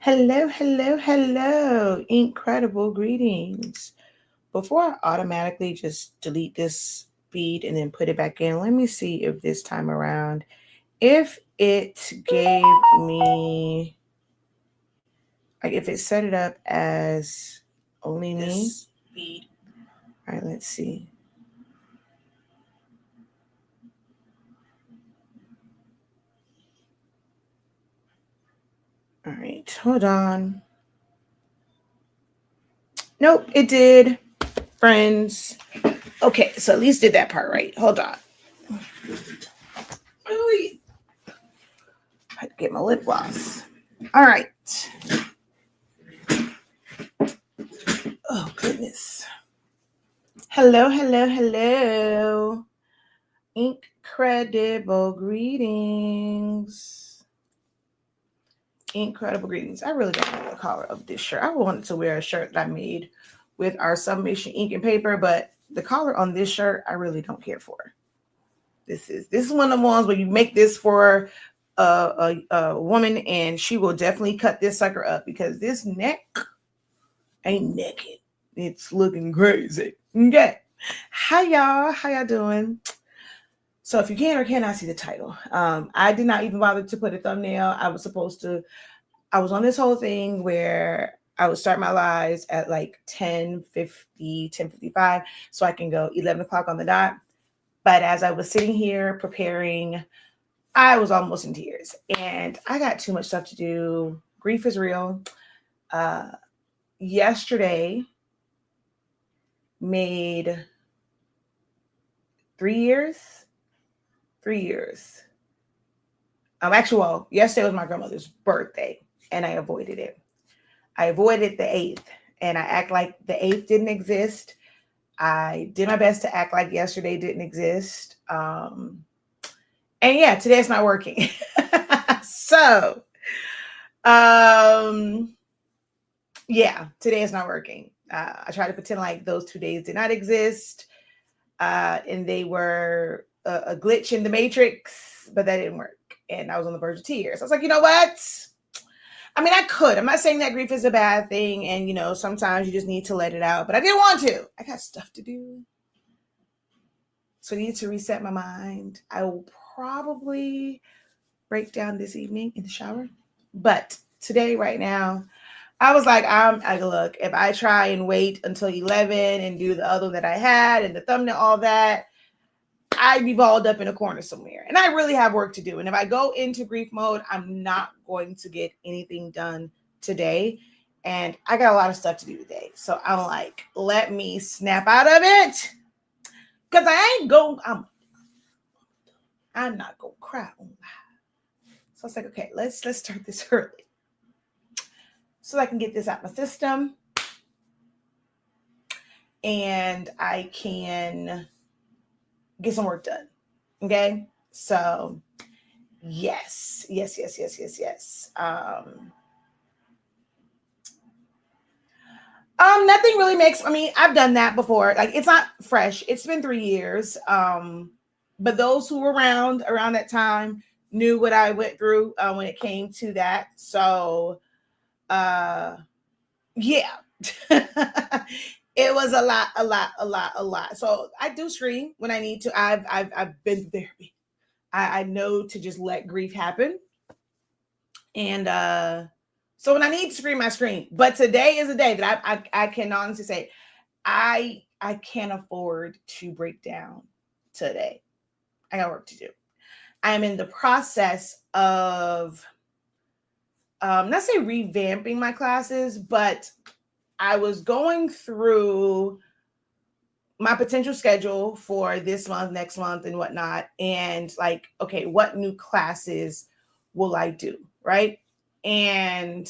Hello, hello, hello. Incredible greetings. Before I automatically just delete this feed and then put it back in, let me see if this time around, if it gave me, like if it set it up as only me. This feed. All right, let's see. All right, hold on. Nope, it did. Friends. Okay, so at least did that part right. Hold on. Really? I had to get my lip gloss. All right. Oh, goodness. Hello, hello, hello. Incredible greetings. Incredible greetings. I really don't like the color of this shirt. I wanted to wear a shirt that I made with our submission ink and paper, but the color on this shirt I really don't care for. This is one of the ones where you make this for a woman and she will definitely cut this sucker up because this neck ain't naked. It's looking crazy. Okay. Hi y'all. How y'all doing? So if you can or cannot see the title, I did not even bother to put a thumbnail. I was supposed to. I was on this whole thing where I would start my lives at like 10:50, 10:55, so I can go 11 o'clock on the dot. But as I was sitting here preparing, I was almost in tears, and I got too much stuff to do. Grief is real. Uh, Yesterday made 3 years. 3 years. Actually, well, yesterday was my grandmother's birthday, and I avoided it. I avoided the 8th, and I act like the 8th didn't exist. I did my best to act like yesterday didn't exist. And yeah, today it's not working. So, um, yeah, today is not working. I tried to pretend like those 2 days did not exist, and they were a glitch in the matrix, but that didn't work. And I was on the verge of tears. I was like, you know what? I mean, I could. I'm not saying that grief is a bad thing, and sometimes you just need to let it out. But I didn't want to. I got stuff to do, so I need to reset my mind. I will probably break down this evening in the shower, but today, right now, I was like, look, if I try and wait until 11 and do the other that I had and the thumbnail, all that, I'd be balled up in a corner somewhere. And I really have work to do. And if I go into grief mode, I'm not going to get anything done today. And I got a lot of stuff to do today. So I'm like, let me snap out of it. Because I ain't going, I'm not going to cry. So I was like, okay, let's start this early. So I can get this out my system. And I can get some work done. Okay. So yes. Nothing really makes. I mean, I've done that before. Like, it's not fresh. It's been 3 years. But those who were around that time knew what I went through when it came to that. So, yeah, it was a lot. So I do scream when I need to. I've been there. I know to just let grief happen, and so when I need to scream, I scream. But today is a day that I can honestly say I can't afford to break down today. I got work to do. I'm in the process of not say revamping my classes, but I was going through my potential schedule for this month, next month, and whatnot, and like, okay, what new classes will I do, right? And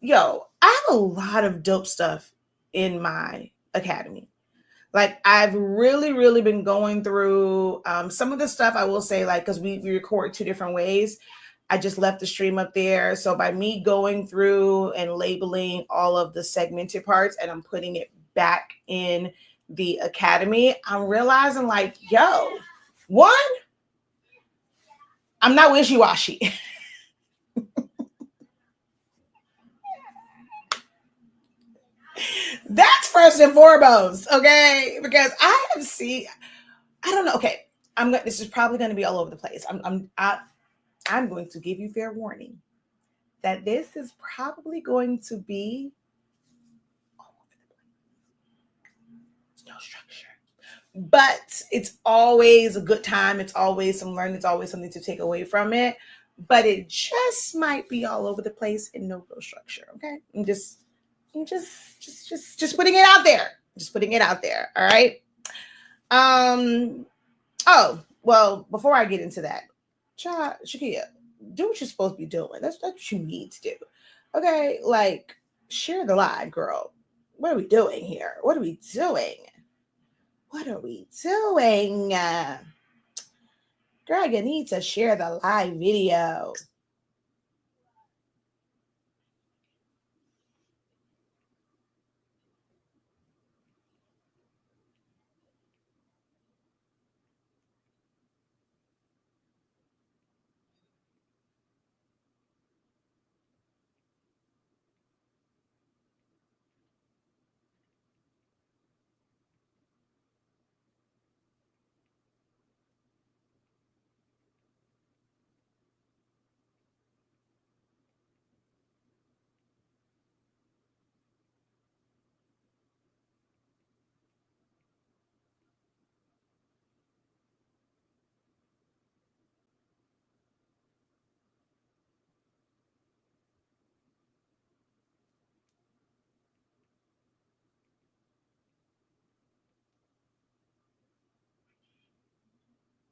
I have a lot of dope stuff in my academy. Like, I've really been going through some of the stuff. I will say, like, because we record 2 different ways. I just left the stream up there. So by me going through and labeling all of the segmented parts and I'm putting it back in the academy, I'm realizing, like, one, I'm not wishy-washy. That's first and foremost, okay? Because I have seen, I don't know. Okay, this is probably going to be all over the place. I'm going to give you fair warning that this is probably going to be all over the place. No structure. But it's always a good time. It's always some learning. It's always something to take away from it. But it just might be all over the place and no real structure. Okay, I'm just putting it out there. Just putting it out there. All right. Oh well. Before I get into that, Shakia, do what you're supposed to be doing. That's what you need to do. Okay, like share the live, girl. What are we doing here? What are we doing? What are we doing? Girl, you need to share the live video.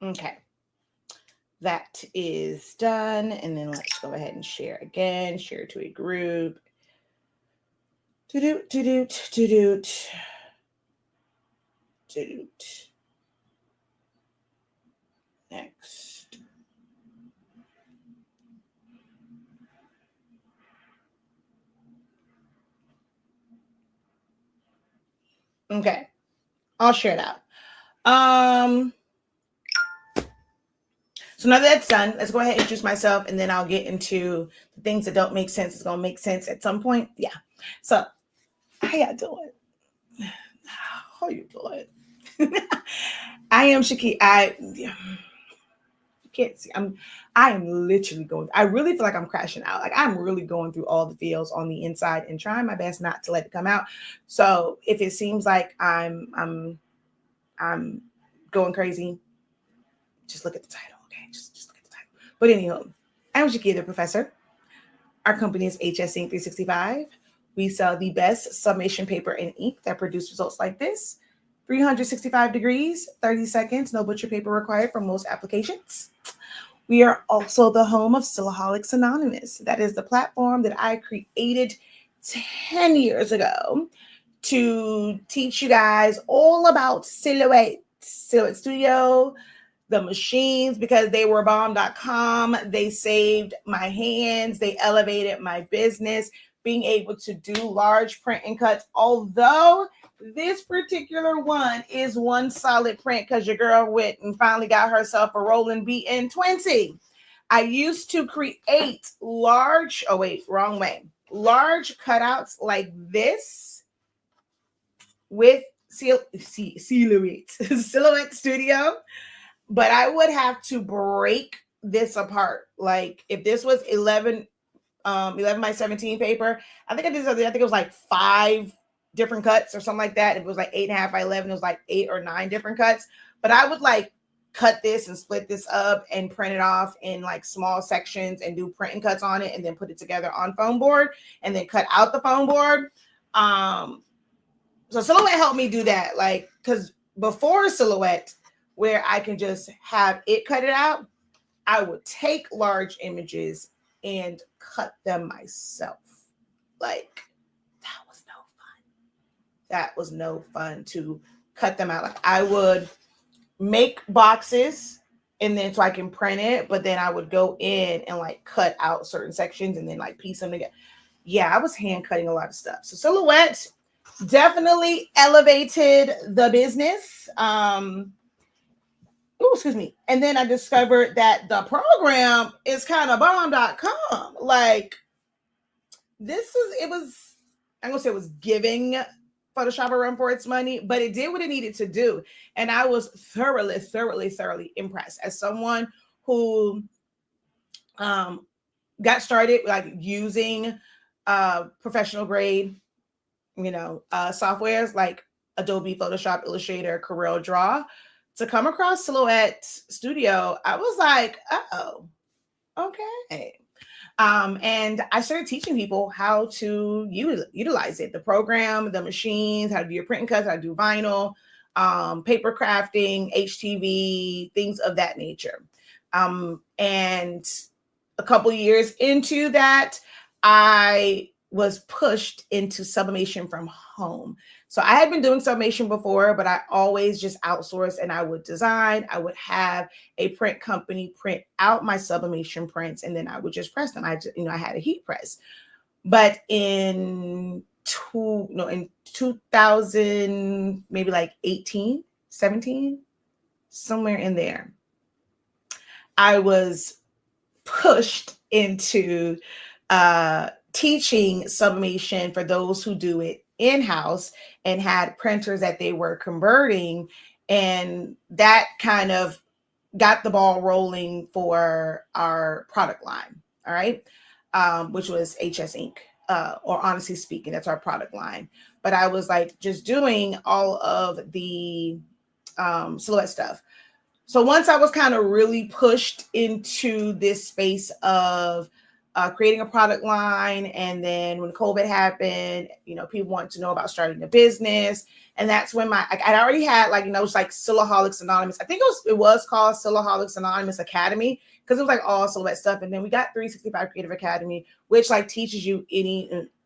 Okay, that is done. And then let's go ahead and share again. Share to a group. Next. Okay, I'll share it out. So now that that's done, let's go ahead and introduce myself, and then I'll get into the things that don't make sense. It's gonna make sense at some point. Yeah. So how y'all doing? How you doing? I am Shaki. You can't see. I am literally going. I really feel like I'm crashing out. Like I'm really going through all the feels on the inside and trying my best not to let it come out. So if it seems like I'm going crazy, just look at the title. Okay, just look at the title. But anywho, I'm Shaki, the professor. Our company is HS Ink 365. We sell the best summation paper and ink that produce results like this. 365 degrees, 30 seconds, no butcher paper required for most applications. We are also the home of Silaholics Anonymous. That is the platform that I created 10 years ago to teach you guys all about Silhouette Studio, the machines, because they were bomb.com. They saved my hands. They elevated my business, being able to do large print and cuts. Although this particular one is one solid print because your girl went and finally got herself a Roland BN20. I used to create large, large cutouts like this with Silhouette Studio. But I would have to break this apart. Like if this was 11 by 17 paper, I think it was like 5 different cuts or something like that. If it was like 8.5 by 11, it was like 8 or 9 different cuts. But I would like cut this and split this up and print it off in like small sections and do print and cuts on it and then put it together on foam board and then cut out the foam board. So Silhouette helped me do that. Like, because before Silhouette, where I can just have it cut it out, I would take large images and cut them myself. Like, that was no fun. That was no fun to cut them out. Like, I would make boxes and then so I can print it, but then I would go in and like cut out certain sections and then like piece them together. Yeah, I was hand cutting a lot of stuff. So Silhouette definitely elevated the business. Excuse me. And then I discovered that the program is kind of bomb.com. Like, I'm going to say it was giving Photoshop a run for its money, but it did what it needed to do. And I was thoroughly impressed as someone who got started like using professional grade, softwares like Adobe Photoshop, Illustrator, Corel Draw. To come across Silhouette Studio, I was like, oh, okay. And I started teaching people how to utilize it, the program, the machines, how to do your print and cuts, how to do vinyl, paper crafting, HTV, things of that nature. And a couple years into that, I was pushed into sublimation from home. So I had been doing sublimation before, but I always just outsourced, and I would design. I would have a print company print out my sublimation prints, and then I would just press them. I had a heat press. But in 2000, maybe like 18, 17, somewhere in there, I was pushed into teaching sublimation for those who do it in-house and had printers that they were converting. And that kind of got the ball rolling for our product line. All right. Which was HS Inc. Or honestly speaking, that's our product line. But I was like just doing all of the Silhouette stuff. So once I was kind of really pushed into this space of creating a product line, and then when COVID happened, people wanted to know about starting a business, and that's when I already had it's like Silhouaholics Anonymous. I think it was called Silhouaholics Anonymous Academy, because it was like all Silhouette stuff, and then we got 365 Creative Academy, which like teaches you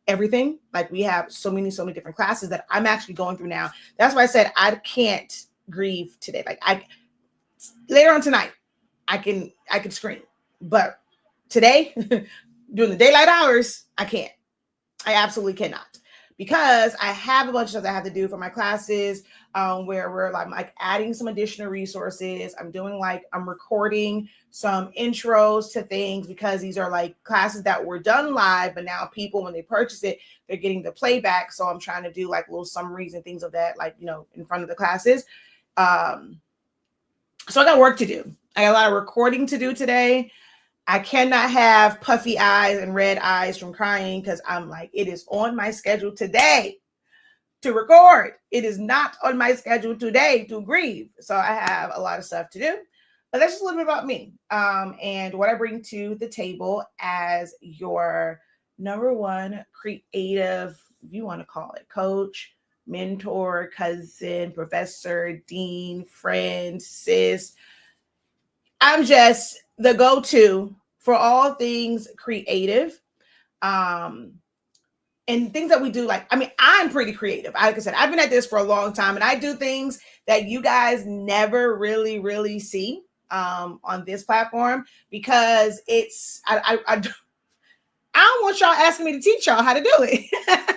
everything. Like we have so many different classes that I'm actually going through now. That's why I said I can't grieve today. Like later on tonight, I can scream, but today, during the daylight hours, I can't. I absolutely cannot, because I have a bunch of stuff that I have to do for my classes, where we're like adding some additional resources. I'm recording some intros to things, because these are like classes that were done live, but now people, when they purchase it, they're getting the playback. So I'm trying to do like little summaries and things of that, in front of the classes. So I got work to do. I got a lot of recording to do today. I cannot have puffy eyes and red eyes from crying, because I'm like, it is on my schedule today to record. It is not on my schedule today to grieve. So I have a lot of stuff to do. But that's just a little bit about me, and what I bring to the table as your number one creative, if you want to call it, coach, mentor, cousin, professor, dean, friend, sis. I'm just the go-to for all things creative, and things that we do. I'm pretty creative. Like I said, I've been at this for a long time, and I do things that you guys never really see on this platform, because I don't want y'all asking me to teach y'all how to do it.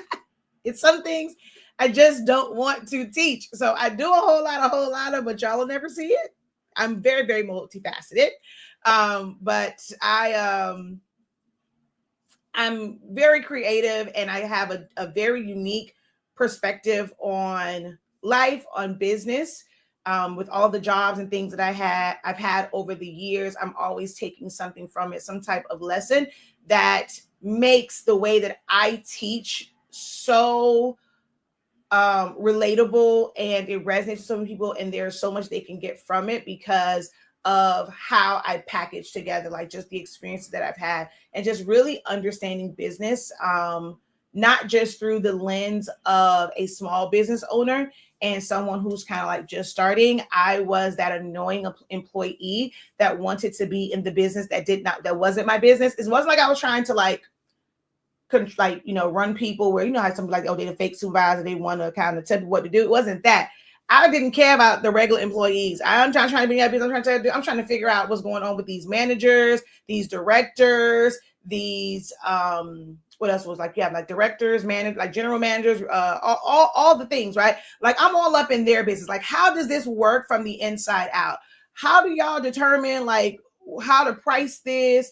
It's some things I just don't want to teach. So I do a whole lot of, but y'all will never see it. I'm very multifaceted. But I'm very creative, and I have a very unique perspective on life, on business, with all the jobs and things that I've had over the years. I'm always taking something from it, some type of lesson that makes the way that I teach so relatable, and it resonates with some people, and there's so much they can get from it because of how I package together, like just the experiences that I've had, and just really understanding business, not just through the lens of a small business owner and someone who's kind of like just starting. I was that annoying employee that wanted to be in the business that wasn't my business. It wasn't like I was trying to run people where, how some they're a fake supervisor, they want to kind of tell you what to do. It wasn't that. I didn't care about the regular employees. I'm trying to be in business. I'm trying to figure out what's going on with these managers, these directors, these what else was directors, general managers, all the things, right? Like I'm all up in their business. Like, how does this work from the inside out? How do y'all determine how to price this?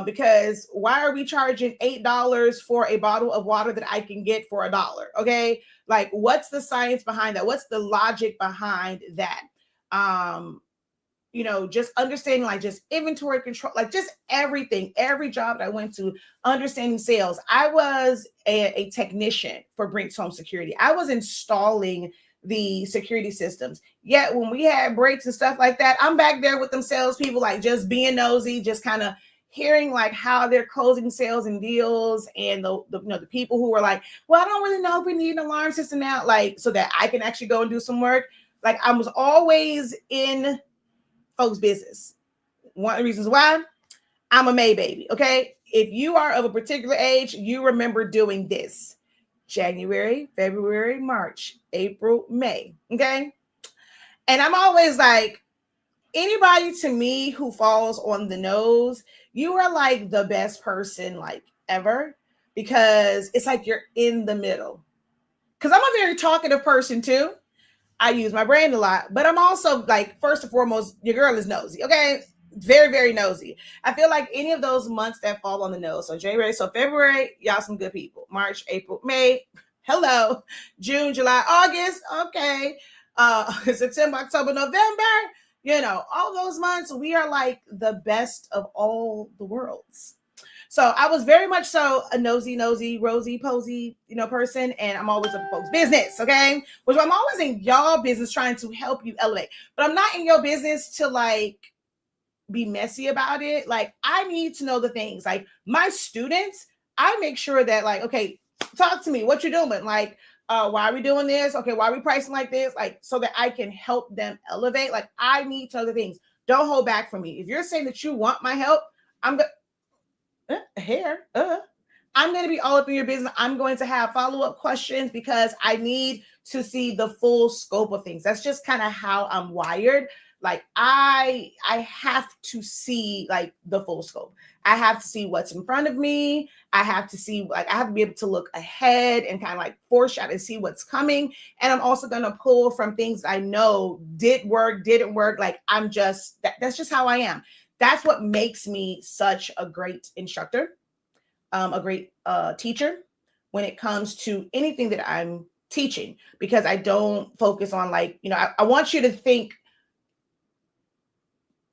Because why are we charging $8 for a bottle of water that I can get for $1? Okay, like what's the science behind that? What's the logic behind that? Just understanding like just inventory control, like just everything, every job that I went to, understanding sales. I was a technician for Brinks Home Security. I was installing the security systems. Yet when we had breaks and stuff like that, I'm back there with them salespeople, like just being nosy, just kind of hearing like how they're closing sales and deals, and the people who were like, well, I don't really know if we need an alarm system now, like so that I can actually go and do some work. Like I was always in folks' business. One of the reasons why, I'm a May baby. Okay, if you are of a particular age, you remember doing this: January, February, March, April, May. Okay, and I'm always like, anybody to me who falls on the nose, you are like the best person like ever, because it's like you're in the middle. Because I'm a very talkative person too. I use my brain a lot, but I'm also like, first and foremost, your girl is nosy. Okay, very, very nosy. I feel like any of those months that fall on the nose. So January, so February, y'all some good people. March, April, May, hello. June, July, August, okay. September, October, November, all those months, we are like the best of all the worlds. So I was very much so a nosy, rosy, posy, person. And I'm always in folks' business, okay? Which I'm always in y'all business trying to help you elevate. But I'm not in your business to like be messy about it. Like I need to know the things. Like my students, I make sure that like, okay, talk to me. What you doing? Like, why are we doing this? Okay, why are we pricing like this? Like so that I can help them elevate. Like I need to know the things. Don't hold back from me. If you're saying that you want my help, I'm going I'm going to be all up in your business. I'm going to have follow-up questions because I need to see the full scope of things. That's just kind of how I'm wired. Like I have to see like the full scope. I have to see what's in front of me. I have to see, like, I have to be able to look ahead and kind of like foreshadow and see what's coming. And I'm also going to pull from things I know did work, didn't work. Like that's just how I am. That's what makes me such a great instructor, a great teacher when it comes to anything that I'm teaching, because I don't focus on like, I want you to think,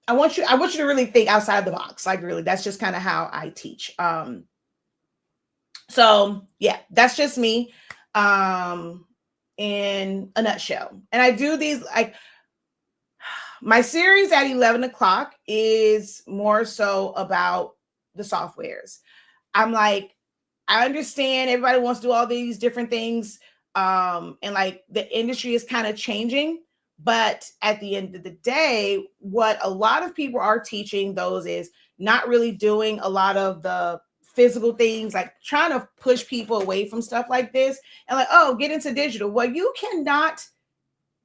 I want you to really think outside the box. Like really, that's just kind of how I teach. So yeah, that's just me in a nutshell. And I do these like, my series at 11 o'clock is more so about the softwares. I'm like, I understand everybody wants to do all these different things. And like the industry is kind of changing. But at the end of the day, what a lot of people are teaching those is not really doing a lot of the physical things, like trying to push people away from stuff like this and like, oh, get into digital. Well, you cannot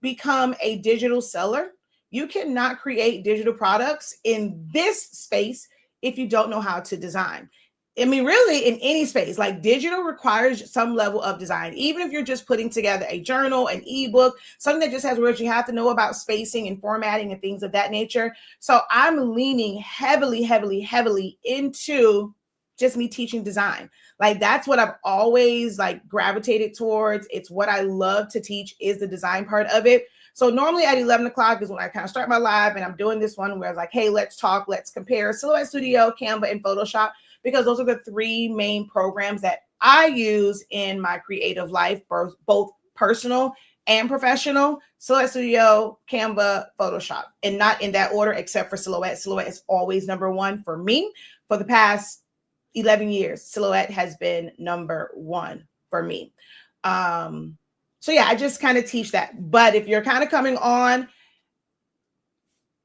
become a digital seller. You cannot create digital products in this space if you don't know how to design. I mean, really, in any space, like digital requires some level of design. Even if you're just putting together a journal, an ebook, something that just has words, you have to know about spacing and formatting and things of that nature. So I'm leaning heavily, heavily, heavily into just me teaching design. Like that's what I've always like gravitated towards. It's what I love to teach, is the design part of it. So normally at 11 o'clock is when I kind of start my live, and I'm doing this one where I was like, hey, let's talk, let's compare Silhouette Studio, Canva, and Photoshop, because those are the three main programs that I use in my creative life, both personal and professional. Silhouette Studio, Canva, Photoshop, and not in that order except for Silhouette. Silhouette is always number one for me. For the past 11 years, Silhouette has been number one for me. So yeah, I just kind of teach that. But if you're kind of coming on,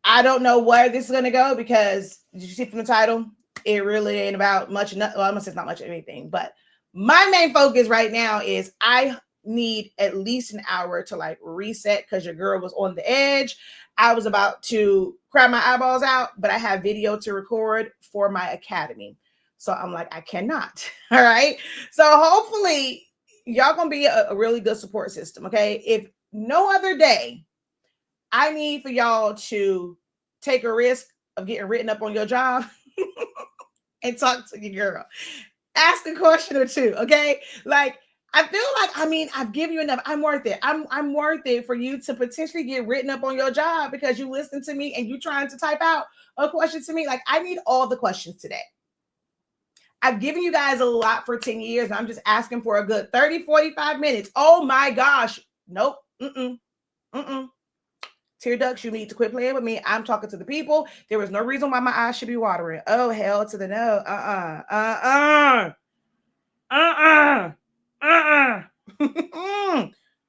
I don't know where this is going to go, because did you see from the title? It really ain't about much. Well, I'm gonna say it's not much of anything, but my main focus right now is I need at least an hour to like reset, because your girl was on the edge. I was about to cry my eyeballs out, but I have video to record for my academy. So I'm like, I cannot. All right. So hopefully y'all gonna be a really good support system. Okay. If no other day, I need for y'all to take a risk of getting written up on your job. and talk to your girl. Ask a question or two, okay? Like, I feel like, I mean, I've given you enough. I'm worth it. I'm worth it for you to potentially get written up on your job because you listen to me and you trying to type out a question to me. Like, I need all the questions today. I've given you guys a lot for 10 years. I'm just asking for a good 30, 45 minutes. Oh my gosh. Nope. Mm-mm. Tear ducts, you need to quit playing with me. I'm talking to the people. There is no reason why my eyes should be watering. Oh, hell to the no.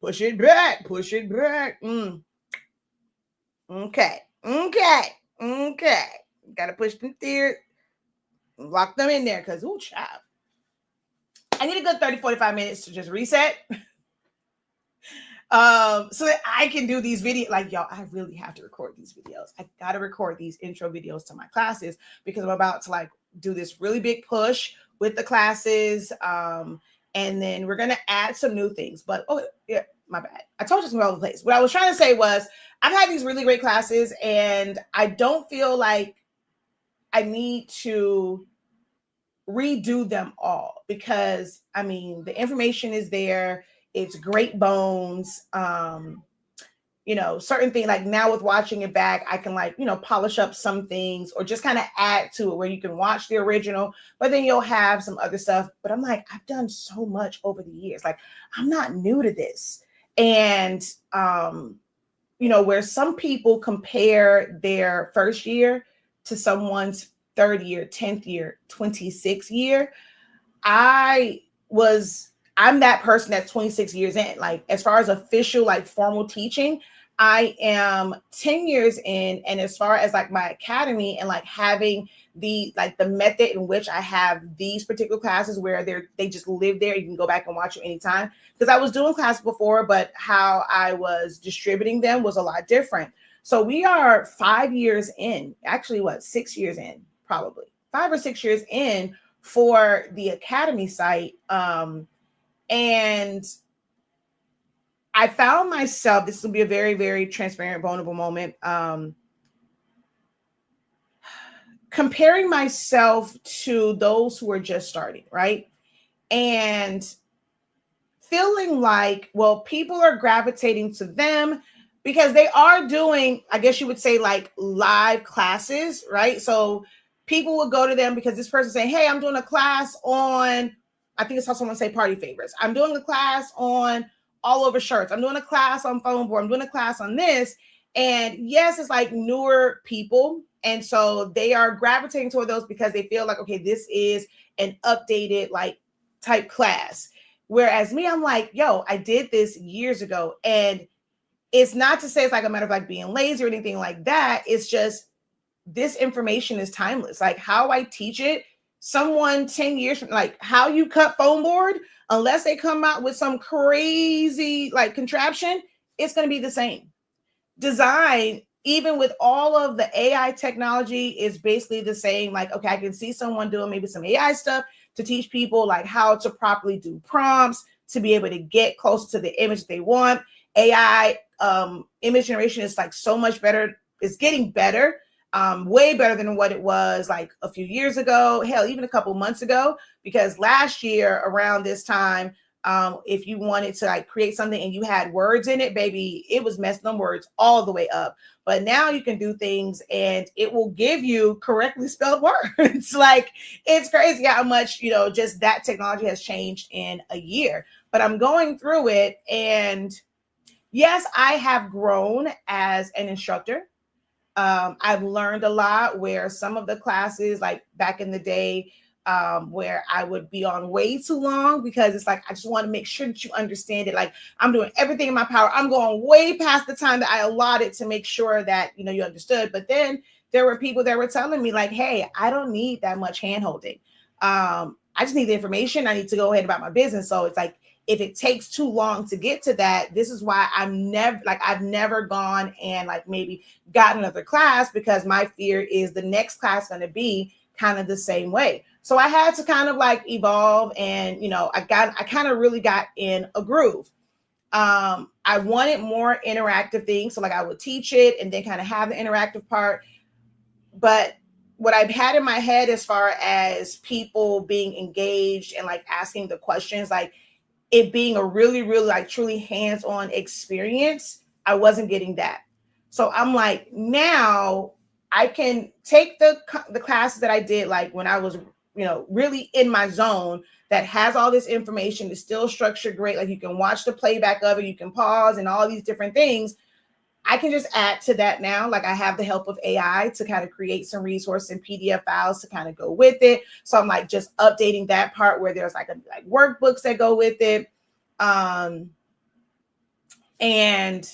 Push it back. Push it back. Okay. Gotta push them there. Lock them in there because, ooh, child. I need a good 30, 45 minutes to just reset. So that I can do these videos. Like, y'all, I really have to record these videos. I gotta record these intro videos to my classes because I'm about to like do this really big push with the classes. And then we're gonna add some new things. But oh yeah, my bad. I told you some all the place. What I was trying to say was I've had these really great classes, and I don't feel like I need to redo them all because I mean the information is there. It's great bones. Certain things like now with watching it back, I can like, polish up some things or just kind of add to it where you can watch the original, but then you'll have some other stuff. But I'm like, I've done so much over the years. Like, I'm not new to this. And, where some people compare their first year to someone's third year, 10th year, 26th year, I'm that person that's 26 years in. Like, as far as official, like formal teaching, I am 10 years in. And as far as like my academy and like having the method in which I have these particular classes where they just live there, you can go back and watch them anytime. Because I was doing classes before, but how I was distributing them was a lot different. So we are 5 years in, actually 6 years in, probably 5 or 6 years in for the academy site. And I found myself, this will be a very, very transparent, vulnerable moment, comparing myself to those who are just starting, right? And feeling like, well, people are gravitating to them because they are doing, I guess you would say, like live classes, right? So people would go to them because this person saying, hey, I'm doing a class on, I think it's how someone say party favorites. I'm doing a class on all over shirts. I'm doing a class on foam board. I'm doing a class on this. And yes, it's like newer people. And so they are gravitating toward those because they feel like, okay, this is an updated like type class. Whereas me, I'm like, yo, I did this years ago. And it's not to say it's like a matter of like being lazy or anything like that. It's just this information is timeless. Like how I teach it, someone 10 years from like how you cut foam board, unless they come out with some crazy like contraption, it's going to be the same. Design, even with all of the AI technology, is basically the same. Like, okay, I can see someone doing maybe some AI stuff to teach people like how to properly do prompts to be able to get close to the image they want. AI image generation is like so much better. It's getting better, way better than what it was like a few years ago. Hell, even a couple months ago, because last year around this time, if you wanted to like create something and you had words in it, baby, it was messing them words all the way up. But now you can do things and it will give you correctly spelled words. Like, it's crazy how much, just that technology has changed in a year. But I'm going through it, and yes, I have grown as an instructor. I've learned a lot where some of the classes, like back in the day, where I would be on way too long because it's like, I just want to make sure that you understand it. Like, I'm doing everything in my power. I'm going way past the time that I allotted to make sure that, you understood. But then there were people that were telling me like, hey, I don't need that much hand holding. I just need the information. I need to go ahead about my business. So it's like, if it takes too long to get to that, this is why I've never gone and like maybe got another class, because my fear is the next class going to be kind of the same way. So I had to kind of like evolve, and I kind of really got in a groove. I wanted more interactive things, so like I would teach it and then kind of have the interactive part. But what I've had in my head as far as people being engaged and like asking the questions, like it being a really, really like truly hands-on experience, I wasn't getting that. So I'm like, now I can take the classes that I did like when I was, really in my zone, that has all this information, is still structured great. Like you can watch the playback of it, you can pause and all these different things. I can just add to that now. Like I have the help of AI to kind of create some resource and PDF files to kind of go with it. So I'm like just updating that part where there's like workbooks that go with it. And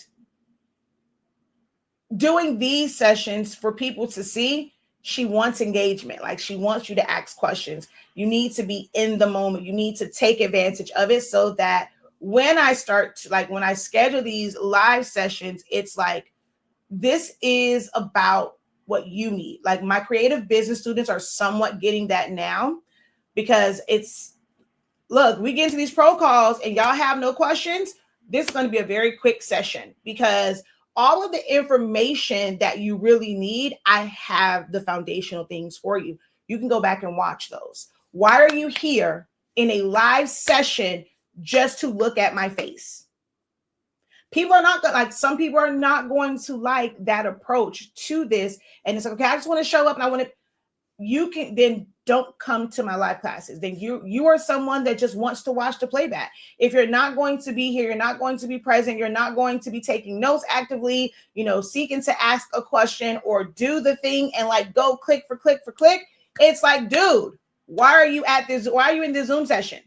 doing these sessions for people to see, she wants engagement. Like she wants you to ask questions. You need to be in the moment. You need to take advantage of it so that when I start to, like when I schedule these live sessions, it's like, this is about what you need. Like my creative business students are somewhat getting that now, because it's, look, we get into these pro calls and y'all have no questions. This is going to be a very quick session, because all of the information that you really need, I have the foundational things for you. You can go back and watch those. Why are you here in a live session just to look at my face? People are not like, some people are not going to like that approach to this. And it's like, okay, I just want to show up and I want to, you can then don't come to my live classes. Then you are someone that just wants to watch the playback. If you're not going to be here, you're not going to be present, you're not going to be taking notes actively, seeking to ask a question or do the thing and like go click for click for click. It's like, dude, why are you at this? Why are you in this Zoom session?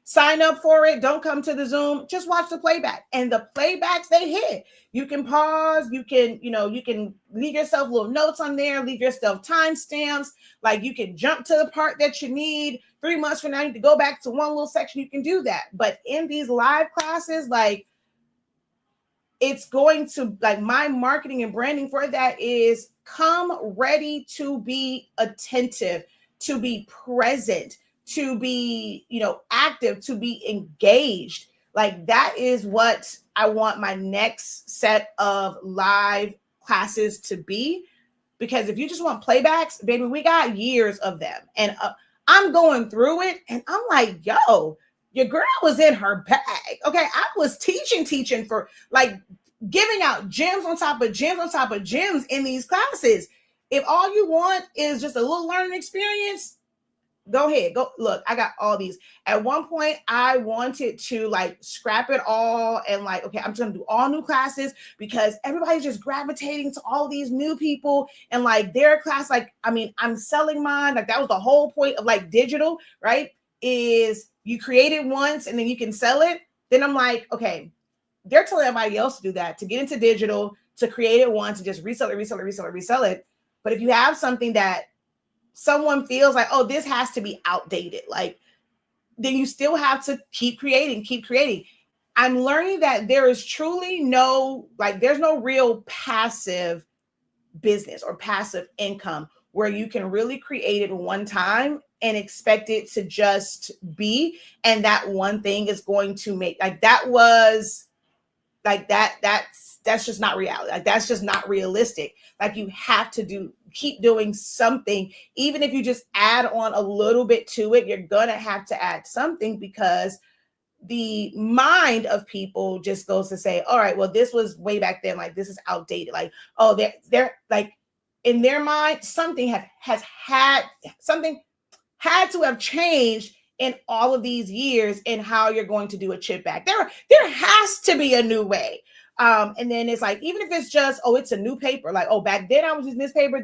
Sign up for it. Don't come to the Zoom. Just watch the playback. And the playbacks, they hit. You can pause. You can, you can leave yourself little notes on there, leave yourself timestamps. Like you can jump to the part that you need. 3 months from now, you need to go back to one little section. You can do that. But in these live classes, like it's going to, like my marketing and branding for that is come ready to be attentive, to be present, to be, active, to be engaged. Like that is what I want my next set of live classes to be. Because if you just want playbacks, baby, we got years of them. And I'm going through it and I'm like, yo, your girl was in her bag. Okay. I was teaching for like giving out gems on top of gems on top of gems in these classes. If all you want is just a little learning experience, go ahead. Go look. I got all these. At one point, I wanted to like scrap it all and like, okay, I'm just gonna do all new classes because everybody's just gravitating to all these new people and like their class. Like, I mean, I'm selling mine. Like that was the whole point of like digital, right? Is you create it once and then you can sell it. Then I'm like, okay, they're telling everybody else to do that, to get into digital, to create it once and just resell it. But if you have something that someone feels like, oh, this has to be outdated, like, then you still have to keep creating. I'm learning that there is truly no, like, there's no real passive business or passive income where you can really create it one time and expect it to just be. And that one thing is going to make, like, that was like, that's just not reality. Like, that's just not realistic. Like, you have to keep doing something. Even if you just add on a little bit to it, you're gonna have to add something, because the mind of people just goes to say, all right, well, this was way back then, like this is outdated. Like, oh, they're like, in their mind, something had to have changed in all of these years in how you're going to do a chip back. There has to be a new way. And then it's like, even if it's just, oh, it's a new paper, like, oh, back then I was using this paper,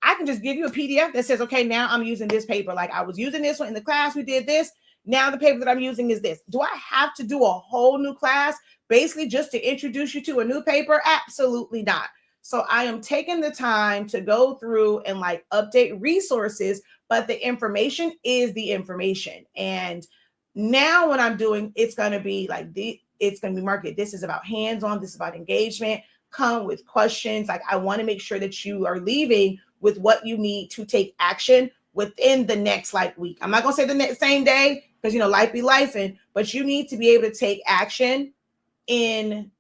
I can just give you a PDF that says, okay, now I'm using this paper. Like, I was using this one in the class, we did this. Now the paper that I'm using is this. Do I have to do a whole new class basically just to introduce you to a new paper? Absolutely not. So I am taking the time to go through and like update resources, but the information is the information. And now what I'm doing, it's going to be like it's going to be marketed. This is about hands-on. This is about engagement. Come with questions. Like, I want to make sure that you are leaving with what you need to take action within the next like week. I'm not going to say the next same day, because, life be lifing, but you need to be able to take action in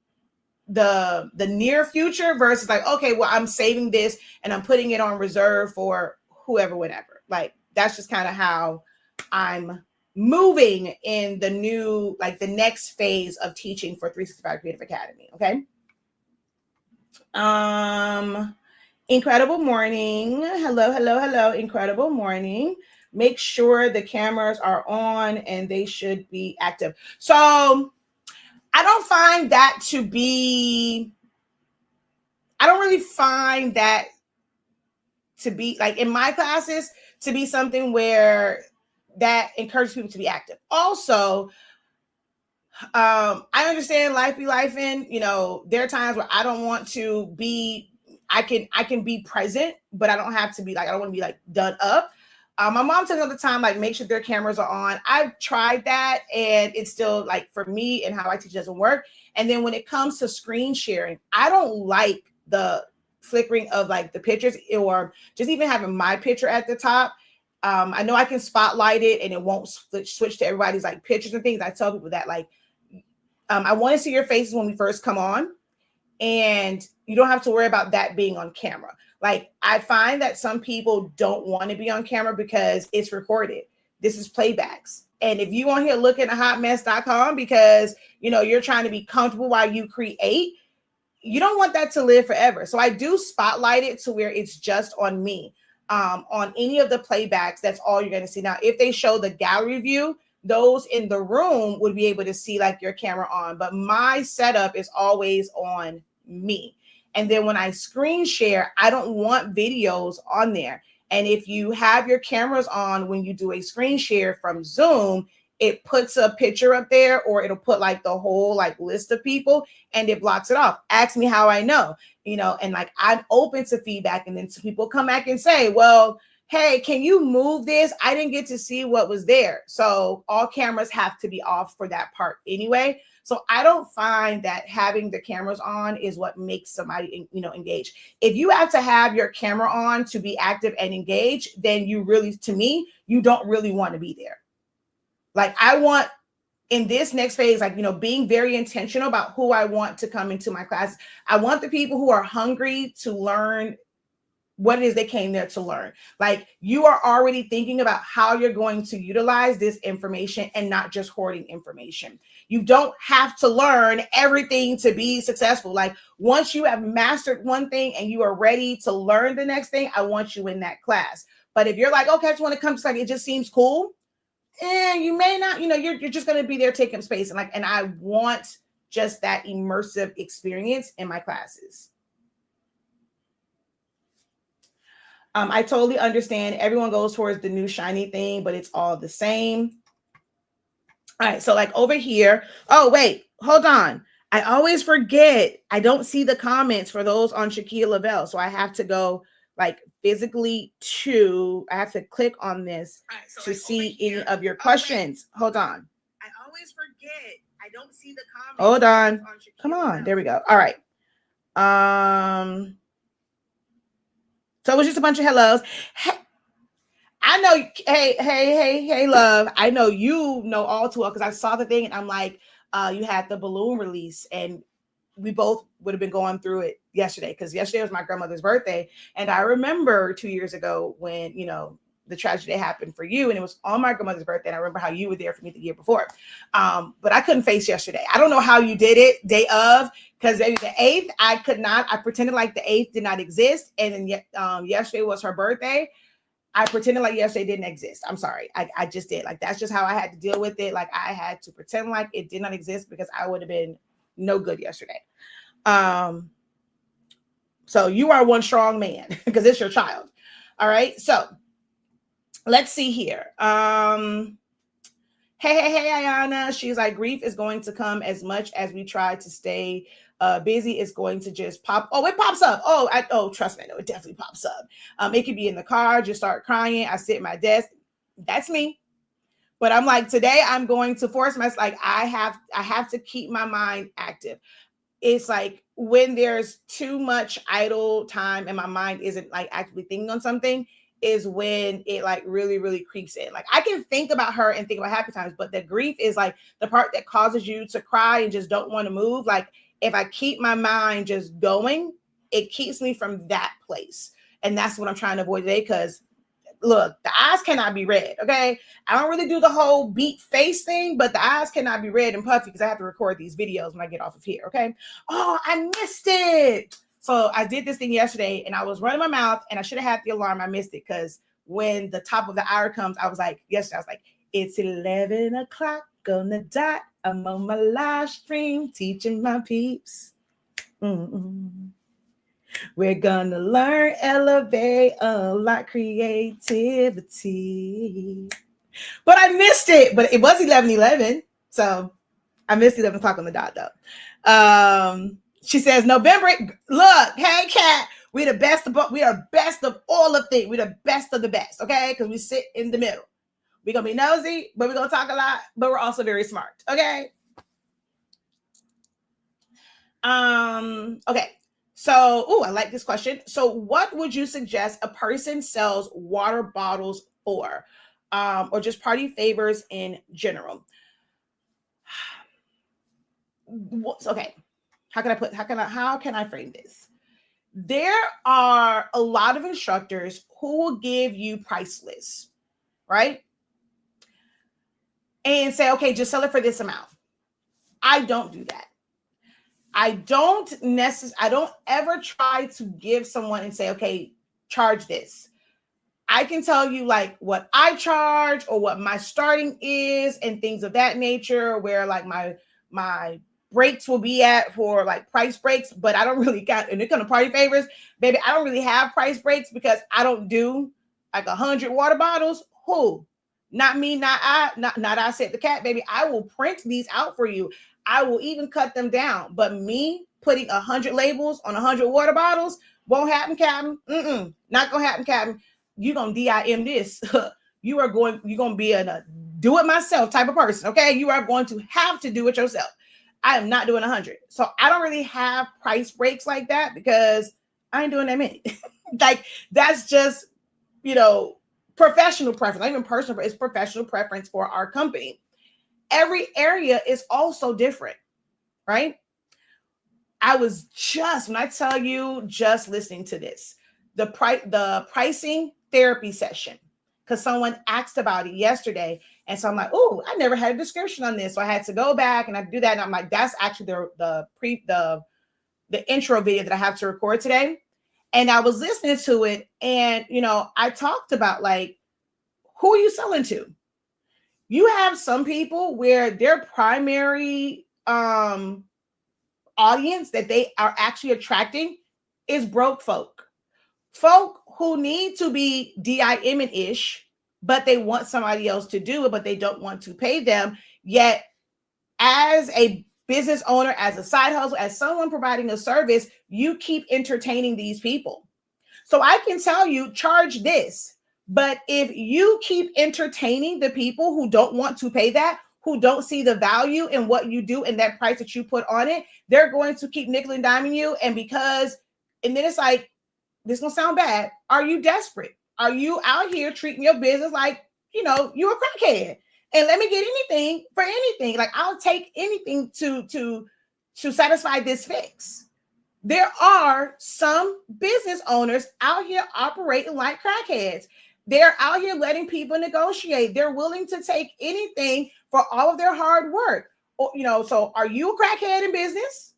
the near future versus like, okay, well, I'm saving this and I'm putting it on reserve for whoever, whatever. Like that's just kind of how I'm moving in the new, like the next phase of teaching for 365 Creative Academy. Okay. Incredible morning. Hello, hello, hello. Incredible morning. Make sure the cameras are on and they should be active. So I don't find that to be, I don't really find that to be like in my classes to be something where that encourages people to be active. Also, I understand life be life in, you know, there are times where I don't want to be, I can be present, but I don't have to be like, I don't want to be like done up. My mom tells me all the time, like, make sure their cameras are on. I've tried that and it's still like for me and how I teach doesn't work. And then when it comes to screen sharing, I don't like the flickering of like the pictures or just even having my picture at the top. I know I can spotlight it and it won't switch to everybody's like pictures and things. I tell people that like, I want to see your faces when we first come on, and you don't have to worry about that being on camera. Like I find that some people don't want to be on camera because it's recorded. This is playbacks. And if you on here looking at hotmess.com because you know you're trying to be comfortable while you create, you don't want that to live forever. So I do spotlight it to where it's just on me. On any of the playbacks, that's all you're going to see. Now, if they show the gallery view, those in the room would be able to see like your camera on, but my setup is always on me. And then when I screen share, I don't want videos on there. And if you have your cameras on when you do a screen share from Zoom, it puts a picture up there or it'll put like the whole like list of people and it blocks it off. Ask me how I know, you know, and like I'm open to feedback. And then some people come back and say, well, hey, can you move this? I didn't get to see what was there. So all cameras have to be off for that part anyway. So I don't find that having the cameras on is what makes somebody, you know, engage. If you have to have your camera on to be active and engaged, then you really, to me, you don't really want to be there. Like I want in this next phase, like, you know, being very intentional about who I want to come into my class. I want the people who are hungry to learn what it is they came there to learn. Like you are already thinking about how you're going to utilize this information and not just hoarding information. You don't have to learn everything to be successful. Like once you have mastered one thing and you are ready to learn the next thing, I want you in that class. But if you're like, okay, I just want to come to like, it just seems cool. And you may not, you know, you're just going to be there taking space. And like, and I want just that immersive experience in my classes. I totally understand. Everyone goes towards the new shiny thing, but it's all the same. All right. So like over here. Oh, wait, hold on. I always forget. I don't see the comments for those on Shaquille Lavelle. So I have to go like physically I have to click on this to see any of your questions. Hold on. I always forget. I don't see the comments. Hold on. Come on. There we go. All right. So it was just a bunch of hellos. Hey, I know. Hey, love. I know you know all too well because I saw the thing and I'm like, you had the balloon release and we both would have been going through it yesterday because yesterday was my grandmother's birthday. And I remember 2 years ago when, you know, the tragedy happened for you and it was on my grandmother's birthday. And I remember how you were there for me the year before. But I couldn't face yesterday. I don't know how you did it day of, because the 8th, I could not. I pretended like the 8th did not exist. And then yesterday was her birthday. I pretended like yesterday didn't exist. I'm sorry. I just did. Like, that's just how I had to deal with it. Like, I had to pretend like it did not exist because I would have been no good yesterday. So you are one strong man because it's your child. All right. So let's see here. Hey, Ayana. She's like, grief is going to come as much as we try to stay busy. It's going to just pop. Oh, it pops up. Oh, trust me. No, it definitely pops up. It could be in the car, just start crying. I sit at my desk. That's me. But I'm like, today I'm going to force myself. Like I have to keep my mind active. It's like when there's too much idle time and my mind isn't like actively thinking on something is when it like really, really creeps in. Like I can think about her and think about happy times, but the grief is like the part that causes you to cry and just don't want to move. Like if I keep my mind just going, it keeps me from that place. And that's what I'm trying to avoid today, because look, the eyes cannot be red, okay? I don't really do the whole beat face thing, but the eyes cannot be red and puffy because I have to record these videos when I get off of here, okay? Oh, I missed it. So I did this thing yesterday and I was running my mouth and I should have had the alarm. I missed it because when the top of the hour comes, I was like, it's 11 o'clock on the dot. I'm on my live stream teaching my peeps. We're gonna learn, elevate, unlock creativity. But I missed it. But it was 11:11, so I missed 11 o'clock on the dot though. She says November. Look, hey Kat, we the best of. We are best of all of things. We're the best of the best. Okay, because we sit in the middle. We're gonna be nosy, but we're gonna talk a lot. But we're also very smart. Okay. Okay. So, I like this question. So, what would you suggest a person sells water bottles for, or just party favors in general? Okay. How can I frame this? There are a lot of instructors who will give you price lists, right? And say, okay, just sell it for this amount. I don't do that. I don't ever try to give someone and say, okay, charge this. I can tell you like what I charge or what my starting is and things of that nature, where like my breaks will be at for like price breaks, but I don't really got, and it kind of party favors, baby, I don't really have price breaks because I don't do like 100 water bottles. Who? Not me, not I said the cat, baby. I will print these out for you. I will even cut them down. But me putting 100 labels on 100 water bottles won't happen, Captain. Not gonna happen, Captain. You're gonna DIM this. You're gonna be a do it myself type of person. Okay, you are going to have to do it yourself. I am not doing 100, so I don't really have price breaks like that because I ain't doing that many. Like that's just professional preference, not even personal, but it's professional preference for our company. Every area is also different, right? I was when I tell you, just listening to this, the pricing therapy session, because someone asked about it yesterday. And so I'm like, oh, I never had a description on this. So I had to go back and I do that. And I'm like, that's actually the intro video that I have to record today. And I was listening to it. And, I talked about like, who are you selling to? You have some people where their primary audience that they are actually attracting is broke folk who need to be DIM-ish, but they want somebody else to do it, but they don't want to pay them. Yet as a business owner, as a side hustle, as someone providing a service, you keep entertaining these people. So I can tell you, charge this. But if you keep entertaining the people who don't want to pay that, who don't see the value in what you do and that price that you put on it, they're going to keep nickel and diming you. And then it's like, this is gonna sound bad. Are you desperate? Are you out here treating your business like, you're a crackhead? And let me get anything for anything. Like I'll take anything to satisfy this fix. There are some business owners out here operating like crackheads. They're out here letting people negotiate. They're willing to take anything for all of their hard work. So are you a crackhead in business?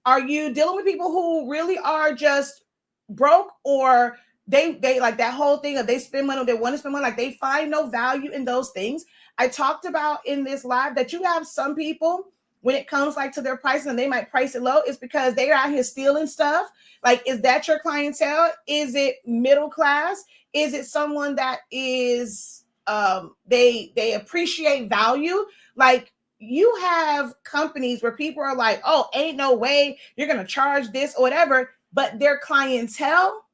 Are you dealing with people who really are just broke, or they like that whole thing of they spend money, they want to spend money, like they find no value in those things? I talked about in this live that you have some people, when it comes like to their pricing, and they might price it low, it's because they're out here stealing stuff. Like, is that your clientele? Is it middle class? Is it someone that is they appreciate value? Like, you have companies where people are like, oh, ain't no way you're gonna charge this or whatever, but their clientele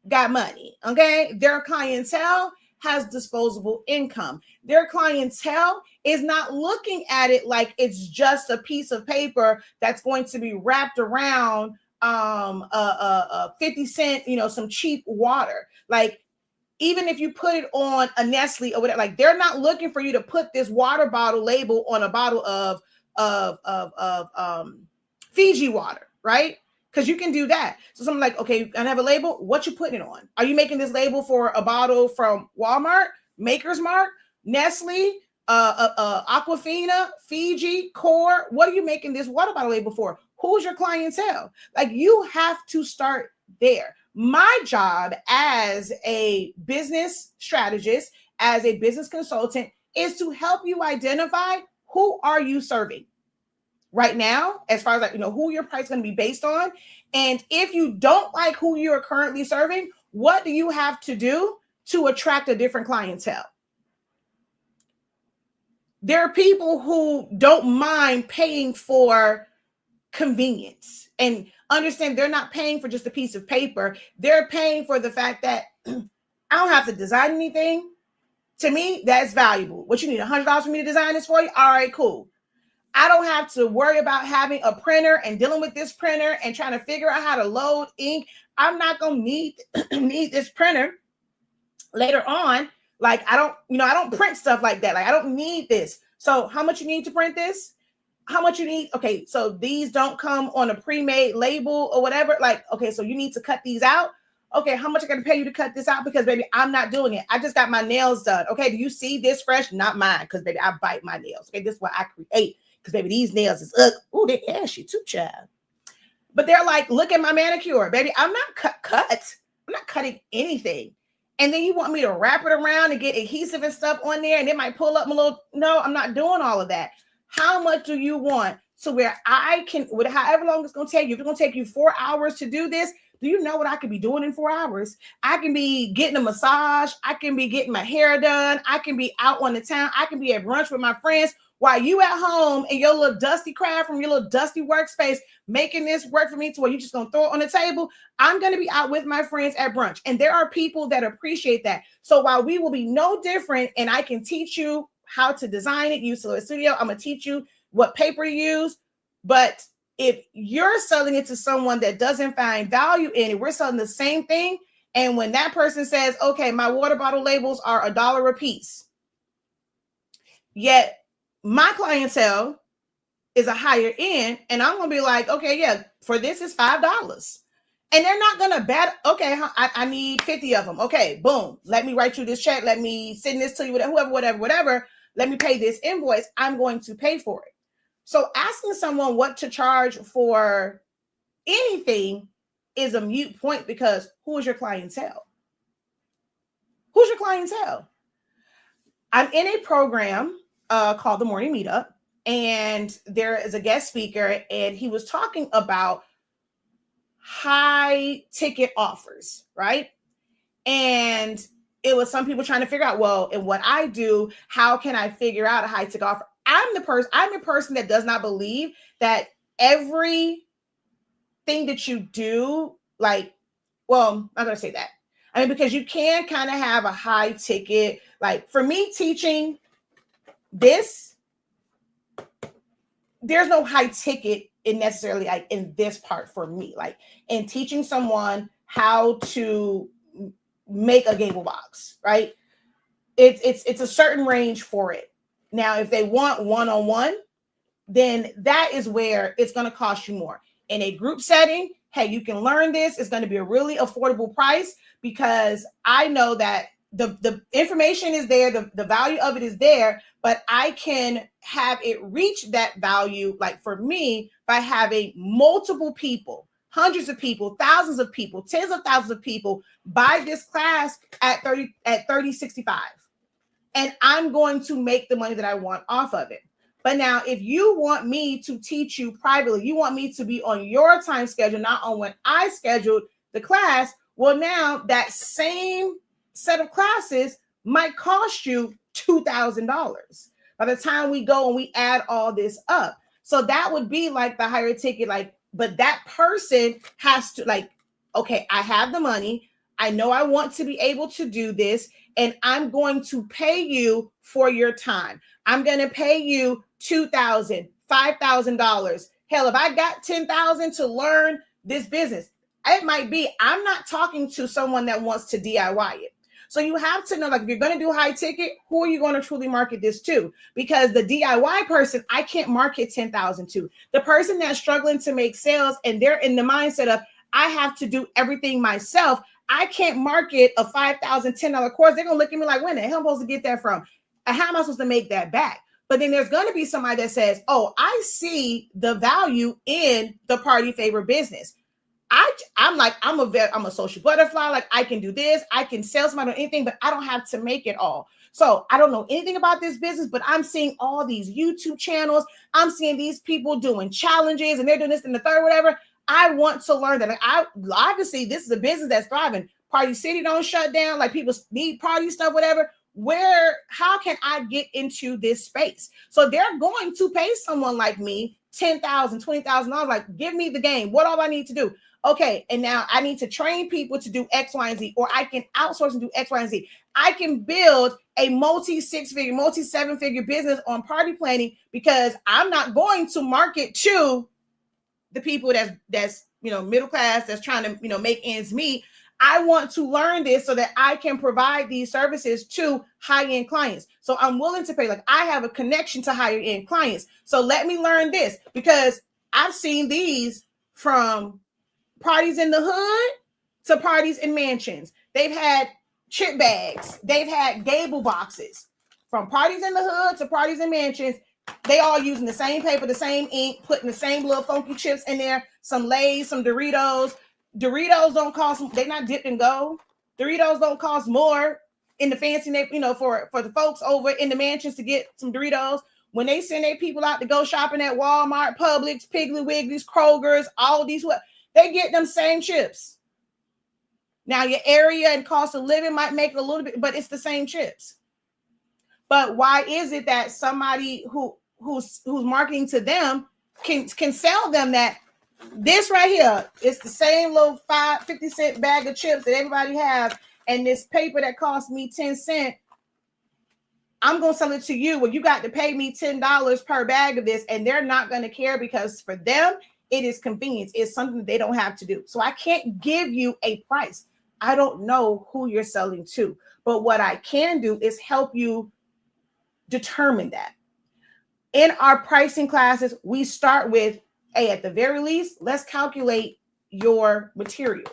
got money. Okay, their clientele has disposable income. Their clientele is not looking at it like it's just a piece of paper that's going to be wrapped around 50 cent, some cheap water. Like, even if you put it on a Nestle or whatever, like they're not looking for you to put this water bottle label on a bottle of Fiji water, right? Because you can do that. So something like, okay, I have a label. What you putting it on? Are you making this label for a bottle from Walmart, Maker's Mark, Nestle, Aquafina, Fiji, Core? What are you making this water bottle label for? Who's your clientele? Like, you have to start there. My job as a business strategist, as a business consultant, is to help you identify who are you serving right now, as far as like, who your price is going to be based on. And if you don't like who you're currently serving, what do you have to do to attract a different clientele? There are people who don't mind paying for convenience, and understand they're not paying for just a piece of paper. They're paying for the fact that I don't have to design anything. To me, that's valuable. What, you need $100 for me to design this for you? All right, cool. I don't have to worry about having a printer and dealing with this printer and trying to figure out how to load ink. I'm not going to need this printer later on. Like, I don't print stuff like that. Like, I don't need this. So how much you need to print this? How much you need? Okay, so these don't come on a pre-made label or whatever. Like, okay, so you need to cut these out. Okay, how much I got to pay you to cut this out? Because, baby, I'm not doing it. I just got my nails done. Okay, do you see this fresh? Not mine, because, baby, I bite my nails. Okay, this is what I create. Because, baby, these nails is ugly. Oh, they're ashy too, child. But they're like, look at my manicure. Baby, I'm not cut. I'm not cutting anything. And then you want me to wrap it around and get adhesive and stuff on there, and it might pull up a little. No, I'm not doing all of that. How much do you want? So where I can, with however long it's going to take you, if it's going to take you 4 hours to do this, do you know what I could be doing in 4 hours? I can be getting a massage. I can be getting my hair done. I can be out on the town. I can be at brunch with my friends while you at home in your little dusty crowd from your little dusty workspace, making this work for me to where you just going to throw it on the table. I'm going to be out with my friends at brunch. And there are people that appreciate that. So while we will be no different, and I can teach you how to design it, use Silhouette Studio, I'm going to teach you what paper to use. But if you're selling it to someone that doesn't find value in it, we're selling the same thing. And when that person says, okay, my water bottle labels are $1 a piece, yet my clientele is a higher end, and I'm going to be like, okay, yeah, for this is $5. And they're not going to bet, okay, I need 50 of them. Okay, boom. Let me write you this check. Let me send this to you, whatever. Let me pay this invoice. I'm going to pay for it. So asking someone what to charge for anything is a moot point, because who is your clientele? Who's your clientele? I'm in a program called the Morning Meetup, and there is a guest speaker, and he was talking about high ticket offers, right? And it was some people trying to figure out, well, in what I do, how can I figure out a high ticket offer? I'm a person that does not believe that everything that you do, like, well, I'm not going to say that. I mean, because you can kind of have a high ticket, like for me teaching this, there's no high ticket in necessarily like in this part for me, like in teaching someone how to make a gable box, right? It's a certain range for it. Now, if they want one-on-one, then that is where it's going to cost you more. In a group setting, hey, you can learn this. It's going to be a really affordable price, because I know that the information is there, the value of it is there, but I can have it reach that value, like for me, by having multiple people, hundreds of people, thousands of people, tens of thousands of people buy this class at 3065. And I'm going to make the money that I want off of it. But now, if you want me to teach you privately, you want me to be on your time schedule, not on when I scheduled the class, well, now that same set of classes might cost you $2,000 by the time we go and we add all this up. So that would be like the higher ticket, like, but that person has to like, okay, I have the money. I know I want to be able to do this, and I'm going to pay you for your time. I'm going to pay you $2,000, $5,000. Hell, if I got $10,000 to learn this business, it might be, I'm not talking to someone that wants to DIY it. So you have to know, like, if you're going to do high ticket, who are you going to truly market this to? Because the DIY person, I can't market 10,000 to. The person that's struggling to make sales and they're in the mindset of, I have to do everything myself. I can't market a $5,000, $10 course. They're going to look at me like, when the hell am I supposed to get that from? And how am I supposed to make that back? But then there's going to be somebody that says, oh, I see the value in the party favor business. I'm like, I'm a social butterfly. Like, I can do this. I can sell somebody on anything, but I don't have to make it all. So I don't know anything about this business, but I'm seeing all these YouTube channels. I'm seeing these people doing challenges and they're doing this and the third, whatever. I want to learn that. I obviously this is a business that's thriving. Party City don't shut down. Like, people need party stuff, whatever. How can I get into this space? So they're going to pay someone like me $10,000, $20,000. Like, give me the game. What all I need to do? Okay, and now I need to train people to do X, Y, and Z, or I can outsource and do X, Y, and Z. I can build a multi-6-figure, multi-7-figure business on party planning because I'm not going to market to the people that's middle class, that's trying to make ends meet. I want to learn this so that I can provide these services to high-end clients. So I'm willing to pay. Like, I have a connection to higher-end clients. So let me learn this, because I've seen these from parties in the hood to parties in mansions. They've had chip bags. They've had gable boxes. From parties in the hood to parties in mansions, they all using the same paper, the same ink, putting the same little funky chips in there, some Lay's, some Doritos. Doritos don't cost, they're not dipped in gold. Doritos don't cost more in the fancy, for the folks over in the mansions to get some Doritos. When they send their people out to go shopping at Walmart, Publix, Piggly Wigglies, Kroger's, all these, they get them same chips. Now, your area and cost of living might make it a little bit, but it's the same chips. But why is it that somebody who's marketing to them can sell them that this right here is the same little 50-cent bag of chips that everybody has, and this paper that cost me 10 cents, I'm going to sell it to you. Well, you got to pay me $10 per bag of this, and they're not going to care, because for them, it is convenience. It's something that they don't have to do. So I can't give you a price. I don't know who you're selling to, but what I can do is help you determine that. In our pricing classes, we start with, hey, at the very least, let's calculate your material.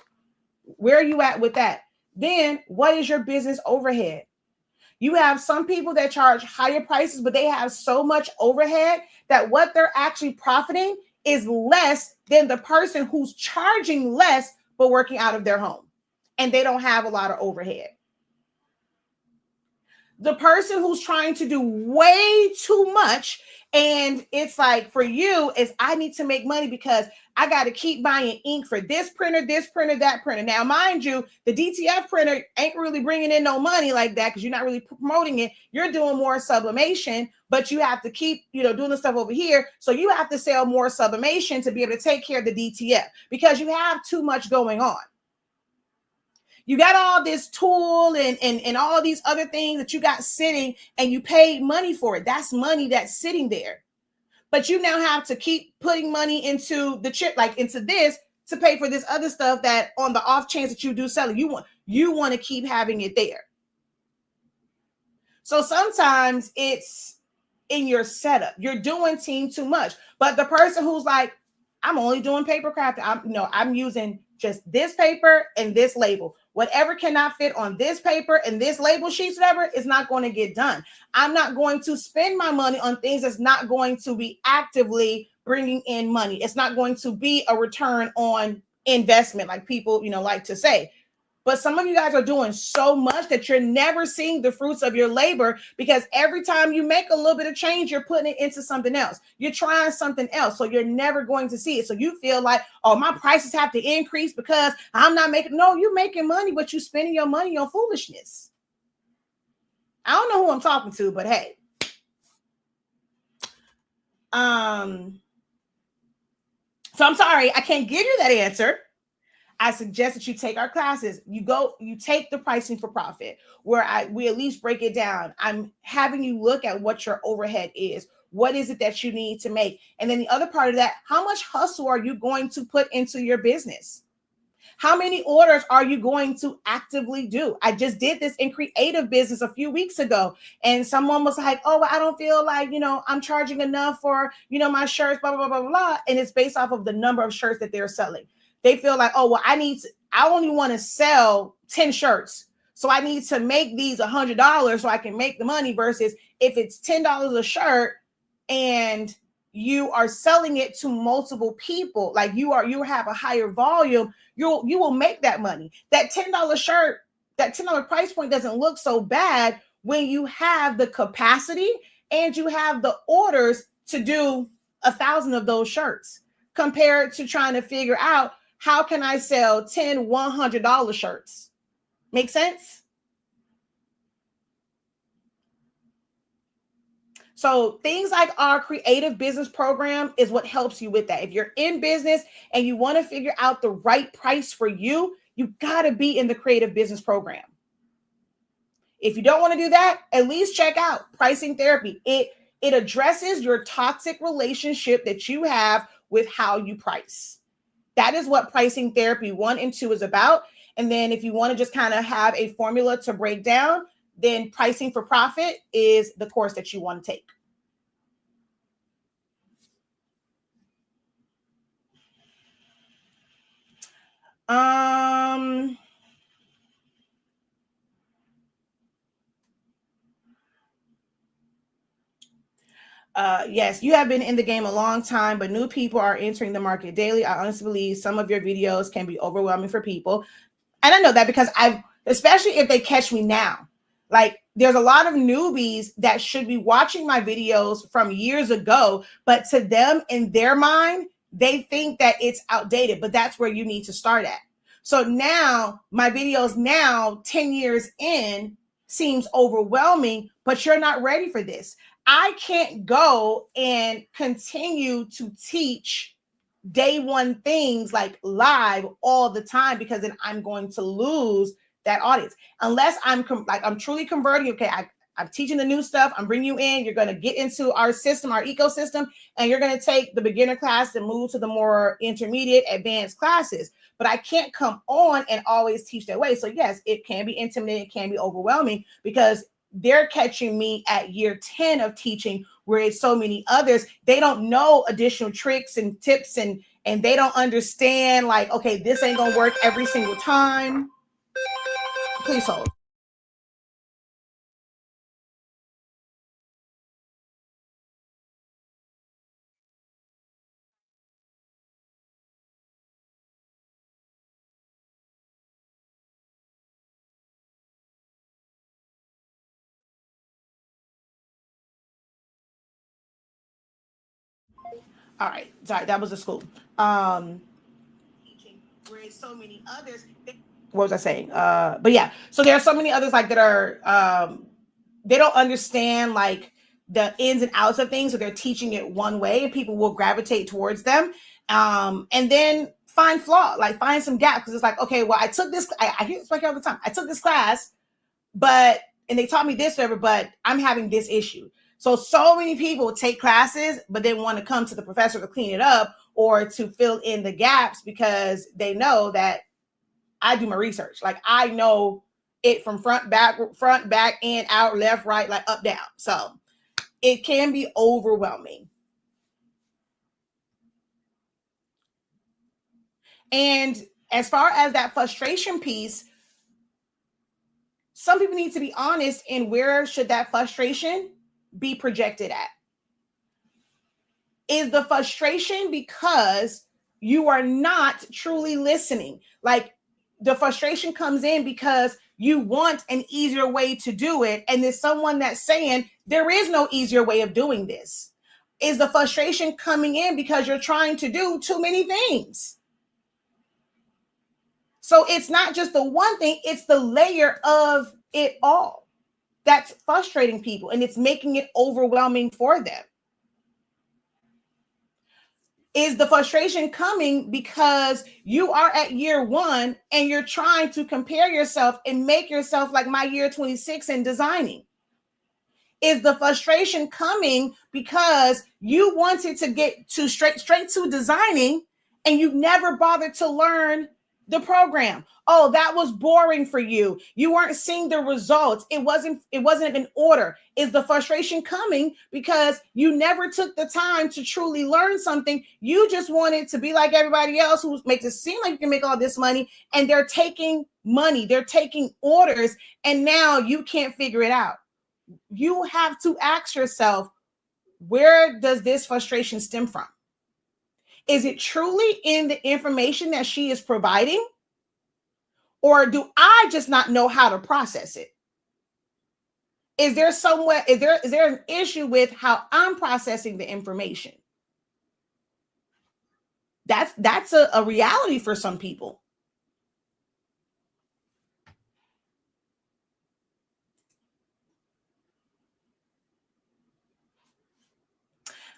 Where are you at with that? Then what is your business overhead? You have some people that charge higher prices, but they have so much overhead that what they're actually profiting is less than the person who's charging less but working out of their home, and they don't have a lot of overhead. The person who's trying to do way too much, and it's like, for you, is I need to make money because I got to keep buying ink for this printer, that printer. Now, mind you, the DTF printer ain't really bringing in no money like that, because you're not really promoting it. You're doing more sublimation, but you have to keep, doing the stuff over here. So you have to sell more sublimation to be able to take care of the DTF, because you have too much going on. You got all this tool and all these other things that you got sitting, and you paid money for it. That's money that's sitting there. But you now have to keep putting money into the chip, like into this, to pay for this other stuff that, on the off chance that you do sell it, you want to keep having it there. So sometimes it's in your setup. You're doing team too much. But the person who's like, I'm only doing paper craft, I'm using just this paper and this label. Whatever cannot fit on this paper and this label sheets, whatever, is not going to get done. I'm not going to spend my money on things that's not going to be actively bringing in money. It's not going to be a return on investment, like people, like to say. But some of you guys are doing so much that you're never seeing the fruits of your labor, because every time you make a little bit of change, you're putting it into something else. You're trying something else. So you're never going to see it. So you feel like, oh, my prices have to increase because I'm not making. No, you're making money, but you're spending your money on foolishness. I don't know who I'm talking to, but hey. So I'm sorry, I can't give you that answer. I suggest that you take our classes. You take the pricing for profit, where we at least break it down. I'm having you look at what your overhead is. What is it that you need to make? And then the other part of that, how much hustle are you going to put into your business? How many orders are you going to actively do? I just did this in creative business a few weeks ago, and someone was like, oh, well, I don't feel like, I'm charging enough for, my shirts, blah, blah, blah, blah, blah. And it's based off of the number of shirts that they're selling. They feel like, oh, well, I only want to sell 10 shirts. So I need to make these $100 so I can make the money, versus if it's $10 a shirt and you are selling it to multiple people, like you have a higher volume, you will make that money. That $10 shirt, that $10 price point doesn't look so bad when you have the capacity and you have the orders to do 1,000 of those shirts, compared to trying to figure out how can I sell 10 $100 shirts. Make sense? So things like our creative business program is what helps you with that. If you're in business and you want to figure out the right price for you, you got to be in the creative business program. If you don't want to do that, at least check out Pricing Therapy. It addresses your toxic relationship that you have with how you price. That is what Pricing Therapy 1 and 2 is about. And then if you want to just kind of have a formula to break down, then Pricing for Profit is the course that you want to take. Yes, you have been in the game a long time, but new people are entering the market daily. I honestly believe some of your videos can be overwhelming for people. And I know that because especially if they catch me now, like there's a lot of newbies that should be watching my videos from years ago, but to them, in their mind, they think that it's outdated, but that's where you need to start at. So now my videos now, 10 years in, seems overwhelming, but you're not ready for this. I can't go and continue to teach day one things like live all the time, because then I'm going to lose that audience. Unless I'm truly converting. Okay, I'm teaching the new stuff. I'm bringing you in. You're going to get into our system, our ecosystem, and you're going to take the beginner class and move to the more intermediate, advanced classes. But I can't come on and always teach that way. So yes, it can be intimidating. It can be overwhelming, because they're catching me at year 10 of teaching, where it's so many others. They don't know additional tricks and tips, and they don't understand, like, okay, this ain't gonna work every single time. Please hold. All right, sorry, that was the school. Whereas so many others, what was I saying? But yeah, so there are so many others like that are they don't understand like the ins and outs of things, so they're teaching it one way, and people will gravitate towards them. And then find find some gap, because it's like, okay, well, I took this. I hear this like all the time. I took this class, and they taught me this, whatever, but I'm having this issue. So many people take classes, but they want to come to the professor to clean it up or to fill in the gaps, because they know that I do my research. Like I know it from front, back, in, out, left, right, like up, down. So it can be overwhelming. And as far as that frustration piece, some people need to be honest in where should that frustration be projected at. Is the frustration because you are not truly listening? Like the frustration comes in because you want an easier way to do it, and there's someone that's saying there is no easier way of doing this. Is the frustration coming in because you're trying to do too many things? So it's not just the one thing, it's the layer of it all that's frustrating people, and it's making it overwhelming for them. Is the frustration coming because you are at year 1 and you're trying to compare yourself and make yourself like my year 26 in designing? Is the frustration coming because you wanted to get to straight to designing and you never bothered to learn the program. Oh, that was boring for you. You weren't seeing the results. It wasn't in order. Is the frustration coming because you never took the time to truly learn something? You just wanted to be like everybody else who makes it seem like you can make all this money, and they're taking money, they're taking orders, and now you can't figure it out. You have to ask yourself, where does this frustration stem from? Is it truly in the information that she is providing? Or do I just not know how to process it? Is there an issue with how I'm processing the information? That's a reality for some people.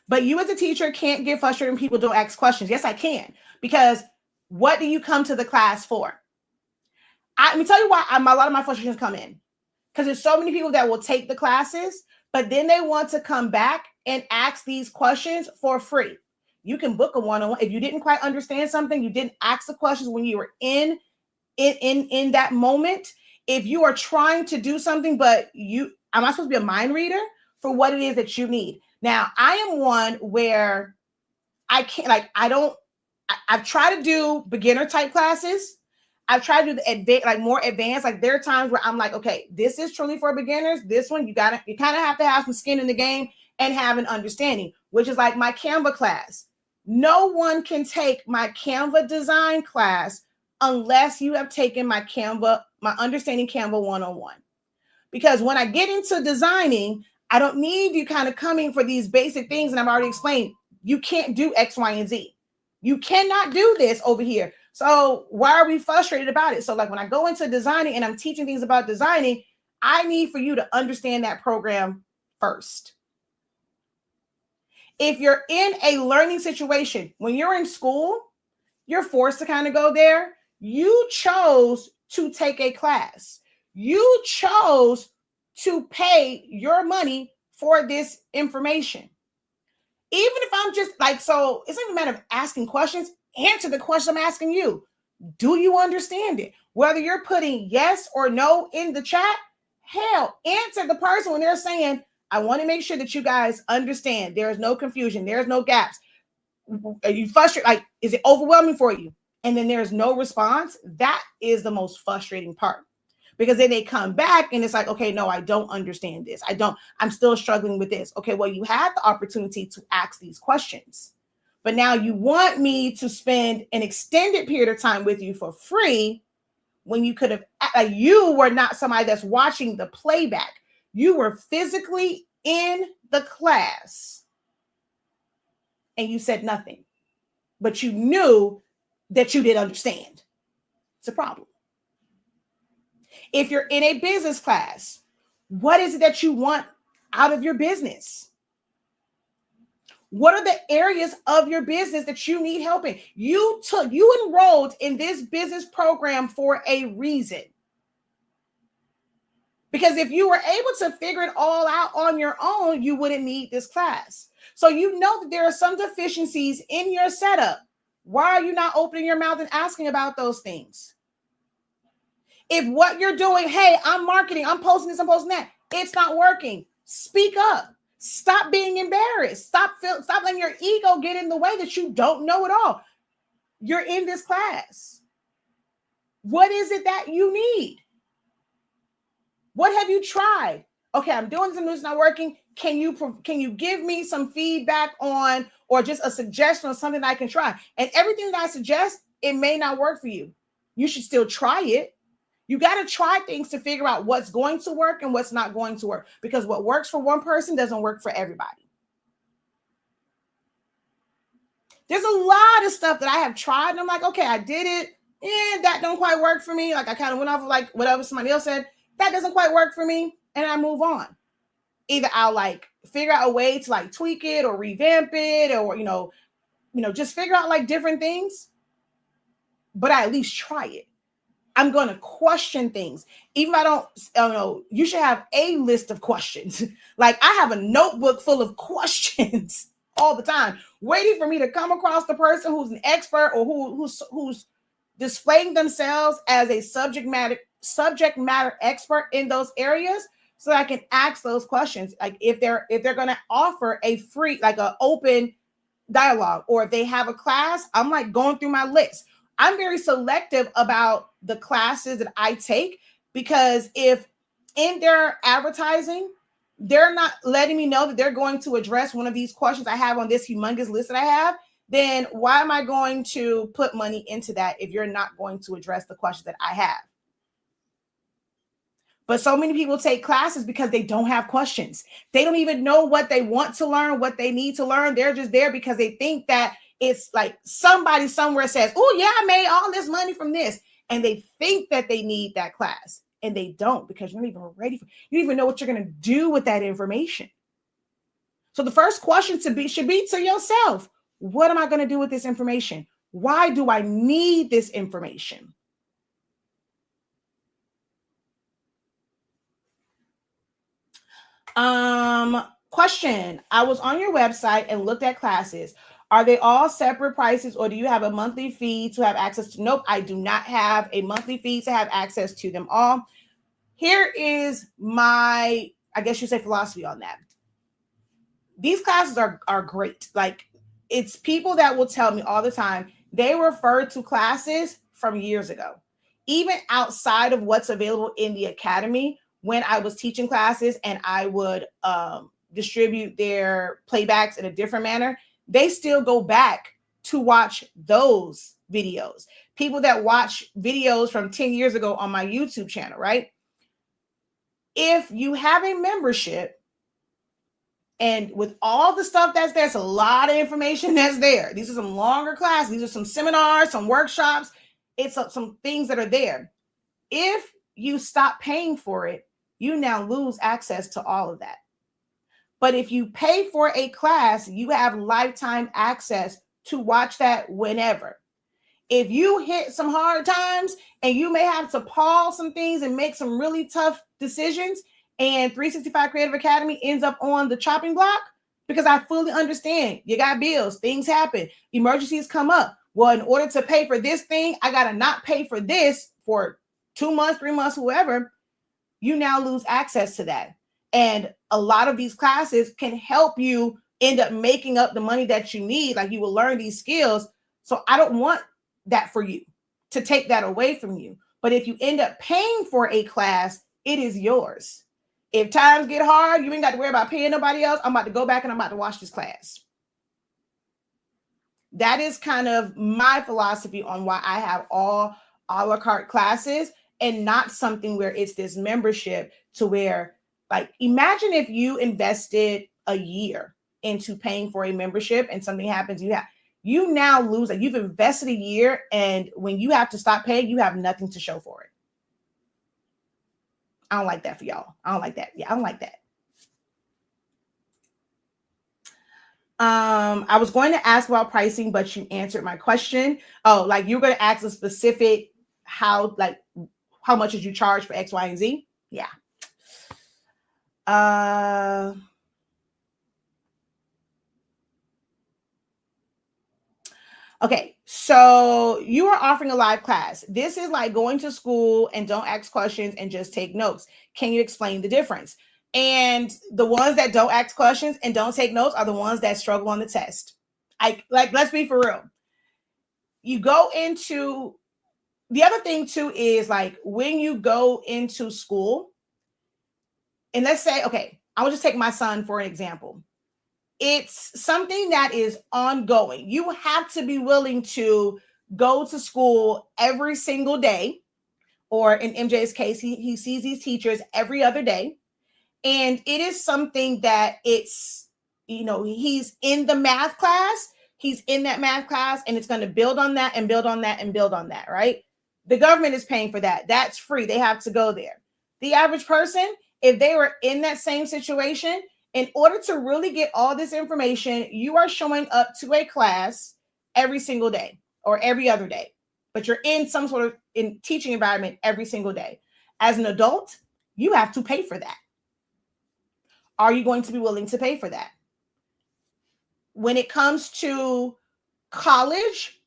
But you as a teacher can't get frustrated when people don't ask questions. Yes, I can. Because what do you come to the class for? Let me tell you why a lot of my frustrations come in. Because there's so many people that will take the classes, but then they want to come back and ask these questions for free. You can book a one-on-one. If you didn't quite understand something, you didn't ask the questions when you were in that moment. If you are trying to do something, but am I supposed to be a mind reader for what it is that you need? Now, I am one where I can't, I've tried to do beginner type classes. I've tried to do the more advanced. Like there are times where I'm like, okay, this is truly for beginners. This one, you kind of have to have some skin in the game and have an understanding, which is like my Canva class. No one can take my Canva design class unless you have taken my Understanding Canva 101. Because when I get into designing, I don't need you kind of coming for these basic things. And I've already explained, you can't do X, Y, and Z. You cannot do this over here. So why are we frustrated about it? So like when I go into designing and I'm teaching things about designing, I need for you to understand that program first. If you're in a learning situation, when you're in school, you're forced to kind of go there. You chose to take a class. You chose to pay your money for this information. Even if I'm just like, so it's not even a matter of asking questions. Answer the question I'm asking you. Do you understand it? Whether you're putting yes or no in the chat, hell, answer the person when they're saying, I want to make sure that you guys understand. There is no confusion. There's no gaps. Are you frustrated? Like, is it overwhelming for you? And then there's no response. That is the most frustrating part. Because then they come back and it's like, okay, no, I don't understand this. I'm still struggling with this. Okay, well, you had the opportunity to ask these questions, but now you want me to spend an extended period of time with you for free when you could have, you were not somebody that's watching the playback. You were physically in the class and you said nothing, but you knew that you didn't understand. It's a problem. If you're in a business class, what is it that you want out of your business? What are the areas of your business that you need help in? You enrolled in this business program for a reason. Because if you were able to figure it all out on your own, you wouldn't need this class. So you know that there are some deficiencies in your setup. Why are you not opening your mouth and asking about those things? If what you're doing, hey, I'm marketing, I'm posting this, I'm posting that, it's not working, speak up. Stop being embarrassed. Stop letting your ego get in the way that you don't know it all. You're in this class. What is it that you need? What have you tried? Okay, I'm doing something that's not working. Can you give me some feedback on, or just a suggestion on something I can try? And everything that I suggest, it may not work for you. You should still try it. You got to try things to figure out what's going to work and what's not going to work, because what works for one person doesn't work for everybody. There's a lot of stuff that I have tried and I'm like, okay, I did it. And that don't quite work for me. Like I kind of went off of like whatever somebody else said. That doesn't quite work for me. And I move on. Either I'll like figure out a way to like tweak it or revamp it, or, just figure out like different things. But I at least try it. I'm going to question things. Even if I don't know, you should have a list of questions. Like I have a notebook full of questions all the time, waiting for me to come across the person who's an expert or who's displaying themselves as a subject matter expert in those areas, so I can ask those questions. Like if they're going to offer a free, like an open dialogue, or if they have a class, I'm like going through my list. I'm very selective about the classes that I take, because if in their advertising, they're not letting me know that they're going to address one of these questions I have on this humongous list that I have, then why am I going to put money into that if you're not going to address the questions that I have? But so many people take classes because they don't have questions. They don't even know what they want to learn, what they need to learn. They're just there because they think that it's like somebody somewhere says, oh yeah, I made all this money from this. And they think that they need that class, and they don't, because you're not even ready for, you don't even know what you're going to do with that information. So the first question should be to yourself, what am I going to do with this information? Why do I need this information? Question. I was on your website and looked at classes. Are they all separate prices, or do you have a monthly fee to have access to? Nope, I do not have a monthly fee to have access to them all. Here is my, I guess you say, philosophy on that. These classes are great. Like, it's people that will tell me all the time, they refer to classes from years ago, even outside of what's available in the academy. When I was teaching classes and I would distribute their playbacks in a different manner, they still go back to watch those videos. People that watch videos from 10 years ago on my YouTube channel, right? If you have a membership, and with all the stuff that's there, it's a lot of information that's there. These are some longer classes. These are some seminars, some workshops. It's some things that are there. If you stop paying for it, you now lose access to all of that. But if you pay for a class, you have lifetime access to watch that whenever. If you hit some hard times and you may have to pause some things and make some really tough decisions, and 365 Creative Academy ends up on the chopping block, because I fully understand you got bills, things happen, emergencies come up. Well, in order to pay for this thing, I got to not pay for this for 2 months, 3 months, whoever. You now lose access to that. And a lot of these classes can help you end up making up the money that you need. Like, you will learn these skills. So I don't want that for you, to take that away from you. But if you end up paying for a class, it is yours. If times get hard, you ain't got to worry about paying nobody else. I'm about to go back and I'm about to watch this class. That is kind of my philosophy on why I have all a la carte classes, and not something where it's this membership to where, like, imagine if you invested a year into paying for a membership and something happens, you now lose it. You've invested a year, and when you have to stop paying, you have nothing to show for it. I don't like that for y'all. I don't like that. Yeah, I don't like that. I was going to ask about pricing, but you answered my question. Oh, like, you're going to ask a specific how much did you charge for X, Y, and Z? Yeah. Okay, so you are offering a live class. This is like going to school and don't ask questions and just take notes. Can you explain the difference? And the ones that don't ask questions and don't take notes are the ones that struggle on the test. Let's be for real. You go into, the other thing too is, like, when you go into school, and let's say, okay, I will just take my son for an example. It's something that is ongoing. You have to be willing to go to school every single day, or in MJ's case, he sees these teachers every other day. And it is something that it's, he's in the math class, he's in that math class, and it's going to build on that and build on that and build on that, right? The government is paying for that. That's free. They have to go there. The average person, if they were in that same situation, in order to really get all this information, you are showing up to a class every single day or every other day, but you're in some sort of teaching environment every single day. As an adult, you have to pay for that. Are you going to be willing to pay for that? When it comes to college,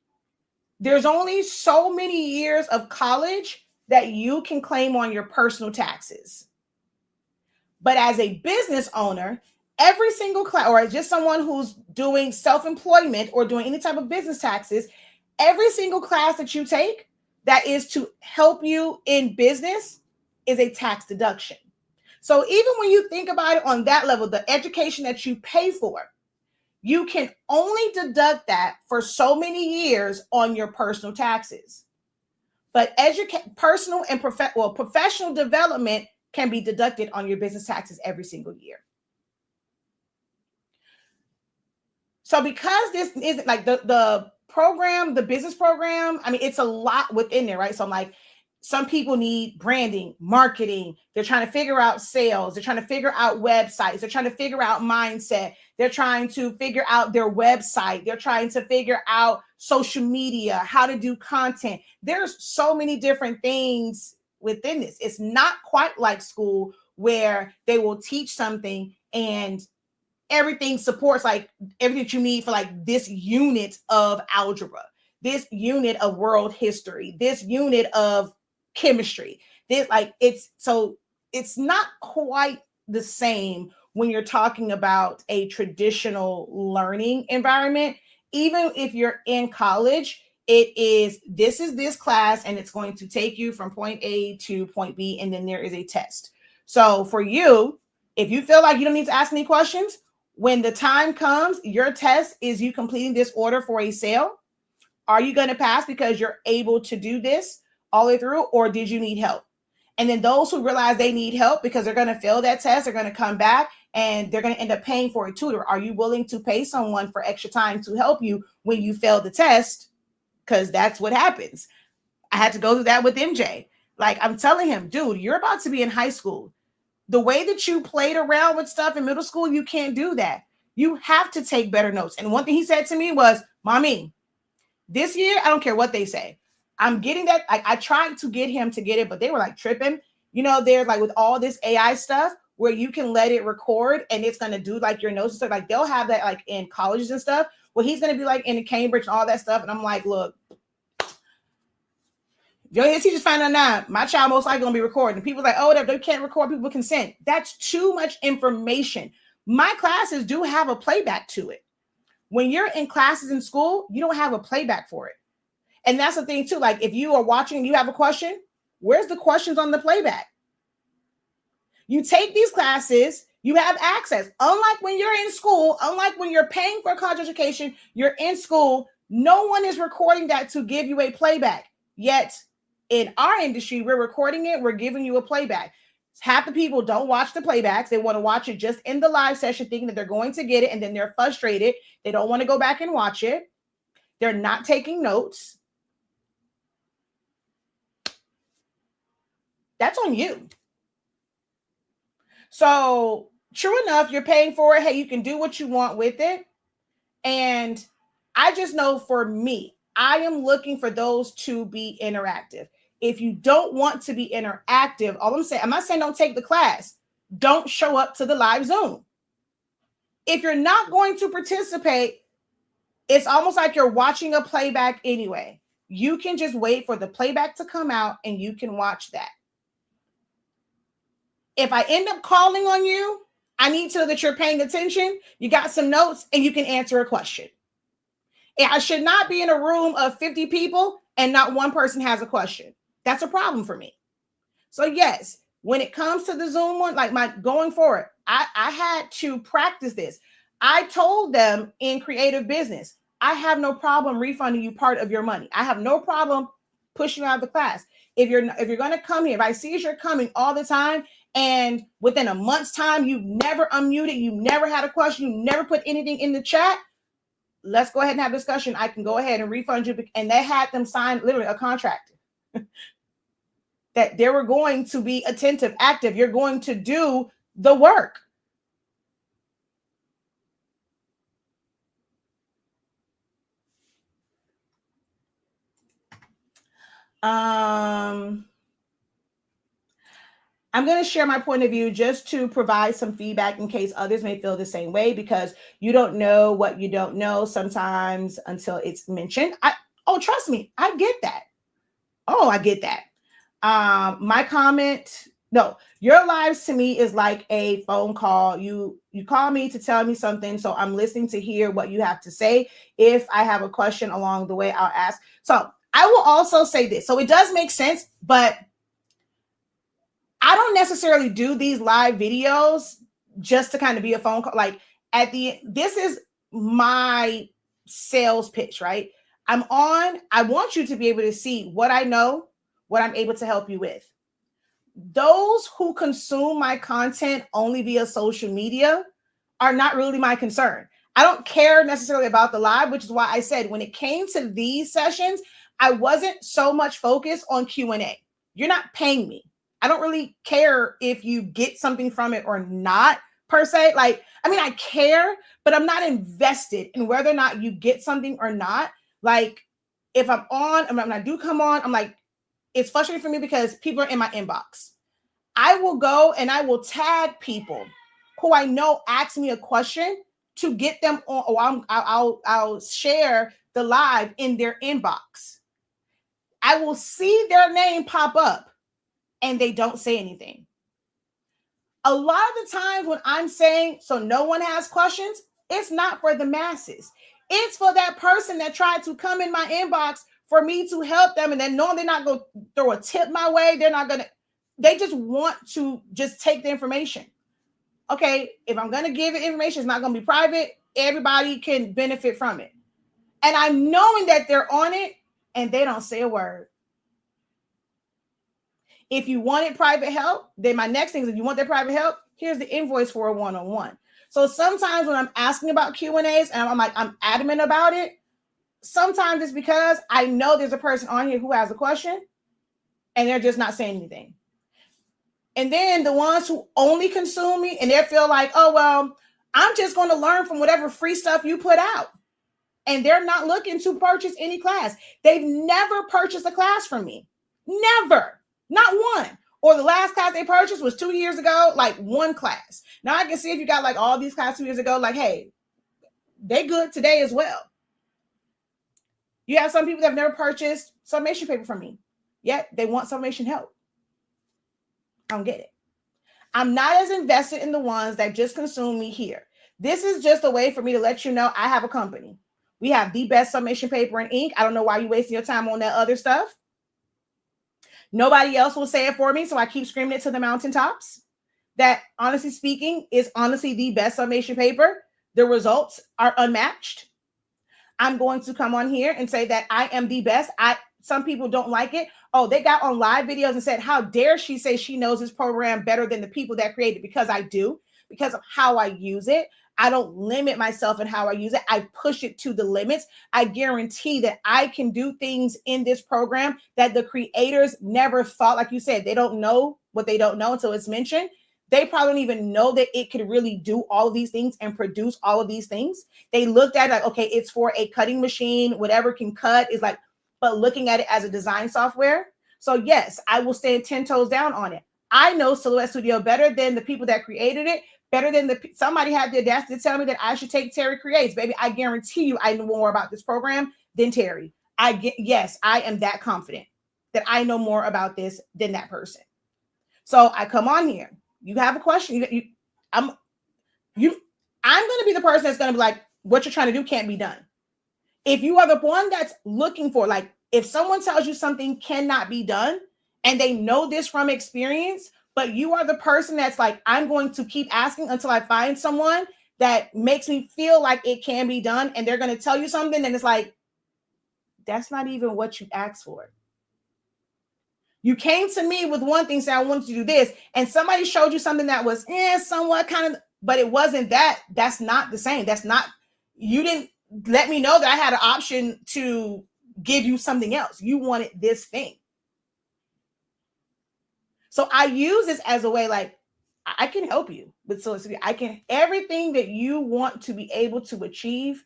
There's only so many years of college that you can claim on your personal taxes. But as a business owner, every single class, or just someone who's doing self-employment or doing any type of business taxes, every single class that you take that is to help you in business is a tax deduction. So even when you think about it on that level, the education that you pay for, you can only deduct that for so many years on your personal taxes. But personal and professional development can be deducted on your business taxes every single year. So because this isn't like the program, the business program, I mean, it's a lot within there, right? So I'm like, some people need branding, marketing. They're trying to figure out sales. They're trying to figure out websites. They're trying to figure out mindset. They're trying to figure out their website. They're trying to figure out social media, how to do content. There's so many different things within this. It's not quite like school where they will teach something and everything supports like everything that you need for like this unit of algebra, this unit of world history, this unit of chemistry. This like it's not quite the same when you're talking about a traditional learning environment. Even if you're in college, this is this class and it's going to take you from point A to point B, and then there is a test. So for you, if you feel like you don't need to ask any questions, when the time comes, your test is you completing this order for a sale. Are you going to pass because you're able to do this all the way through, or did you need help? And then those who realize they need help because they're going to fail that test, they're going to come back and they're going to end up paying for a tutor. Are you willing to pay someone for extra time to help you when you fail the test? Because that's what happens. I had to go through that with MJ. Like, I'm telling him, dude, you're about to be in high school. The way that you played around with stuff in middle school, you can't do that. You have to take better notes. And one thing he said to me was, Mommy, this year, I don't care what they say. I'm getting that. I tried to get him to get it, but they were like tripping. You know, they're like with all this AI stuff where you can let it record and it's going to do like your notes and stuff. Like they'll have that like in colleges and stuff. Well, he's going to be like in Cambridge and all that stuff. And I'm like, look, your teachers find out now, my child most likely going to be recording. People like, oh, they can't record people consent. That's too much information. My classes do have a playback to it. When you're in classes in school, you don't have a playback for it. And that's the thing too. Like if you are watching and you have a question, where's the questions on the playback? You take these classes, you have access. Unlike when you're in school, unlike when you're paying for a college education, you're in school, no one is recording that to give you a playback. Yet in our industry, we're recording it, we're giving you a playback. Half the people don't watch the playbacks. They want to watch it just in the live session, thinking that they're going to get it, and then they're frustrated. They don't want to go back and watch it. They're not taking notes. That's on you. So true enough, you're paying for it. Hey, you can do what you want with it. And I just know for me, I am looking for those to be interactive. If you don't want to be interactive, all I'm saying, I'm not saying don't take the class. Don't show up to the live Zoom. If you're not going to participate, it's almost like you're watching a playback anyway. You can just wait for the playback to come out and you can watch that. If I end up calling on you, I need to know that you're paying attention, you got some notes, and you can answer a question. And I should not be in a room of 50 people and not one person has a question. That's a problem for me. So yes, when it comes to the Zoom one, like my going forward, I had to practice this. I told them in creative business, I have no problem refunding you part of your money. I have no problem pushing you out of the class. If you're going to come here, if I see you're coming all the time and within a month's time, you never unmuted, you never had a question, you never put anything in the chat, let's go ahead and have a discussion. I can go ahead and refund you. And they had them sign literally a contract that they were going to be attentive, active. You're going to do the work. I'm going to share my point of view just to provide some feedback in case others may feel the same way, because you don't know what you don't know sometimes until it's mentioned. Oh, trust me, I get that. Oh, I get that. My comment, no, your lives to me is like a phone call. You call me to tell me something, so I'm listening to hear what you have to say. If I have a question along the way, I'll ask. So I will also say this. So it does make sense, but I don't necessarily do these live videos just to kind of be a phone call. Like this is my sales pitch, right? I want you to be able to see what I know, what I'm able to help you with. Those who consume my content only via social media are not really my concern. I don't care necessarily about the live, which is why I said when it came to these sessions, I wasn't so much focused on Q&A. You're not paying me. I don't really care if you get something from it or not, per se. Like, I mean, I care, but I'm not invested in whether or not you get something or not. Like, if I'm on, when I do come on, I'm like, it's frustrating for me because people are in my inbox. I will go and I will tag people who I know ask me a question to get them on, or I'll share the live in their inbox. I will see their name pop up and they don't say anything. A lot of the times when I'm saying, so no one has questions, it's not for the masses. It's for that person that tried to come in my inbox for me to help them. And then knowing they're not going to throw a tip my way, they just want to just take the information. Okay, if I'm going to give it information, it's not going to be private. Everybody can benefit from it. And I'm knowing that they're on it and they don't say a word. If you wanted private help, then my next thing is if you want that private help, here's the invoice for a one-on-one. So sometimes when I'm asking about Q&As and I'm adamant about it, sometimes it's because I know there's a person on here who has a question and they're just not saying anything. And then the ones who only consume me and they feel like, oh, well, I'm just going to learn from whatever free stuff you put out. And they're not looking to purchase any class. They've never purchased a class from me. Never. Not one. Or the last class they purchased was 2 years ago, like one class. Now I can see if you got like all these classes 2 years ago, like, hey, they good today as well. You have some people that have never purchased summation paper from me, yet they want summation help. I don't get it. I'm not as invested in the ones that just consume me here. This is just a way for me to let you know I have a company. We have the best summation paper and ink. I don't know why you're wasting your time on that other stuff. Nobody else will say it for me, so I keep screaming it to the mountaintops. That, honestly speaking, is honestly the best summation paper. The results are unmatched. I'm going to come on here and say that I am the best. Some people don't like it. Oh, they got on live videos and said, how dare she say she knows this program better than the people that created it? Because I do, because of how I use it. I don't limit myself in how I use it. I push it to the limits. I guarantee that I can do things in this program that the creators never thought. Like you said, they don't know what they don't know until it's mentioned. They probably don't even know that it could really do all of these things and produce all of these things. They looked at it like, okay, it's for a cutting machine, whatever can cut is like, but looking at it as a design software. So yes, I will stand 10 toes down on it. I know Silhouette Studio better than the people that created it, better than somebody had the audacity to tell me that I should take Terry Creates. Baby, I guarantee you I know more about this program than Terry. Yes, I am that confident that I know more about this than that person. So I come on here. You have a question. I'm going to be the person that's going to be like, what you're trying to do can't be done. If you are the one that's looking for, like, if someone tells you something cannot be done and they know this from experience, but you are the person that's like, I'm going to keep asking until I find someone that makes me feel like it can be done, and they're going to tell you something and it's like, that's not even what you asked for. You came to me with one thing, saying I wanted to do this, and somebody showed you something that was somewhat kind of, but it wasn't that. That's not the same. That's not, you didn't let me know that I had an option to give you something else. You wanted this thing. So I use this as a way, like, I can help you with solicitation. I can, everything that you want to be able to achieve.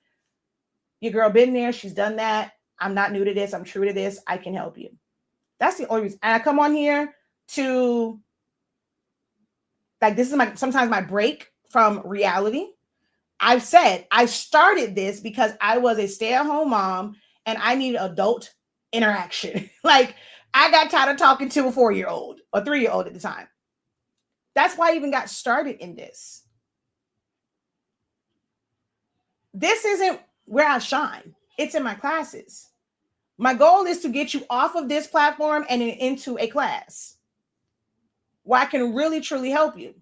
Your girl been there. She's done that. I'm not new to this. I'm true to this. I can help you. That's the only reason. And I come on here to, like, this is sometimes my break from reality. I've said I started this because I was a stay-at-home mom and I need adult interaction. Like, I got tired of talking to a 4-year-old or 3-year-old at the time. That's why I even got started in this. This isn't where I shine. It's in my classes. My goal is to get you off of this platform and into a class where I can really, truly help you.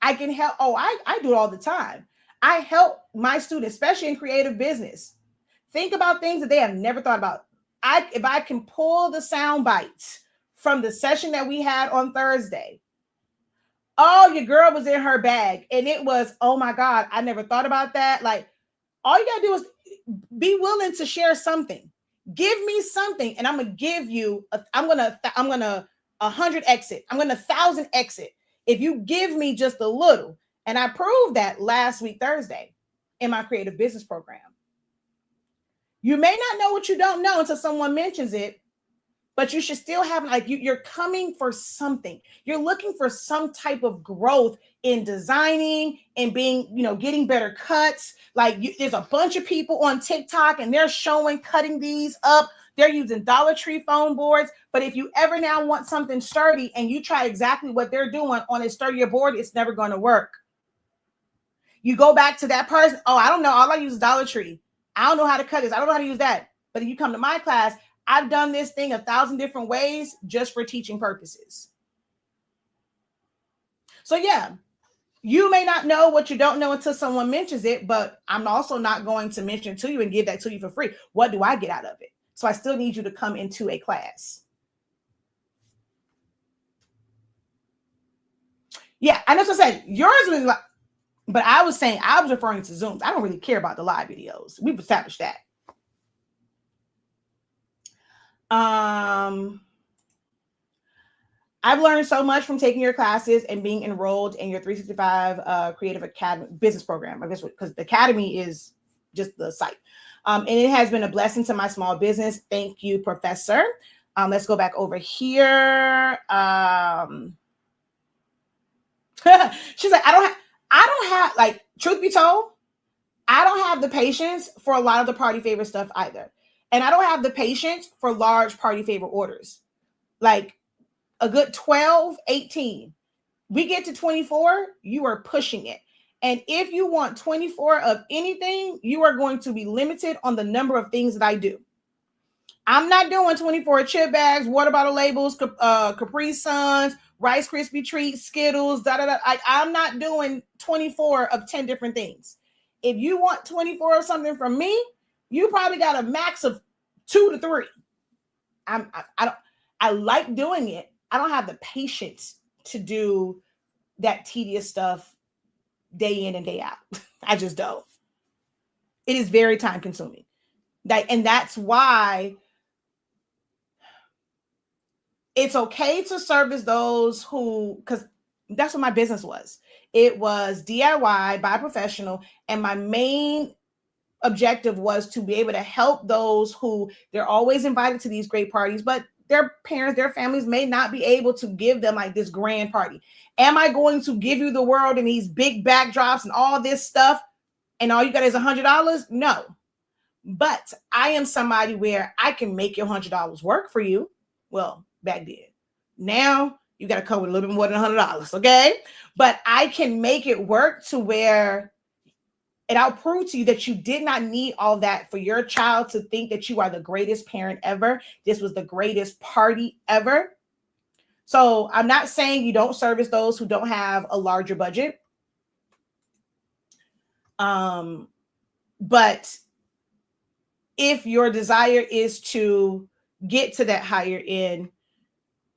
I can help. Oh, I do it all the time. I help my students, especially in creative business, think about things that they have never thought about. If I can pull the sound bites from the session that we had on Thursday, oh, your girl was in her bag, and it was, oh my God, I never thought about that. Like, all you gotta do is be willing to share something. Give me something, and I'm gonna give you. I'm gonna 100 exit. I'm gonna 1,000 exit if you give me just a little. And I proved that last week Thursday in my creative business program. You may not know what you don't know until someone mentions it, but you should still have, like, you're coming for something. You're looking for some type of growth in designing and being, getting better cuts. Like, there's a bunch of people on TikTok and they're showing cutting these up. They're using Dollar Tree foam boards. But if you ever now want something sturdy and you try exactly what they're doing on a sturdier board, it's never going to work. You go back to that person. Oh, I don't know. All I use is Dollar Tree. I don't know how to cut this. I don't know how to use that. But if you come to my class, I've done this thing 1,000 different ways just for teaching purposes. So yeah, you may not know what you don't know until someone mentions it, but I'm also not going to mention it to you and give that to you for free. What do I get out of it? So I still need you to come into a class. Yeah, I know what I said. Yours was, but I was saying, I was referring to Zooms. I don't really care about the live videos. We've established that. I've learned so much from taking your classes and being enrolled in your 365 Creative Academy business program. I guess because the academy is just the site. And it has been a blessing to my small business. Thank you, Professor. Let's go back over here. She's like, I don't have, like, truth be told, I don't have the patience for a lot of the party favor stuff either. And I don't have the patience for large party favor orders. Like a good 12, 18. We get to 24, you are pushing it. And if you want 24 of anything, you are going to be limited on the number of things that I do. I'm not doing 24 chip bags, water bottle labels, Capri Suns, Rice Krispie treats, Skittles, I'm not doing 24 of 10 different things. If you want 24 of something from me, you probably got a max of 2 to 3. I like doing it. I don't have the patience to do that tedious stuff day in and day out. I just don't. It is very time consuming. And that's why it's okay to service those who, because that's what my business was. It was DIY by a professional. And my main objective was to be able to help those who, they're always invited to these great parties, but their parents, their families may not be able to give them like this grand party. Am I going to give you the world and these big backdrops and all this stuff, and all you got is $100? No. But I am somebody where I can make your $100 work for you. Well, back then. Now you got to come with a little bit more than $100, okay? But I can make it work to where, and I'll prove to you that you did not need all that for your child to think that you are the greatest parent ever. This was the greatest party ever. So I'm not saying you don't service those who don't have a larger budget. But if your desire is to get to that higher end,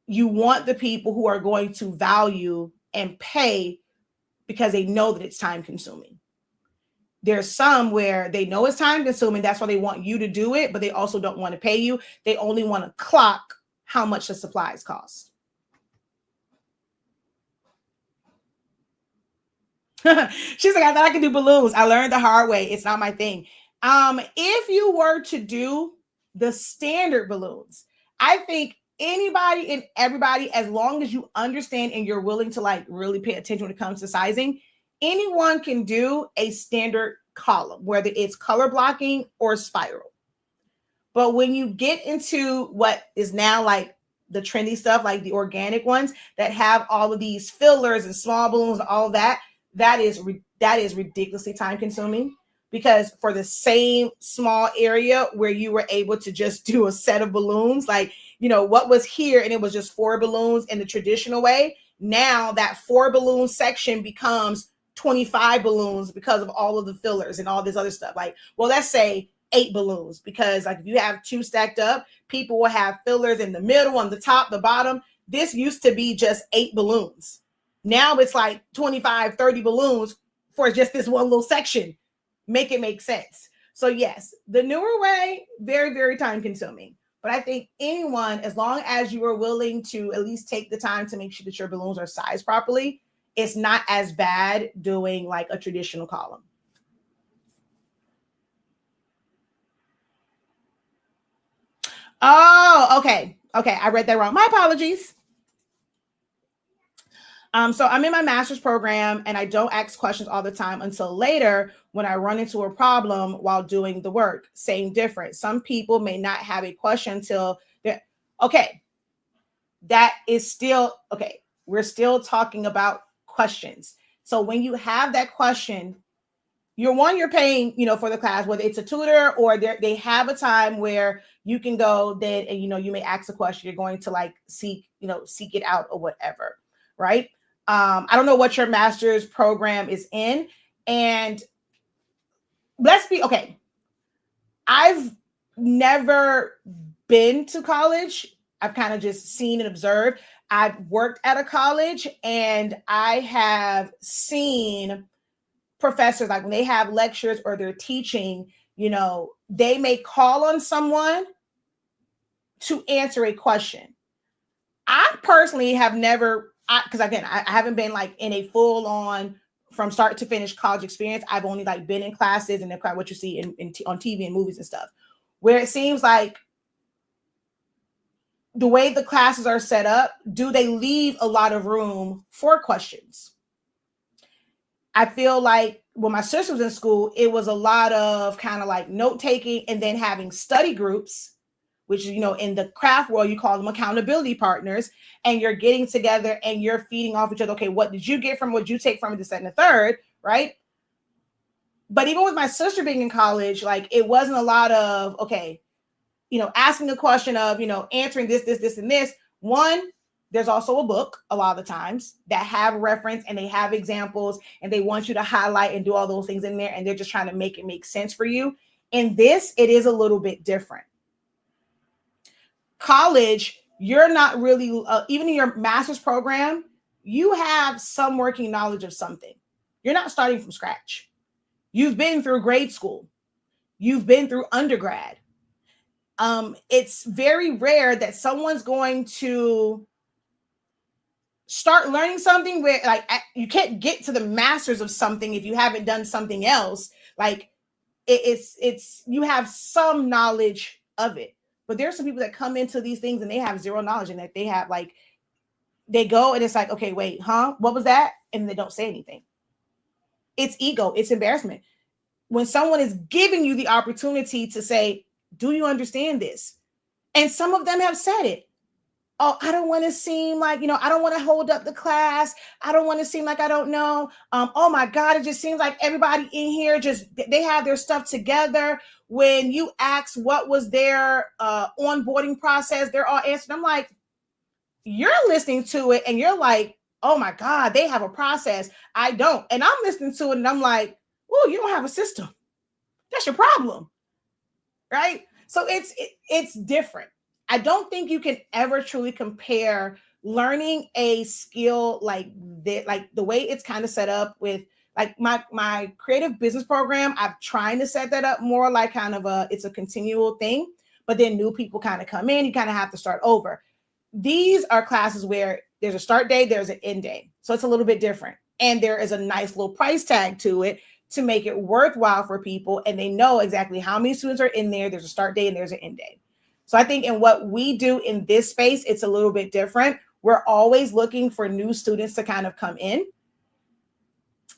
you want the people who are going to value and pay because they know that it's time consuming. There's some where they know it's time consuming. That's why they want you to do it, but they also don't want to pay you. They only want to clock how much the supplies cost. She's like, I thought I could do balloons. I learned the hard way. It's not my thing. If you were to do the standard balloons, I think anybody and everybody, as long as you understand and you're willing to like really pay attention when it comes to sizing, anyone can do a standard column, whether it's color blocking or spiral. But when you get into what is now like the trendy stuff, like the organic ones that have all of these fillers and small balloons and all of that, that is ridiculously time consuming, because for the same small area where you were able to just do a set of balloons, like, what was here and it was just 4 balloons in the traditional way, now that 4 balloon section becomes 25 balloons because of all of the fillers and all this other stuff. Like, well, let's say 8 balloons, because like if you have 2 stacked up, people will have fillers in the middle, on the top, the bottom. This used to be just 8 balloons. Now it's like 25, 30 balloons for just this one little section. Make it make sense. So yes, the newer way, very, very time consuming. But I think anyone, as long as you are willing to at least take the time to make sure that your balloons are sized properly, it's not as bad doing like a traditional column. Oh, okay. Okay, I read that wrong. My apologies. So I'm in my master's program and I don't ask questions all the time until later when I run into a problem while doing the work. Same difference. Some people may not have a question until they're okay. That is still okay. We're still talking about questions. So when you have that question, you're paying, for the class, whether it's a tutor or they have a time where you can go then and you may ask a question. You're going to like seek it out or whatever, right? I don't know what your master's program is in, and let's be okay. I've never been to college. I've kind of just seen and observed. I've worked at a college and I have seen professors, like when they have lectures or they're teaching, they may call on someone to answer a question. I personally have never, because again, I haven't been like in a full on from start to finish college experience. I've only like been in classes and what you see on TV and movies and stuff, where it seems like the way the classes are set up, do they leave a lot of room for questions? I feel like when my sister was in school, it was a lot of kind of like note taking and then having study groups, which, in the craft world, you call them accountability partners, and you're getting together and you're feeding off each other. Okay, what did you get from what you take from it, this, and the third, right? But even with my sister being in college, like it wasn't a lot of, okay, asking the question of, answering this, and this. One, there's also a book a lot of the times that have reference and they have examples and they want you to highlight and do all those things in there. And they're just trying to make it make sense for you. In this, it is a little bit different. College, you're not really, even in your master's program, you have some working knowledge of something. You're not starting from scratch. You've been through grade school. You've been through undergrad. It's very rare that someone's going to start learning something where like you can't get to the masters of something if you haven't done something else. Like it's you have some knowledge of it, but there's some people that come into these things and they have zero knowledge, and that they have like they go and it's like, okay, wait, what was that? And they don't say anything. It's ego, it's embarrassment. When someone is giving you the opportunity to say, do you understand this? And some of them have said it. Oh, I don't want to seem like, I don't want to hold up the class. I don't want to seem like I don't know. Oh my God, it just seems like everybody in here they have their stuff together. When you ask what was their onboarding process, they're all answering. I'm like, you're listening to it and you're like, oh my God, they have a process. I don't. And I'm listening to it and I'm like, oh, you don't have a system. That's your problem. Right? So it's different. I don't think you can ever truly compare learning a skill like that, like the way it's kind of set up with like my creative business program. I'm trying to set that up more like kind of it's a continual thing, but then new people kind of come in, you kind of have to start over. These are classes where there's a start day, there's an end day. So it's a little bit different. And there is a nice little price tag to it to make it worthwhile for people. And they know exactly how many students are in there. There's a start day and there's an end day. So I think in what we do in this space, it's a little bit different. We're always looking for new students to kind of come in.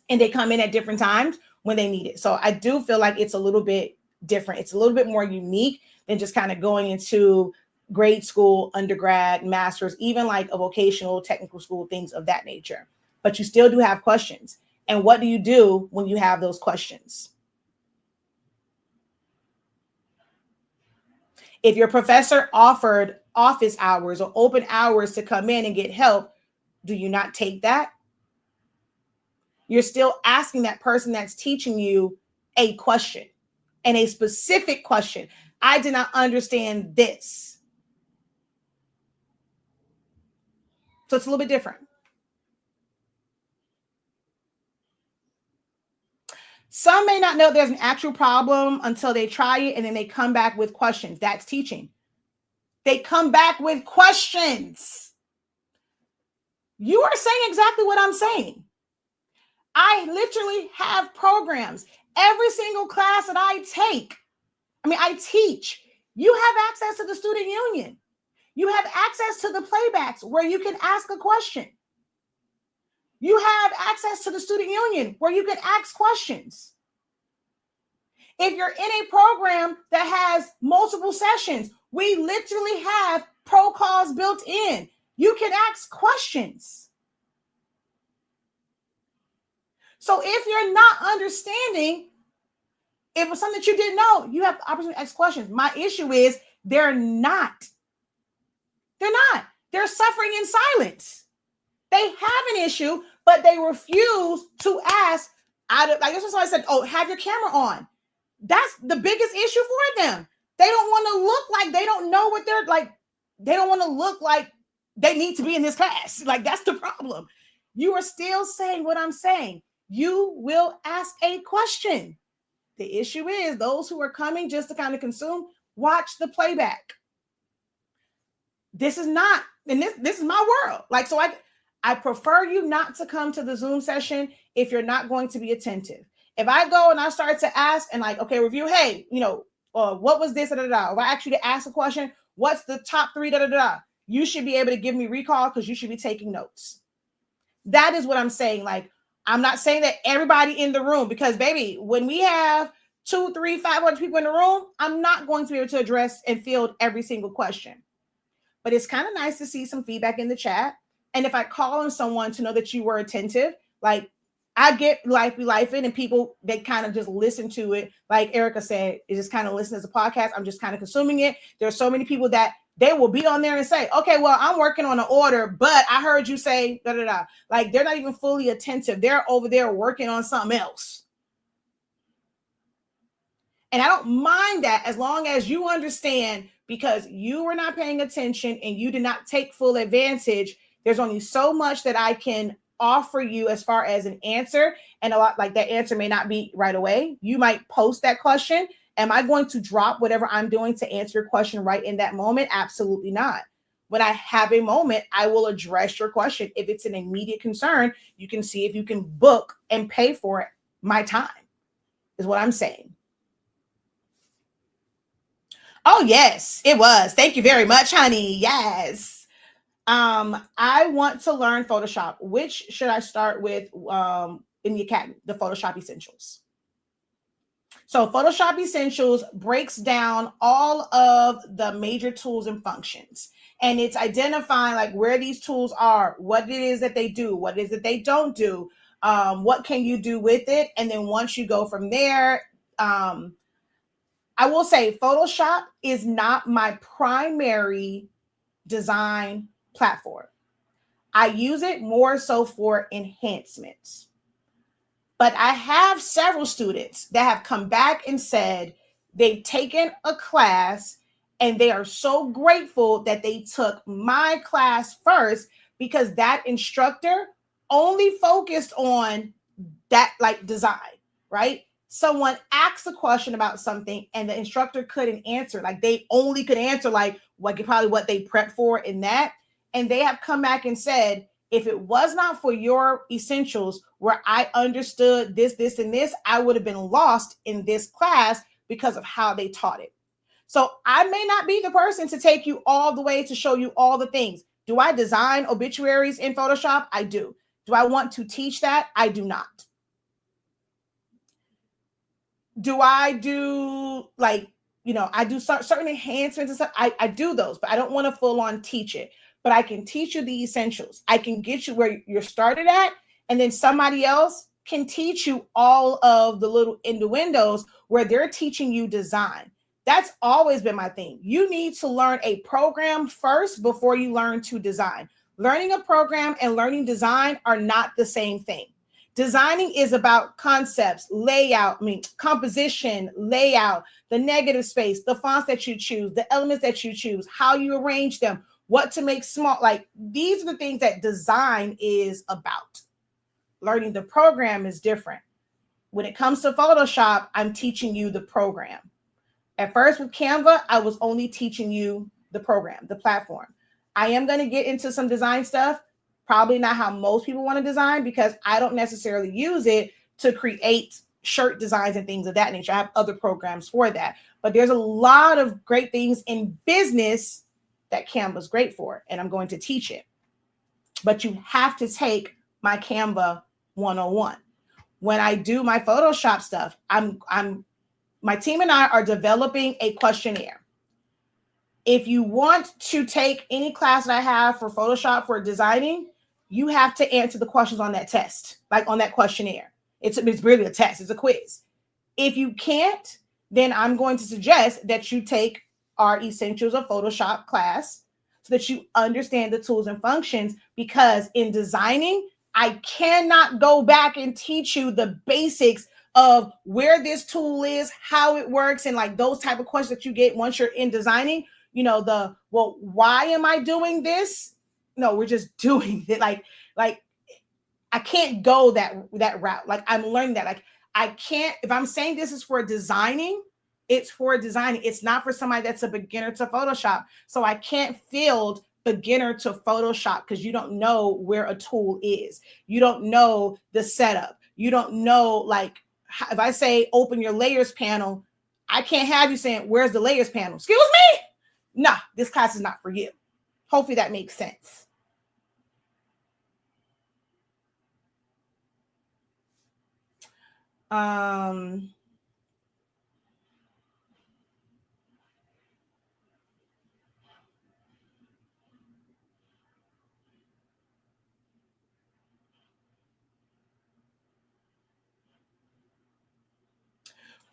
and they come in at different times when they need it. So I do feel like it's a little bit different. It's a little bit more unique than just kind of going into grade school, undergrad, master's, even like a vocational technical school, things of that nature. But you still do have questions. And what do you do when you have those questions? If your professor offered office hours or open hours to come in and get help, do you not take that? You're still asking that person that's teaching you a question, and a specific question. I did not understand this. So it's a little bit different. Some may not know there's an actual problem until they try it, and then they come back with questions. That's teaching. They come back with questions. You are saying exactly what I'm saying. I literally have programs. Every single class that I teach, you have access to the student union. You have access to the playbacks where you can ask a question. You have access to the student union where you can ask questions. If you're in a program that has multiple sessions, we literally have protocols built in. You can ask questions. So if you're not understanding, if it was something that you didn't know, you have the opportunity to ask questions. My issue is they're not. They're not. They're suffering in silence. They have an issue, but they refuse to ask. Like this was why I said, "Oh, have your camera on." That's the biggest issue for them. They don't want to look like they don't know what they're like. They don't want to look like they need to be in this class. Like that's the problem. You are still saying what I'm saying. You will ask a question. The issue is those who are coming just to kind of consume, watch the playback. This is not, and this is my world. Like, so I prefer you not to come to the Zoom session if you're not going to be attentive. If I go and I start to ask and like, okay, review, hey, what was this? Da, da, da. If I ask you to ask a question, what's the top 3? Da, da, da. You should be able to give me recall because you should be taking notes. That is what I'm saying. Like, I'm not saying that everybody in the room, because baby, when we have 200, 300, 500 people in the room, I'm not going to be able to address and field every single question. But it's kind of nice to see some feedback in the chat. And if I call on someone to know that you were attentive, like I get life be life in, and people, they kind of just listen to it. Like Erica said, it just kind of listen as a podcast. I'm just kind of consuming it. There's so many people that they will be on there and say, okay, well, I'm working on an order, but I heard you say da da da. Like they're not even fully attentive. They're over there working on something else. And I don't mind that as long as you understand, because you were not paying attention and you did not take full advantage. There's only so much that I can offer you as far as an answer. And a lot like that answer may not be right away. You might post that question. Am I going to drop whatever I'm doing to answer your question right in that moment? Absolutely not. When I have a moment, I will address your question. If it's an immediate concern, you can see if you can book and pay for it. My time is what I'm saying. Oh, yes, it was. Thank you very much, honey. Yes. I want to learn Photoshop. Which should I start with in the academy? The Photoshop Essentials. So Photoshop Essentials breaks down all of the major tools and functions. And it's identifying like where these tools are, what it is that they do, what it is that they don't do, what can you do with it. And then once you go from there, I will say Photoshop is not my primary design platform. I use it more so for enhancements. But I have several students that have come back and said they've taken a class and they are so grateful that they took my class first, because that instructor only focused on that like design, right? Someone asked a question about something and the instructor couldn't answer. Like they only could answer like probably what they prepped for in that. And they have come back and said, if it was not for your essentials where I understood this, this, and this, I would have been lost in this class because of how they taught it. So I may not be the person to take you all the way to show you all the things. Do I design obituaries in Photoshop? I do. Do I want to teach that? I do not. Do I do like, I do certain enhancements and stuff. I do those, but I don't want to full on teach it. But I can teach you the essentials. I can get you where you're started at, and then somebody else can teach you all of the little innuendos where they're teaching you design. That's always been my thing. You need to learn a program first before you learn to design. Learning a program and learning design are not the same thing. Designing is about concepts, layout, composition, layout, the negative space, the fonts that you choose, the elements that you choose, how you arrange them, what to make small. Like, these are the things that design is about. Learning the program is different. When it comes to Photoshop, I'm teaching you the program. At first with Canva, I was only teaching you the program, the platform. I am going to get into some design stuff. Probably not how most people want to design, because I don't necessarily use it to create shirt designs and things of that nature. I have other programs for that. But there's a lot of great things in business that Canva's great for, and I'm going to teach it. But you have to take my Canva 101. When I do my Photoshop stuff, my team and I are developing a questionnaire. If you want to take any class that I have for Photoshop for designing, you have to answer the questions on that test, like on that questionnaire. It's really a test. It's a quiz. If you can't, then I'm going to suggest that you take our Essentials of Photoshop class so that you understand the tools and functions, because in designing, I cannot go back and teach you the basics of where this tool is, how it works, and like those type of questions that you get once you're in designing. Why am I doing this? No, we're just doing it. Like I can't go that route. Like, I'm learning that. Like, I can't, if I'm saying this is for designing, it's for designing. It's not for somebody that's a beginner to Photoshop. So I can't field beginner to Photoshop, because you don't know where a tool is. You don't know the setup. You don't know, like, if I say open your layers panel, I can't have you saying, where's the layers panel? Excuse me? No, this class is not for you. Hopefully that makes sense.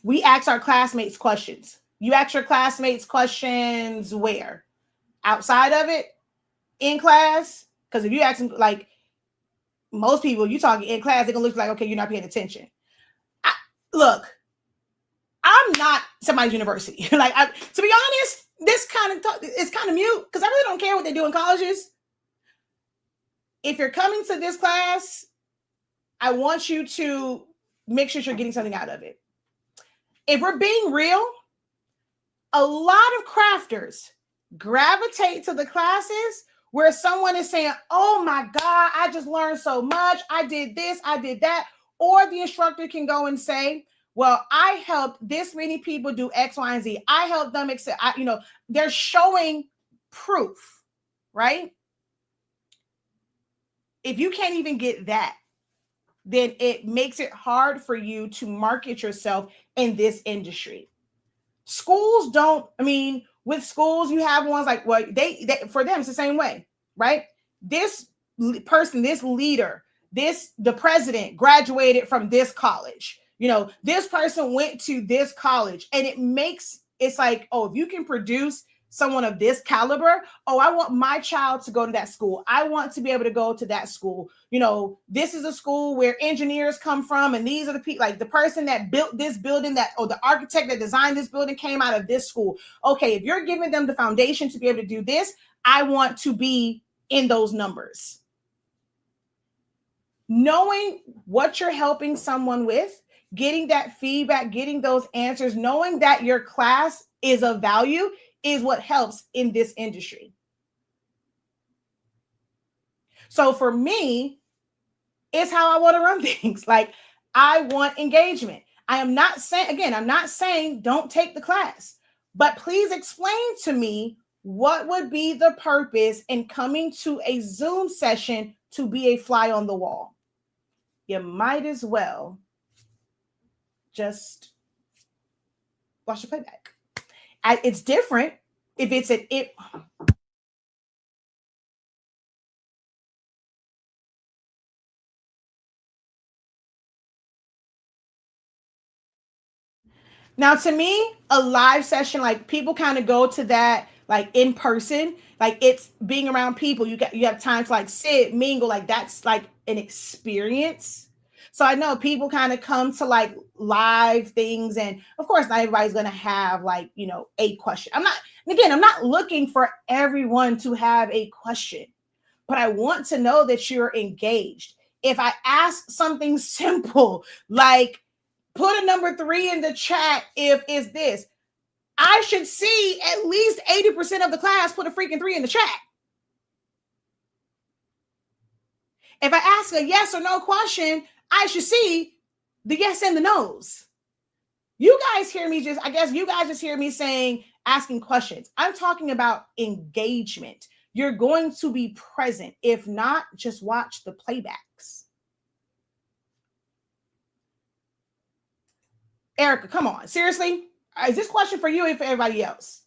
We ask our classmates questions. You ask your classmates questions where? Outside of it? In class? Because if you ask them, like, most people, you talking in class, they're going to look like, okay, you're not paying attention. Look, I'm not somebody's university. To be honest, this kind of talk is kind of mute, because I really don't care what they do in colleges. If you're coming to this class, I want you to make sure you're getting something out of it. If we're being real, a lot of crafters gravitate to the classes where someone is saying, oh my God, I just learned so much. I did this, I did that. Or the instructor can go and say, well, I helped this many people do X, Y, and Z. I helped them accept, they're showing proof, right? If you can't even get that, then it makes it hard for you to market yourself in this industry. Schools don't, with schools, you have ones like, well, they for them, it's the same way, right? This person, this leader, the president graduated from this college. This person went to this college, and it's like, oh, if you can produce someone of this caliber, oh, I want my child to go to that school. I want to be able to go to that school. This is a school where engineers come from, and these are the people, like the person that built this building, the architect that designed this building came out of this school. Okay, if you're giving them the foundation to be able to do this, I want to be in those numbers. Knowing what you're helping someone with, getting that feedback, getting those answers, knowing that your class is of value is what helps in this industry. So for me, it's how I want to run things. Like, I want engagement. I'm not saying don't take the class, but please explain to me what would be the purpose in coming to a Zoom session to be a fly on the wall. You might as well just watch the playback. It's different if it's an it. Now, to me, a live session, like people kind of go to that like in person, like it's being around people. You have time to like sit, mingle, like that's like an experience. So I know people kind of come to like live things, and of course, not everybody's gonna have like a question. I'm not looking for everyone to have a question, but I want to know that you're engaged. If I ask something simple like put a number 3 in the chat if is this, I should see at least 80% of the class put a freaking 3 in the chat. If I ask a yes or no question, I should see the yes and the no's. You guys hear me I guess you guys just hear me saying, asking questions. I'm talking about engagement. You're going to be present. If not, just watch the playbacks. Erica, come on. Seriously? Is this question for you or for everybody else?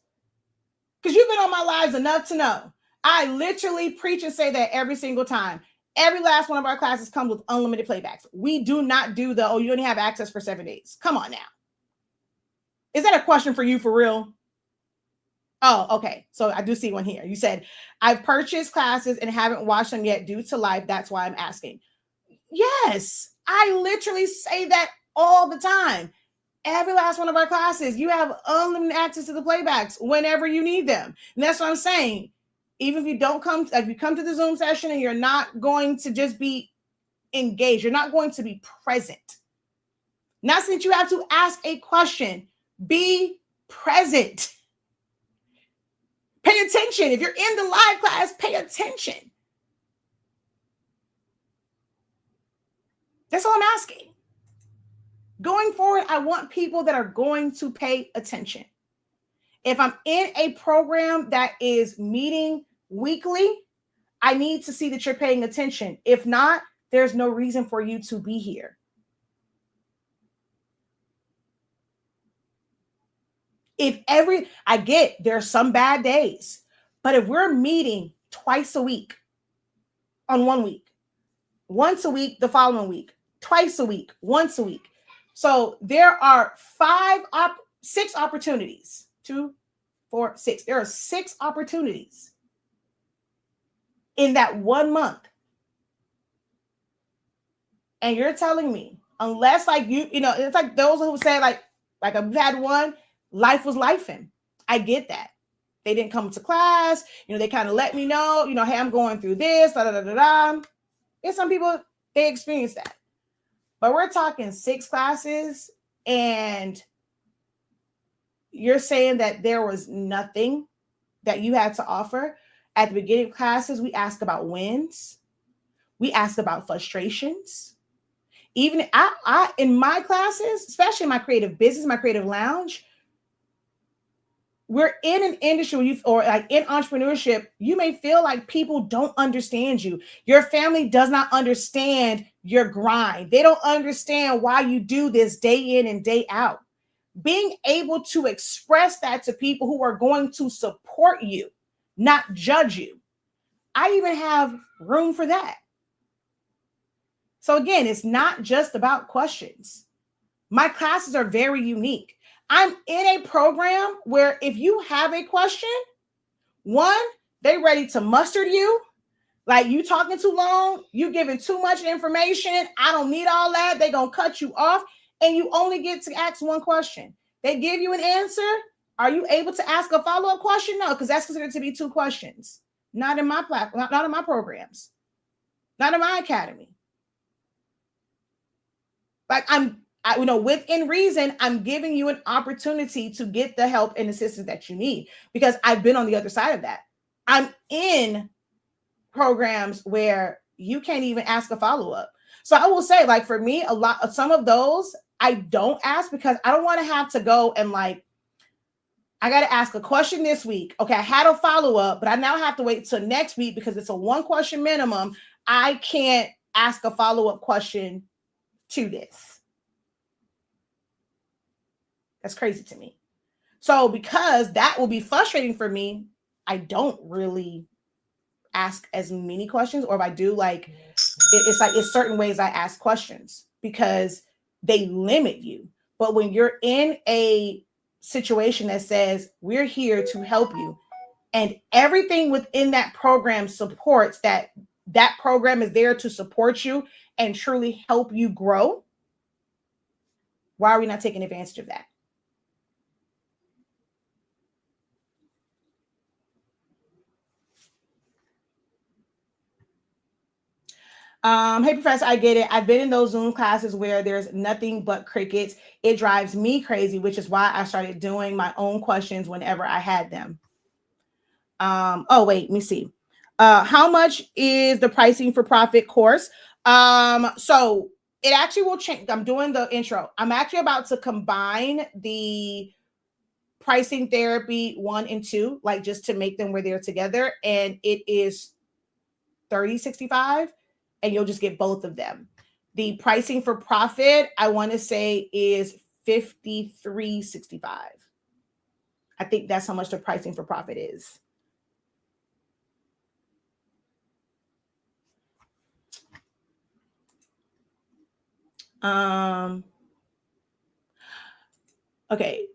Because you've been on my lives enough to know. I literally preach and say that every single time. Every last one of our classes comes with unlimited playbacks. We do not do the, you only have access for 7 days. Come on now. Is that a question for you for real? Oh, okay. So I do see one here. You said, I've purchased classes and haven't watched them yet due to life. That's why I'm asking. Yes, I literally say that all the time. Every last one of our classes, you have unlimited access to the playbacks whenever you need them. And that's what I'm saying. Even if you don't come, if you come to the Zoom session and you're not going to just be engaged, you're not going to be present. Not since you have to ask a question, be present. Pay attention. If you're in the live class, pay attention. That's all I'm asking. Going forward, I want people that are going to pay attention. If I'm in a program that is meeting weekly, I need to see that you're paying attention. If not, there's no reason for you to be here. I get there's some bad days, but if we're meeting twice a week on 1 week, once a week the following week, twice a week, once a week. So there are 6 opportunities. 2, 4, 6. There are 6 opportunities in that 1 month. And you're telling me, unless like it's like those who say like I've had one, life was lifing. I get that. They didn't come to class, they kind of let me know, hey, I'm going through this, da da da da da. And some people, they experience that. But we're talking 6 classes, and you're saying that there was nothing that you had to offer. At the beginning of classes, we asked about wins. We asked about frustrations. Even I in my classes, especially in my creative business, my creative lounge, we're in an industry or like in entrepreneurship, you may feel like people don't understand you. Your family does not understand your grind. They don't understand why you do this day in and day out. Being able to express that to people who are going to support you, not judge you. I even have room for that. So again, it's not just about questions. My classes are very unique. I'm in a program where if you have a question, one, they ready to mustard you. Like you talking too long, you giving too much information. I don't need all that. They gonna cut you off, and you only get to ask one question. They give you an answer. Are you able to ask a follow-up question? No, because that's considered to be 2 questions. Not in my platform, not in my programs, not in my academy. Like within reason, I'm giving you an opportunity to get the help and assistance that you need, because I've been on the other side of that. I'm in programs where you can't even ask a follow-up. So I will say, like for me, some of those I don't ask, because I don't want to have to go and like, I got to ask a question this week. Okay, I had a follow-up, but I now have to wait till next week because it's a 1 question minimum. I can't ask a follow-up question to this. That's crazy to me. So because that will be frustrating for me, I don't really ask as many questions, or if I do, like it's like it's certain ways I ask questions because they limit you. But when you're in a situation that says we're here to help you, and everything within that program supports that, that program is there to support you and truly help you grow, why are we not taking advantage of that? Hey professor, I get it. I've been in those Zoom classes where there's nothing but crickets. It drives me crazy, which is why I started doing my own questions whenever I had them. Oh wait, let me see. How much is the pricing for profit course? So it actually will change. I'm doing the intro. I'm actually about to combine the pricing therapy 1 and 2, like just to make them where they're together, and it is 3065, and you'll just get both of them. The pricing for profit, I want to say, is 5365. I think that's how much the pricing for profit is. Okay.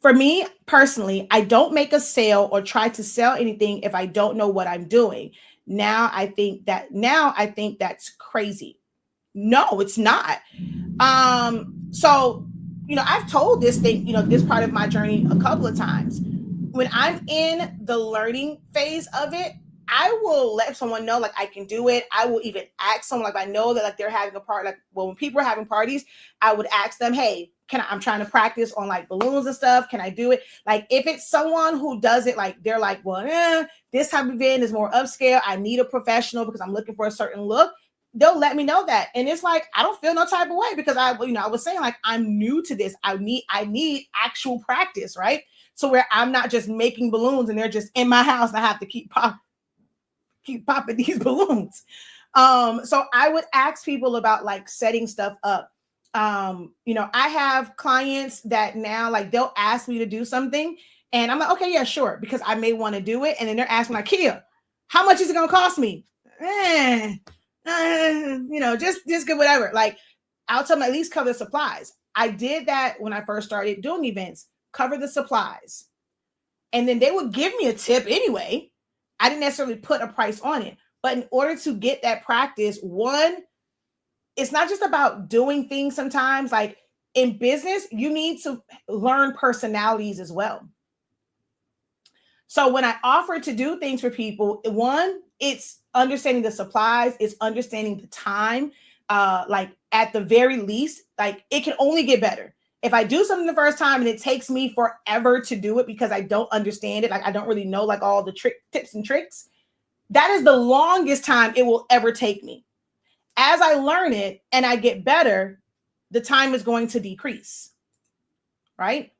For me personally, I don't make a sale or try to sell anything if I don't know what I'm doing. Now I think that's crazy. No, it's not. So, I've told this thing, this part of my journey a couple of times. When I'm in the learning phase of it, I will let someone know like I can do it. I will even ask someone, like I know that like they're having a part, like when people are having parties, I would ask them, hey, I'm trying to practice on like balloons and stuff. Can I do it? Like if it's someone who does it, like they're like, well, this type of event is more upscale. I need a professional because I'm looking for a certain look. They'll let me know that. And it's like, I don't feel no type of way because I was saying like, I'm new to this. I need actual practice, right? So where I'm not just making balloons and they're just in my house and I have to keep popping these balloons. So I would ask people about like setting stuff up. I have clients that now like they'll ask me to do something and I'm like, okay, yeah, sure, because I may want to do it. And then they're asking like, Kia, how much is it gonna cost me? Just good, whatever. Like I'll tell them at least cover the supplies. I did that when I first started doing events, cover the supplies. And then they would give me a tip anyway. I didn't necessarily put a price on it. But in order to get that practice, one, it's not just about doing things sometimes. Like in business, you need to learn personalities as well. So when I offer to do things for people, one, it's understanding the supplies, it's understanding the time. Like at the very least, like it can only get better. If I do something the first time and it takes me forever to do it because I don't understand it, like I don't really know like all the tips and tricks, that is the longest time it will ever take me. As I learn it and I get better, the time is going to decrease, right?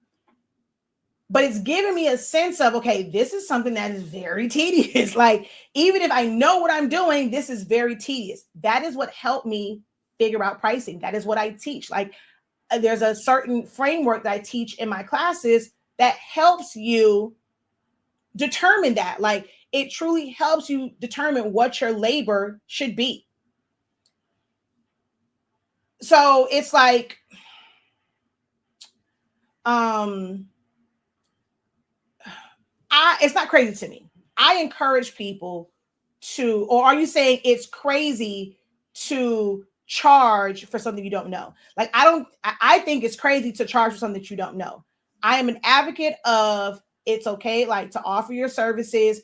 But it's giving me a sense of, okay, this is something that is very tedious. Like, even if I know what I'm doing, this is very tedious. That is what helped me figure out pricing. That is what I teach. Like, there's a certain framework that I teach in my classes that helps you determine that. Like, it truly helps you determine what your labor should be. So it's like, it's not crazy to me. I encourage people to, or are you saying it's crazy to charge for something you don't know? Like, I think it's crazy to charge for something that you don't know. I am an advocate of it's okay, like to offer your services,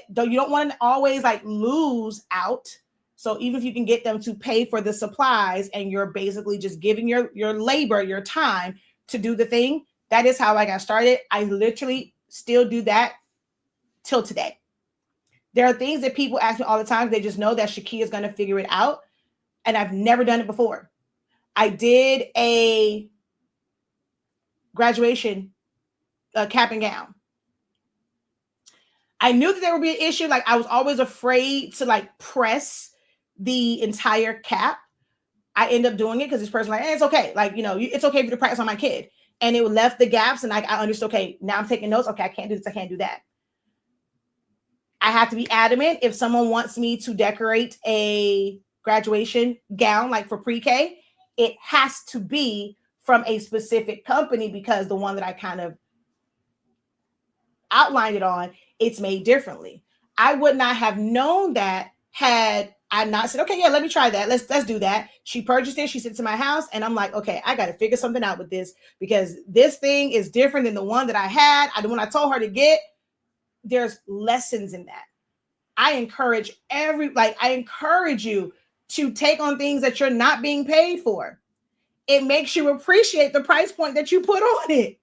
though you don't want to always like lose out. So even if you can get them to pay for the supplies and you're basically just giving your labor, your time to do the thing, that is how I got started. I literally still do that till today. There are things that people ask me all the time. They just know that Shakia is going to figure it out. And I've never done it before. I did a graduation cap and gown. I knew that there would be an issue. Like I was always afraid to like press the entire cap. I end up doing it because this person like, hey, it's okay. Like, it's okay for you to practice on my kid. And it left the gaps, and I understood, okay, now I'm taking notes. Okay, I can't do this. I can't do that. I have to be adamant if someone wants me to decorate a graduation gown, like for pre-K, it has to be from a specific company because the one that I kind of outlined it on, it's made differently. I would not have known that had I not said, okay, yeah, let me try that. Let's do that. She purchased it. She sent it to my house, and I'm like, okay, I got to figure something out with this because this thing is different than the one that I had. The one I told her to get. There's lessons in that. I encourage you to take on things that you're not being paid for. It makes you appreciate the price point that you put on it.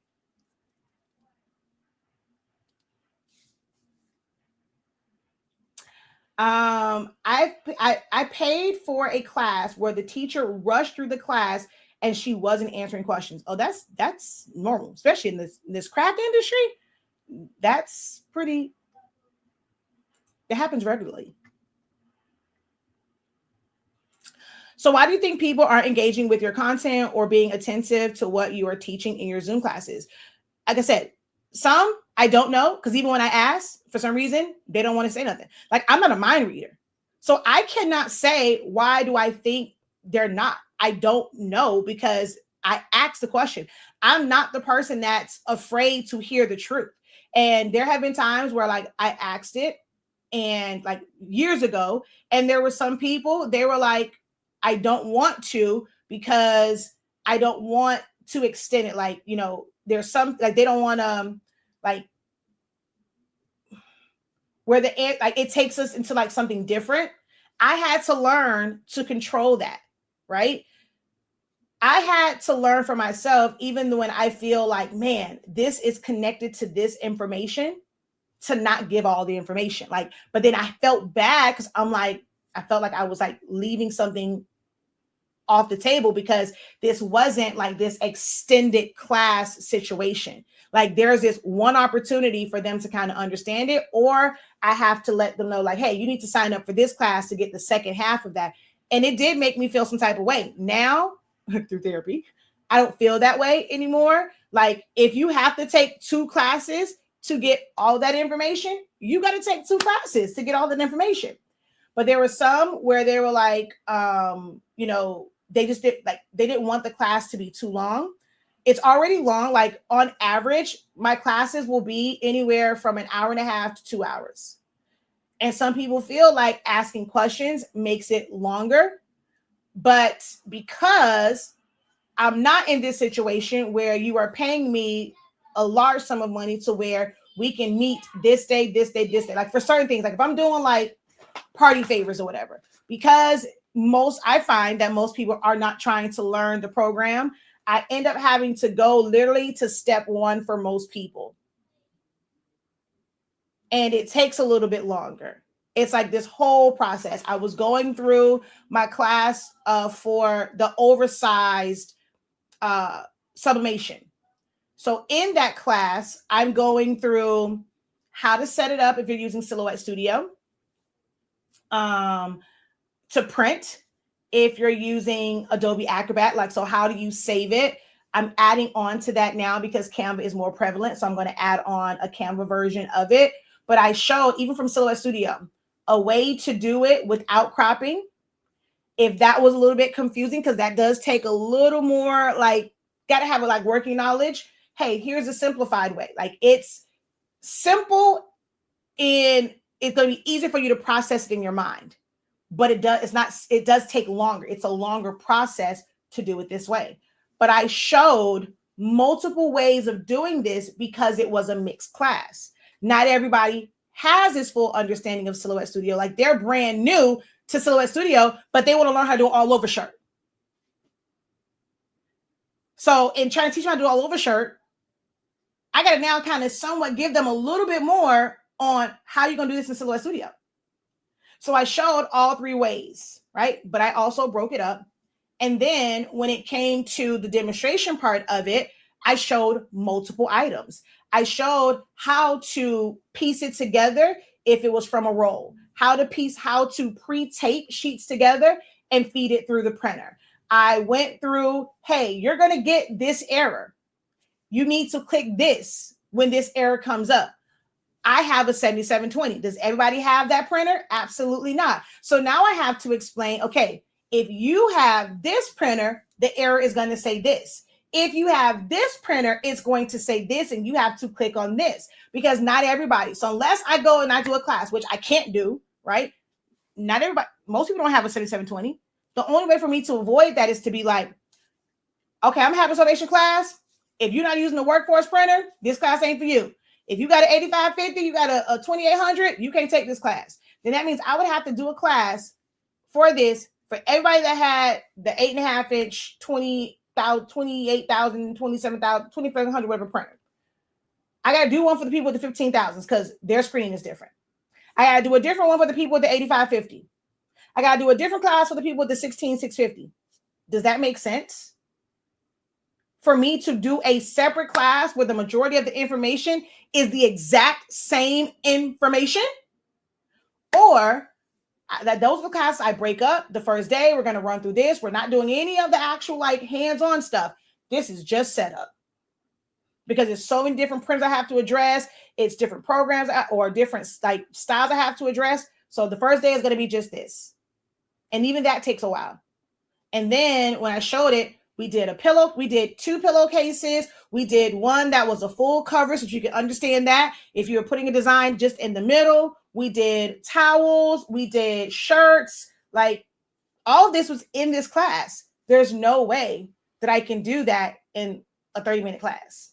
I paid for a class where the teacher rushed through the class and she wasn't answering questions. Oh, that's normal, especially in this craft industry. That's pretty. It happens regularly. So why do you think people aren't engaging with your content or being attentive to what you are teaching in your Zoom classes? Like I said, some I don't know, because even when I ask, for some reason, they don't want to say nothing. Like, I'm not a mind reader. So I cannot say, why do I think they're not? I don't know, because I asked the question. I'm not the person that's afraid to hear the truth. And there have been times where like I asked it and like years ago, and there were some people, they were like, I don't want to because I don't want to extend it. Like, there's some like they don't want to like where it takes us into like something different. I had to learn to control that, right? I had to learn for myself, even when I feel like, man, this is connected to this information, to not give all the information. Like, but then I felt bad because I felt like I was like leaving something off the table because this wasn't like this extended class situation. Like, there's this one opportunity for them to kind of understand it, or I have to let them know, like, hey, you need to sign up for this class to get the second half of that. And it did make me feel some type of way. Now, through therapy, I don't feel that way anymore. Like, if you have to take 2 classes to get all that information, you got to take 2 classes to get all that information. But there were some where they were like, they just they didn't want the class to be too long. It's already long. Like, on average, my classes will be anywhere from an hour and a half to 2 hours. And some people feel like asking questions makes it longer. But because I'm not in this situation where you are paying me a large sum of money to where we can meet this day, this day, this day. Like, for certain things, like if I'm doing like party favors or whatever, because I find that most people are not trying to learn the program, I end up having to go literally to step 1 for most people. And it takes a little bit longer. It's like this whole process. I was going through my class for the oversized sublimation. So in that class, I'm going through how to set it up if you're using Silhouette Studio, to print if you're using Adobe Acrobat. Like, so how do you save it? I'm adding on to that now because Canva is more prevalent. So I'm going to add on a Canva version of it. But I showed, even from Silhouette Studio, a way to do it without cropping. If that was a little bit confusing, because that does take a little more, like, got to have a like working knowledge. Hey, here's a simplified way. Like, it's simple and it's going to be easier for you to process it in your mind. But it does take longer. It's a longer process to do it this way. But I showed multiple ways of doing this because it was a mixed class. Not everybody has this full understanding of Silhouette Studio. Like, they're brand new to Silhouette Studio, but they want to learn how to do an all over shirt. So in trying to teach them how to do all over shirt, I got to now kind of somewhat give them a little bit more on how you're going to do this in Silhouette Studio. So I showed all 3 ways, right? But I also broke it up. And then when it came to the demonstration part of it, I showed multiple items. I showed how to piece it together if it was from a roll, how to pre-tape sheets together and feed it through the printer. I went through, hey, you're going to get this error. You need to click this when this error comes up. I have a 7720. Does everybody have that printer? Absolutely not. So now I have to explain, okay, if you have this printer, the error is going to say this. If you have this printer, it's going to say this, and you have to click on this, because not everybody. So unless I go and I do a class, which I can't do, right? Not everybody, most people don't have a 7720. The only way for me to avoid that is to be like, okay, I'm having a salvation class. If you're not using the workforce printer, this class ain't for you. If you got an 8550, you got a 2800, you can't take this class. Then that means I would have to do a class for this for everybody that had the 8.5 inch, 20,000, 28,000, 27,000, 2,500, whatever printer. I got to do one for the people with the 15,000s because their screen is different. I got to do a different one for the people with the 8550. I got to do a different class for the people with the 16650. Does that make sense? For me to do a separate class where the majority of the information is the exact same information? Or that those are the classes I break up the first day. We're going to run through this. We're not doing any of the actual like hands-on stuff. This is just setup. Because there's so many different printers I have to address. It's different programs or different like styles I have to address. So the first day is going to be just this. And even that takes a while. And then when I showed it, we did a pillow. We did 2 pillowcases. We did one that was a full cover so you can understand that. If you're putting a design just in the middle, we did towels. We did shirts. Like all of this was in this class. There's no way that I can do that in a 30-minute class.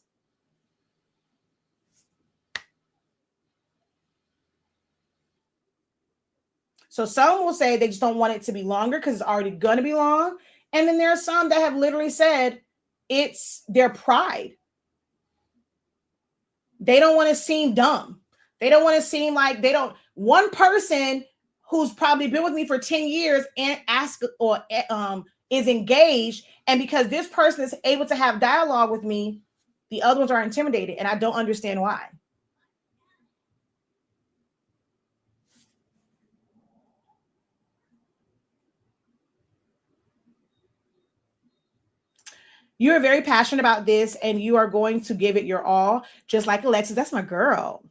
So some will say they just don't want it to be longer because it's already going to be long. And then there are some that have literally said it's their pride. They don't want to seem dumb. They don't want to seem like they don't. One person who's probably been with me for 10 years and is engaged. And because this person is able to have dialogue with me, the other ones are intimidated. And I don't understand why. You are very passionate about this and you are going to give it your all, just like Alexis. That's my girl.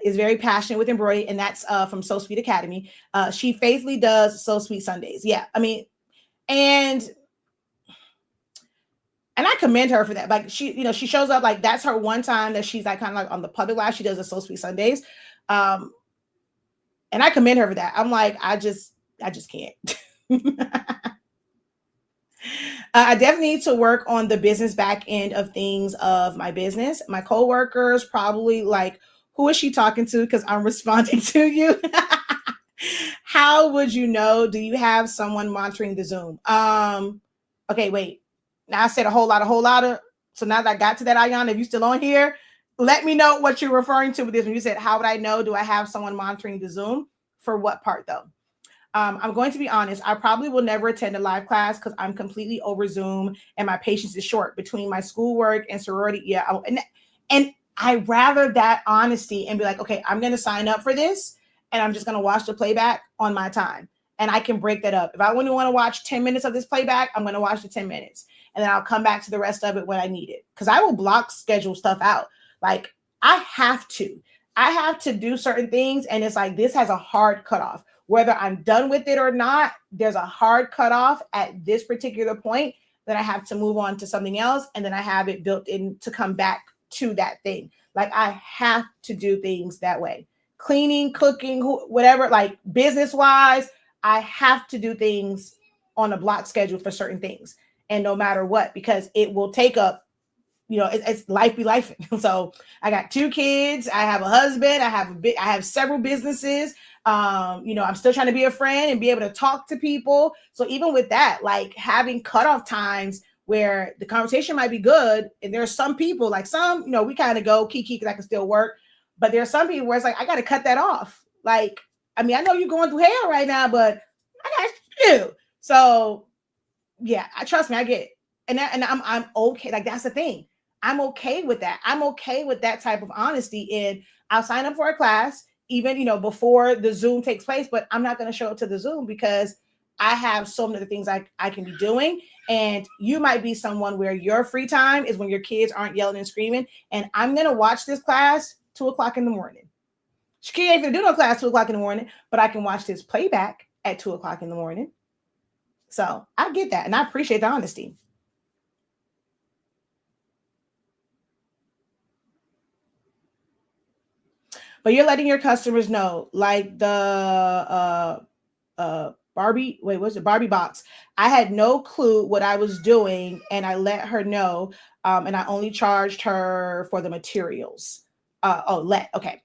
Is very passionate with embroidery, and that's from Sew Sweet Academy. She faithfully does Sew Sweet Sundays. Yeah, I mean, and I commend her for that. Like she shows up, like that's her one time that she's like kind of like on the public live. She does the Sew Sweet Sundays. And I commend her for that. I'm like, I just can't. I definitely need to work on the business back end of things of my business. My coworkers probably like, who is she talking to? Because I'm responding to you. How would you know? Do you have someone monitoring the Zoom? Okay, wait. Now I said a whole lot of. So now that I got to that, Ayana, if you're still on here, let me know what you're referring to with this. When you said, how would I know? Do I have someone monitoring the Zoom? For what part though? I'm going to be honest. I probably will never attend a live class because I'm completely over Zoom and my patience is short between my schoolwork and sorority. Yeah. And I rather that honesty and be like, okay, I'm going to sign up for this and I'm just going to watch the playback on my time. And I can break that up. If I only want to watch 10 minutes of this playback, I'm going to watch the 10 minutes and then I'll come back to the rest of it when I need it. Because I will block schedule stuff out. Like I have to do certain things. And it's like, this has a hard cutoff. Whether I'm done with it or not, there's a hard cutoff at this particular point that I have to move on to something else. And then I have it built in to come back to that thing. Like I have to do things that way. Cleaning, cooking, whatever, like business wise, I have to do things on a block schedule for certain things. And no matter what, because it will take up, it's life be life. So I got 2 kids. I have a husband. I have several businesses. I'm still trying to be a friend and be able to talk to people. So even with that, like having cutoff times where the conversation might be good. And there are some people like some, we kind of go kiki because I can still work. But there are some people where it's like, I got to cut that off. Like, I mean, I know you're going through hell right now, but I got to do. So yeah, trust me, I get it. And I'm okay. Like, that's the thing. I'm okay with that. I'm okay with that type of honesty. And I'll sign up for a class even, before the Zoom takes place, but I'm not going to show up to the Zoom because I have so many other things I can be doing. And you might be someone where your free time is when your kids aren't yelling and screaming. And I'm going to watch this class 2:00 in the morning. She ain't going to do no class 2:00 in the morning, but I can watch this playback at 2:00 in the morning. So I get that. And I appreciate the honesty. But you're letting your customers know, like the Barbie, wait, what's it? Barbie box. I had no clue what I was doing, and I let her know, and I only charged her for the materials. Okay.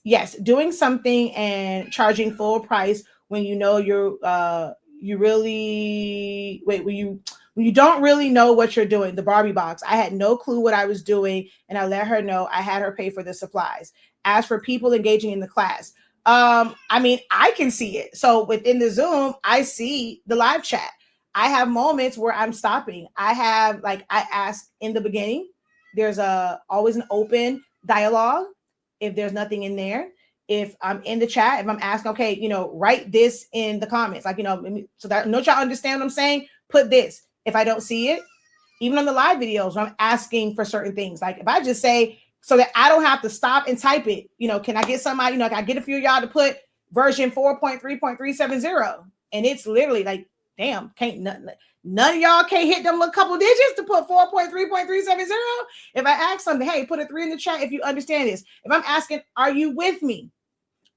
Yes, doing something and charging full price when you know you really wait when you don't really know what you're doing. The Barbie box. I had no clue what I was doing, and I let her know. I had her pay for the supplies. As for people engaging in the class, I mean, I can see it. So within the Zoom, I see the live chat. I have moments where I'm stopping. I have, like, I ask in the beginning, there's always an open dialogue. If there's nothing in there, if I'm in the chat, if I'm asking, okay, write this in the comments, like, so that no y'all understand what I'm saying, put this. If I don't see it, even on the live videos, I'm asking for certain things. Like if I just say, so that I don't have to stop and type it, can I get somebody, can I get a few of y'all to put version 4.3.370? And it's literally like, damn, none of y'all can't hit them a couple digits to put 4.3.370. If I ask something, hey, put a 3 in the chat if you understand this. If I'm asking, are you with me?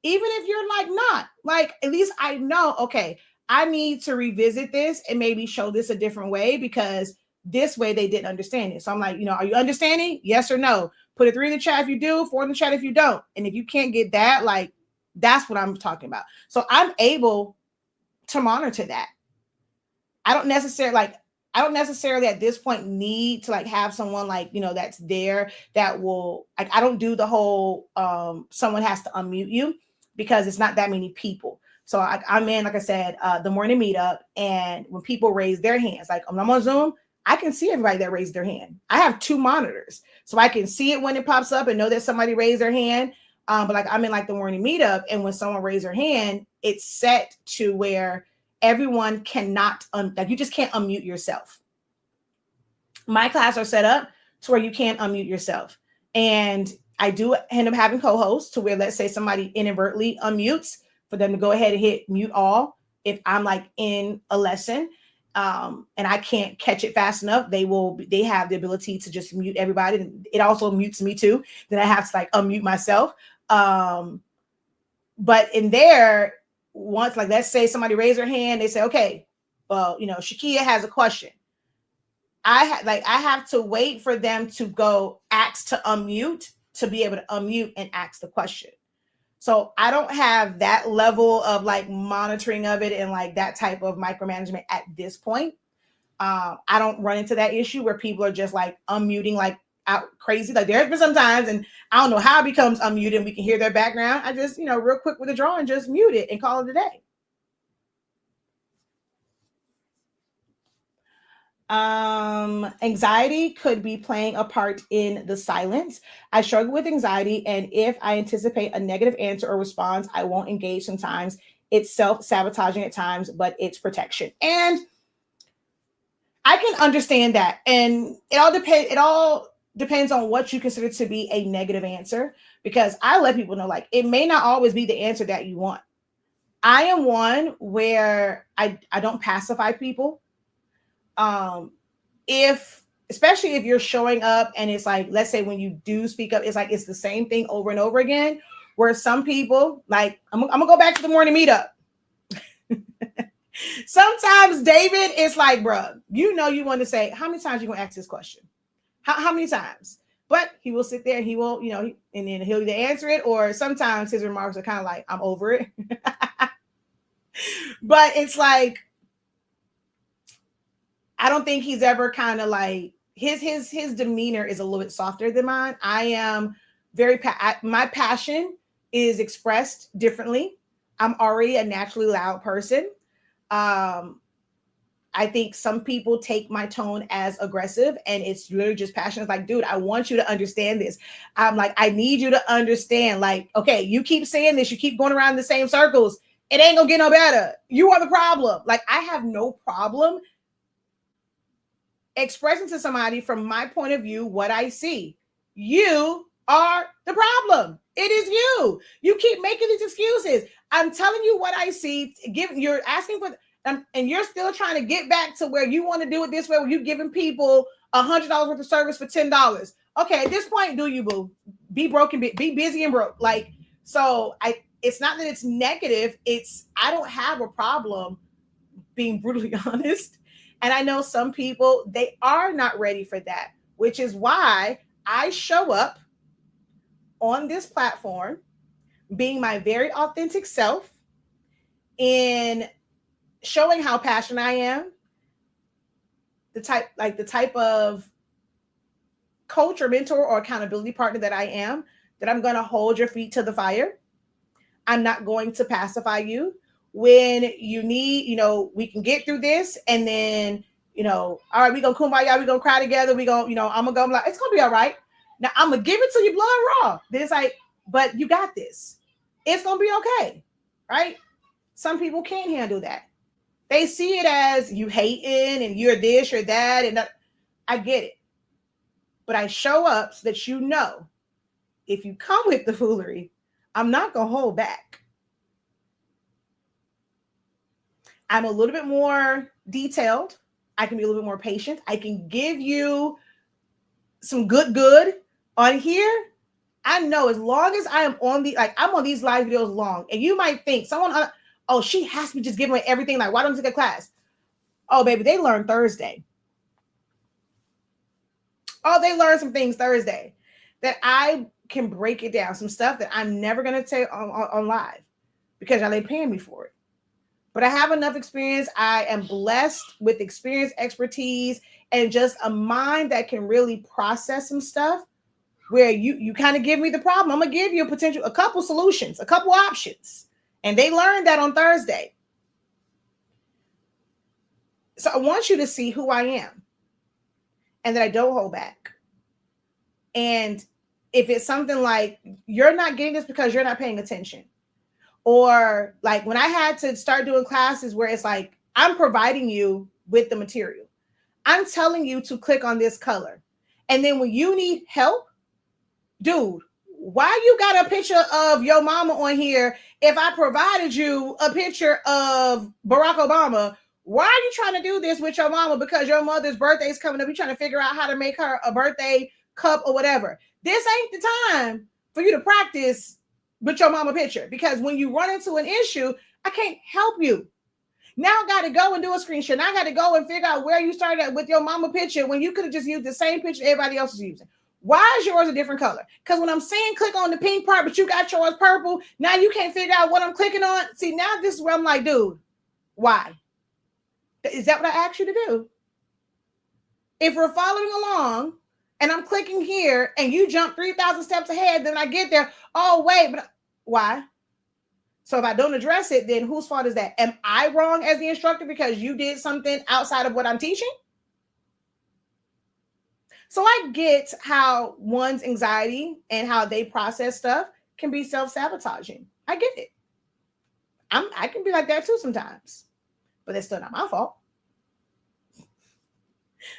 Even if you're like not, like, at least I know, okay, I need to revisit this and maybe show this a different way, because this way they didn't understand it. So I'm like, are you understanding? Yes or no? Put a 3 in the chat if you do, 4 in the chat if you don't. And if you can't get that, like, that's what I'm talking about. So I'm able to monitor that. I don't necessarily at this point need to like have someone like, that's there that will, like, I don't do the whole someone has to unmute you, because it's not that many people. So I'm in, like I said, the morning meetup, and when people raise their hands, like when I'm on Zoom, I can see everybody that raised their hand. I have 2 monitors, so I can see it when it pops up and know that somebody raised their hand. But like I'm in like the morning meetup, and when someone raised their hand, it's set to where everyone cannot, like, you just can't unmute yourself. My class are set up to where you can't unmute yourself. And I do end up having co-hosts to where, let's say somebody inadvertently unmutes, for them to go ahead and hit mute all. If I'm like in a lesson, and I can't catch it fast enough, they have the ability to just mute everybody. It also mutes me too. Then I have to like unmute myself. But in there, once, like, let's say somebody raised their hand, they say, okay, well, Shakia has a question. I have to wait for them to go ask to unmute to be able to unmute and ask the question. So I don't have that level of like monitoring of it and like that type of micromanagement at this point. I don't run into that issue where people are just like unmuting like out crazy. Like there's been some times, and I don't know how it becomes unmuted and we can hear their background. I just, real quick with a draw and just mute it and call it a day. Anxiety could be playing a part in the silence. I struggle with anxiety, and if I anticipate a negative answer or response, I won't engage. Sometimes it's self-sabotaging at times, but it's protection. And I can understand that. And it all depends on what you consider to be a negative answer, because I let people know, like, it may not always be the answer that you want. I am one where I don't pacify people. Especially if you're showing up and it's like, let's say when you do speak up, it's like it's the same thing over and over again, where some people, like, I'm gonna go back to the morning meetup. Sometimes David is like, bruh, you want to say, how many times you gonna ask this question? How many times? But he will sit there and he will, and then he'll either answer it, or sometimes his remarks are kind of like, I'm over it. But it's like, I don't think he's ever kind of like, his demeanor is a little bit softer than mine. I am my passion is expressed differently. I'm already a naturally loud person. I think some people take my tone as aggressive, and it's literally just passion. It's like, dude, I want you to understand this. I'm like, I need you to understand, like, okay, you keep saying this, you keep going around the same circles. It ain't gonna get no better. You are the problem. Like, I have no problem expressing to somebody from my point of view what I see. You are the problem. It is you. You keep making these excuses. I'm telling you what I see. You're asking for, and you're still trying to get back to where you want to do it this way, where you're giving people $100 worth of service for $10. Okay, at this point, do you, boo? Be broken, be busy and broke. Like, so it's not that it's negative. I don't have a problem being brutally honest. And I know some people, they are not ready for that, which is why I show up on this platform being my very authentic self, in showing how passionate I am, the type of coach or mentor or accountability partner that I am, that I'm going to hold your feet to the fire. I'm not going to pacify you. When you need, we can get through this, and then, all right, we gonna kumbaya, we gonna cry together, we gonna, I'm gonna go, I'm like, it's gonna be all right. Now I'm gonna give it to you blood raw. Then it's like, but you got this. It's gonna be okay, right? Some people can't handle that. They see it as you hating and you're this or that, and that. I get it, but I show up so that if you come with the foolery, I'm not gonna hold back. I'm a little bit more detailed. I can be a little bit more patient. I can give you some good on here. I know as long as I am on I'm on these live videos long, and you might think someone, oh, she has to be just giving away everything. Like, why don't you take a class? Oh, baby, they learn Thursday. Oh, they learn some things Thursday that I can break it down. Some stuff that I'm never going to take on live because y'all ain't paying me for it. But I have enough experience. I am blessed with experience, expertise, and just a mind that can really process some stuff where you kind of give me the problem. I'm going to give you a couple solutions, a couple options. And they learned that on Thursday. So I want you to see who I am and that I don't hold back. And if it's something like you're not getting this because you're not paying attention, or like when I had to start doing classes where it's like, I'm providing you with the material. I'm telling you to click on this color. And then when you need help, dude, why you got a picture of your mama on here? If I provided you a picture of Barack Obama, why are you trying to do this with your mama? Because your mother's birthday is coming up. You're trying to figure out how to make her a birthday cup or whatever. This ain't the time for you to practice with your mama picture, because when you run into an issue, I can't help you. Now I got to go and do a screenshot. Now I got to go and figure out where you started at with your mama picture when you could have just used the same picture everybody else is using. Why is yours a different color? Because when I'm saying click on the pink part, but you got yours purple, now you can't figure out what I'm clicking on. See, now this is where I'm like, dude, why? Is that what I asked you to do? If we're following along and I'm clicking here and you jump 3,000 steps ahead, then I get there. Oh, wait, but why? So if I don't address it, then whose fault is that? Am I wrong as the instructor because you did something outside of what I'm teaching? So I get how one's anxiety and how they process stuff can be self-sabotaging. I get it. I can be like that too sometimes, but that's still not my fault.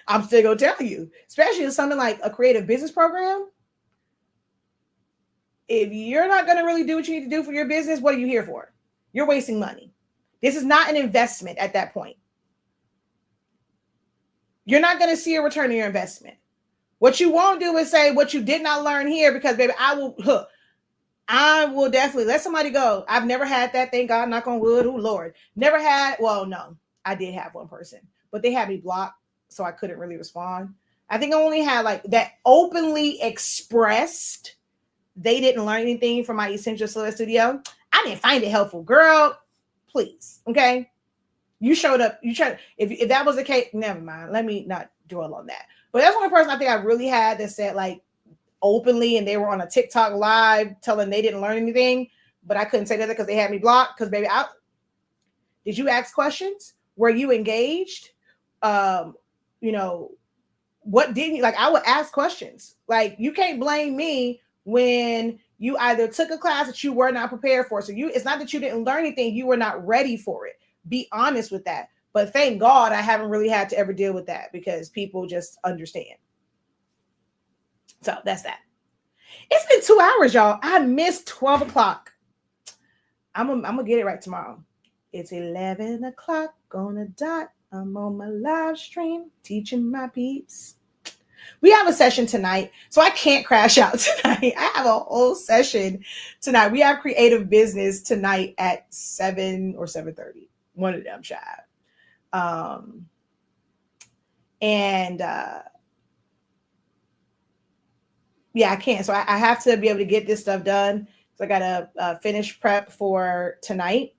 I'm still gonna tell you, especially in something like a creative business program. If you're not gonna really do what you need to do for your business, what are you here for? You're wasting money. This is not an investment at that point. You're not gonna see a return on your investment. What you won't do is say what you did not learn here, because baby, I will definitely let somebody go. I've never had that. Thank God, knock on wood. Oh Lord, never had. Well, no, I did have one person, but they had me blocked, so I couldn't really respond. I think I only had like that openly expressed they didn't learn anything from my Essential Solar Studio. I didn't find it helpful, girl. Please, okay. You showed up. You tried. If that was the case, never mind. Let me not dwell on that. But that's one person I think I really had that said like openly, and they were on a TikTok live telling they didn't learn anything, but I couldn't say that because they had me blocked. Because baby, did you ask questions? Were you engaged? What didn't you like? I would ask questions. Like, you can't blame me when You either took a class that you were not prepared for. So it's not that you didn't learn anything, you were not ready for it. Be honest with that. But thank God I haven't really had to ever deal with that because people just understand. So that's that. It's been 2 hours, y'all. I missed 12 o'clock. I'm gonna get it right tomorrow. It's 11 o'clock on the dot. I'm on my live stream teaching my peeps. We have a session tonight, so I can't crash out tonight. I have a whole session tonight. We have creative business tonight at 7 or 7:30. One of them, child. And yeah, I can't. So I have to be able to get this stuff done. So I got to finish prep for tonight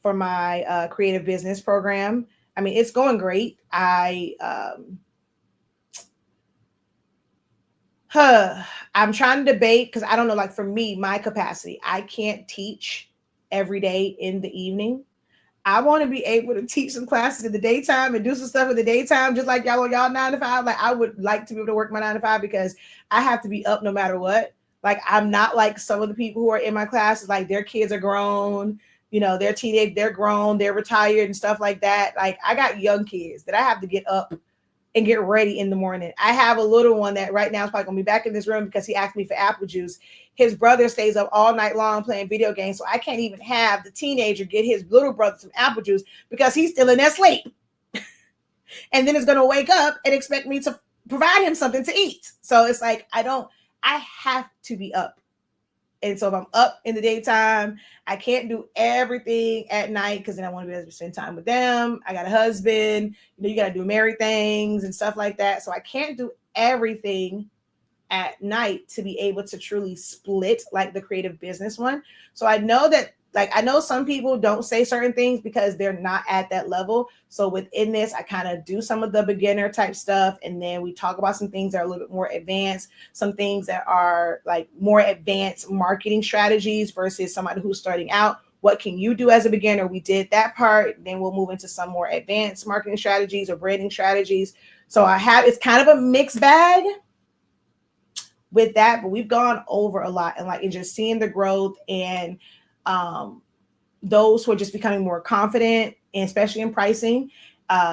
for my creative business program. I mean, it's going great. I'm trying to debate because I don't know, like for me, my capacity, I can't teach every day in the evening. I want to be able to teach some classes in the daytime and do some stuff in the daytime, just like y'all 9 to 5. Like I would like to be able to work my 9 to 5 because I have to be up no matter what. Like I'm not like some of the people who are in my classes, like their kids are grown, they're teenage, they're grown, they're retired and stuff like that. Like I got young kids that I have to get up and get ready in the morning. I have a little one that right now is probably gonna be back in this room because he asked me for apple juice. His brother stays up all night long playing video games, so I can't even have the teenager get his little brother some apple juice because he's still in their sleep. And then it's gonna wake up and expect me to provide him something to eat. So it's like I have to be up. And so if I'm up in the daytime, I can't do everything at night because then I want to be able to spend time with them. I got a husband, you got to do married things and stuff like that. So I can't do everything at night to be able to truly split like the creative business one. So I know that, like, I know some people don't say certain things because they're not at that level. So within this, I kind of do some of the beginner type stuff. And then we talk about some things that are a little bit more advanced, some things that are like more advanced marketing strategies versus somebody who's starting out. What can you do as a beginner? We did that part. Then we'll move into some more advanced marketing strategies or branding strategies. So it's kind of a mixed bag with that, but we've gone over a lot and just seeing the growth and those who are just becoming more confident, and especially in pricing,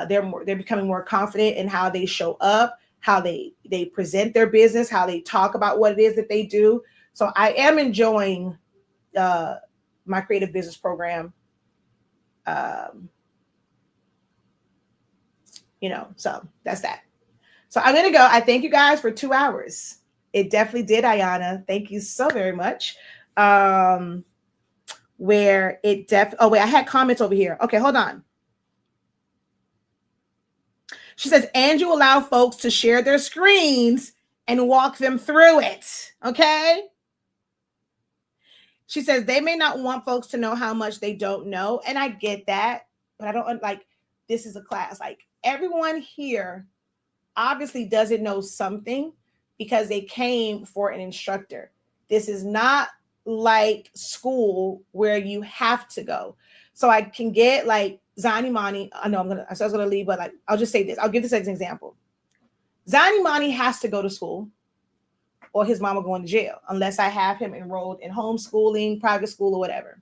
they're becoming more confident in how they show up, how they present their business, how they talk about what it is that they do. So I am enjoying my creative business program. So that's that. So I'm gonna go. I thank you guys for 2 hours. It definitely did, Ayana. Thank you so very much. Where it oh wait, I had comments over here. Okay, hold on. She says, and you allow folks to share their screens and walk them through it. Okay. She says they may not want folks to know how much they don't know. And I get that, but I don't this is a class. Like everyone here obviously doesn't know something because they came for an instructor. This is not like school where you have to go. So I can get like Zion Imani. I know I was gonna leave, but like I'll just say this. I'll give this as an example. Zion Imani has to go to school or his mama going to jail unless I have him enrolled in homeschooling, private school, or whatever.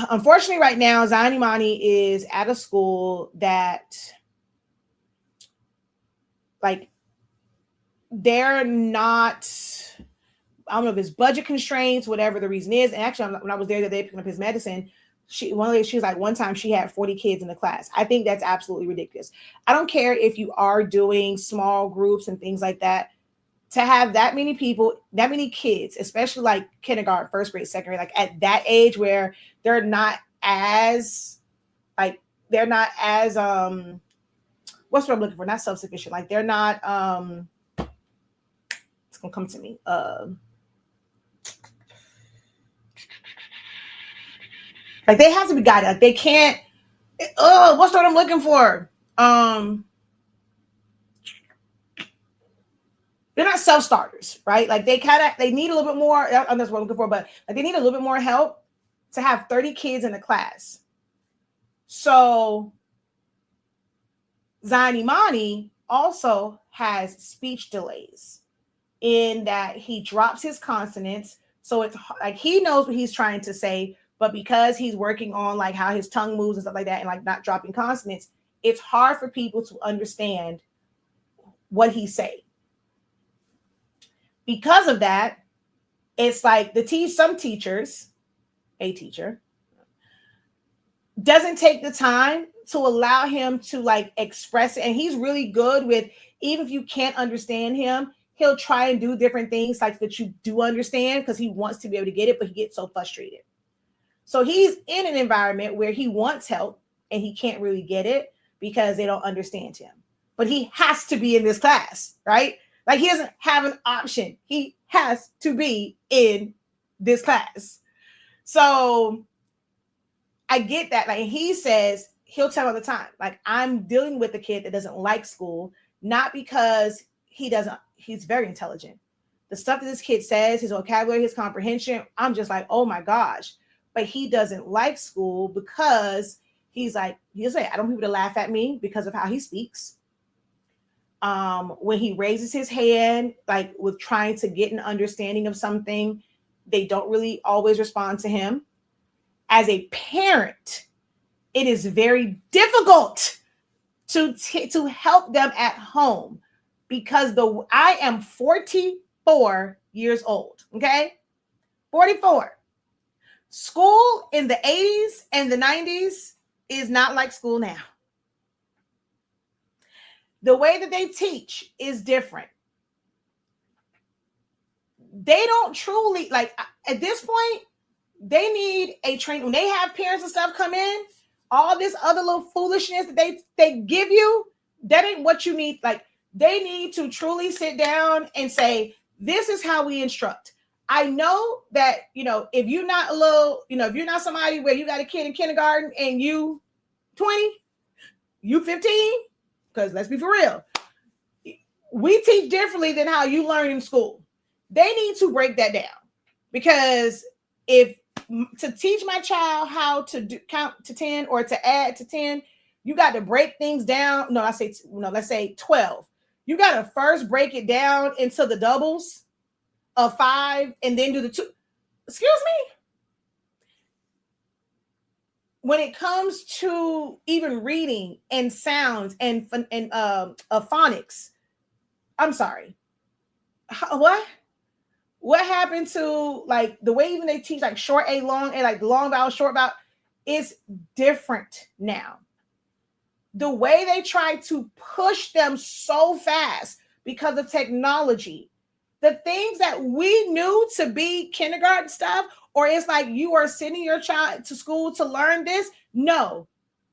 Unfortunately, right now, Zion Imani is at a school that like they're not, I don't know if it's budget constraints, whatever the reason is. And actually, when I was there the day picking up his medicine, she was like, one time she had 40 kids in the class. I think that's absolutely ridiculous. I don't care if you are doing small groups and things like that. To have that many people, that many kids, especially like kindergarten, first grade, second grade, like at that age where they're not as what's what I'm looking for? Not self-sufficient. Like they're not it's gonna come to me. Like they have to be guided. Like they can't. What's what I'm looking for? They're not self-starters, right? Like they need a little bit more. That's what I'm looking for, but like they need a little bit more help to have 30 kids in the class. So Zion Imani also has speech delays. in that he drops his consonants. So it's like he knows what he's trying to say, but because he's working on like how his tongue moves and stuff like that, and like not dropping consonants, it's hard for people to understand what he's saying. Because of that, it's like some teachers, a teacher, doesn't take the time to allow him to like express it. And he's really good with, even if you can't understand him, he'll try and do different things like that you do understand, because he wants to be able to get it, but he gets so frustrated. So he's in an environment where he wants help and he can't really get it because they don't understand him. But he has to be in this class, right? Like he doesn't have an option. He has to be in this class. So I get that. Like he says, he'll tell all the time, like, I'm dealing with a kid that doesn't like school, not because he's very intelligent. The stuff that this kid says, his vocabulary, his comprehension, I'm just like, oh my gosh. But he doesn't like school because he'll say, I don't want people to laugh at me because of how he speaks. When he raises his hand, like with trying to get an understanding of something, they don't really always respond to him. As a parent, it is very difficult to help them at home because I am 44 years old, okay? 44. School in the 80s and the 90s is not like school now. The way that they teach is different. They don't truly, like, at this point, they need a train. When they have parents and stuff come in, all this other little foolishness that they give you, that ain't what you need. Like, they need to truly sit down and say, this is how we instruct. I know that, if you're not if you're not somebody where you got a kid in kindergarten and you 20, you 15, because let's be for real, we teach differently than how you learn in school. They need to break that down, because to teach my child how to count to 10 or to add to 10, you got to break things down. Let's say 12. You got to first break it down into the doubles of 5 and then do the 2. Excuse me? When it comes to even reading and sounds and phonics, I'm sorry. What happened to like the way even they teach like short A, long A, like long vowel, short vowel, is different now. The way they try to push them so fast because of technology, the things that we knew to be kindergarten stuff, or it's like you are sending your child to school to learn this. No,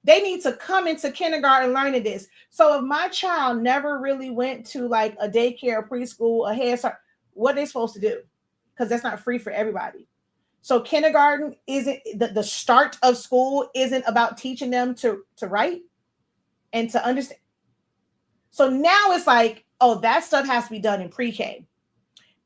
they need to come into kindergarten learning this. So if my child never really went to like a daycare, preschool, a Head Start, what are they supposed to do? Because that's not free for everybody. So kindergarten isn't the start of school isn't about teaching them to write and to understand. So now it's like, oh, that stuff has to be done in pre-K.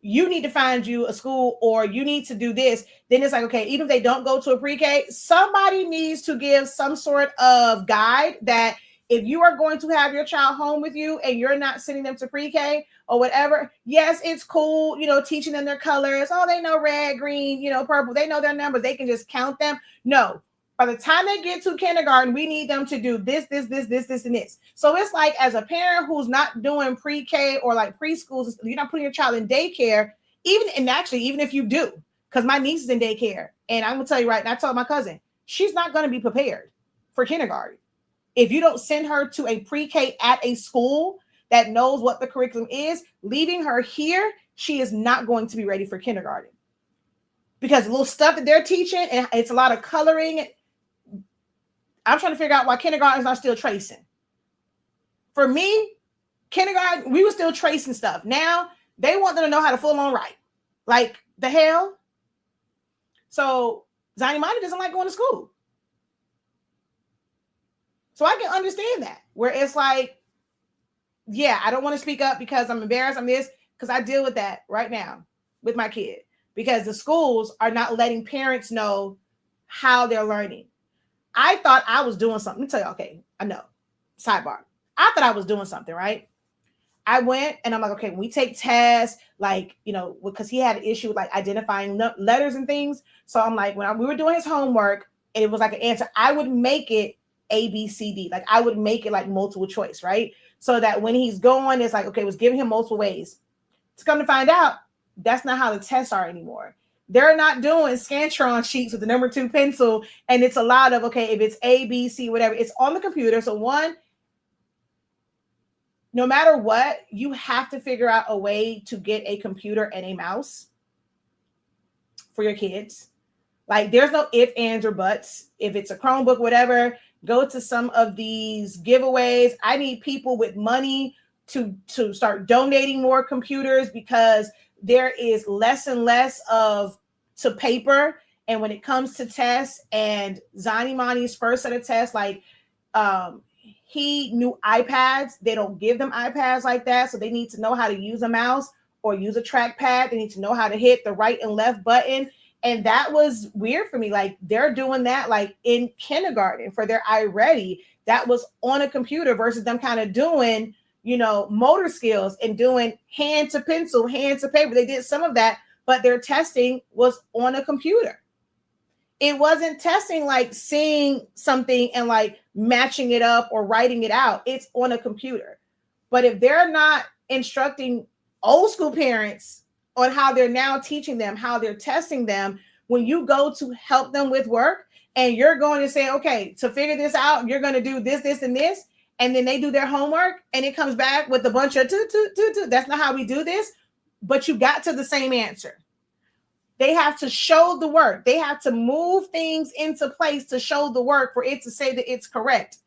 You need to find you a school, or you need to do this. Then it's like, okay, even if they don't go to a pre-K, somebody needs to give some sort of guide that if you are going to have your child home with you and you're not sending them to pre-K or whatever, yes, it's cool, teaching them their colors. Oh, they know red, green, purple. They know their numbers. They can just count them. No. By the time they get to kindergarten, we need them to do this, and this. So it's like, as a parent who's not doing pre-K or like preschools, you're not putting your child in daycare, even if you do, because my niece is in daycare. And I'm going to tell you right now, I told my cousin, she's not going to be prepared for kindergarten. If you don't send her to a pre-K at a school that knows what the curriculum is, leaving her here, she is not going to be ready for kindergarten. Because the little stuff that they're teaching, and it's a lot of coloring. I'm trying to figure out why kindergartens are still tracing. For me, kindergarten, we were still tracing stuff. Now they want them to know how to full on write. Like the hell? So Zanimani doesn't like going to school. So I can understand that. Where it's like, yeah, I don't want to speak up because I'm embarrassed. I'm this, because I deal with that right now with my kid. Because the schools are not letting parents know how they're learning. I thought I was doing something. Let me tell you, okay, I know. Sidebar. I thought I was doing something, right? I went and I'm like, okay, when we take tests, like, because he had an issue with like identifying letters and things. So I'm like, we were doing his homework, and it was like an answer, I would make it A, B, C, D. Like I would make it like multiple choice, right? So that when he's going, it's like, okay, it was giving him multiple ways. To come to find out, that's not how the tests are anymore. They're not doing Scantron sheets with the number 2 pencil, and it's a lot of, okay, if it's A, B, C, whatever, it's on the computer. So one, no matter what, you have to figure out a way to get a computer and a mouse for your kids. Like there's no ifs, ands, or buts. If it's a Chromebook, whatever, go to some of these giveaways. I need people with money to start donating more computers, because there is less and less of to paper. And when it comes to tests, and Zani Mani's first set of tests, like he knew iPads. They don't give them iPads like that. So they need to know how to use a mouse or use a trackpad. They need to know how to hit the right and left button. And that was weird for me. Like they're doing that like in kindergarten for their iReady. That was on a computer versus them kind of doing, motor skills and doing hand to pencil, hand to paper. They did some of that, but their testing was on a computer. It wasn't testing like seeing something and like matching it up or writing it out. It's on a computer. But if they're not instructing old school parents on how they're now teaching them, how they're testing them, when you go to help them with work and you're going to say, okay, to figure this out, you're going to do this, this, and this, and then they do their homework and it comes back with a bunch of that's not how we do this, but you got to the same answer. They have to show the work. They have to move things into place to show the work for it to say that it's correct.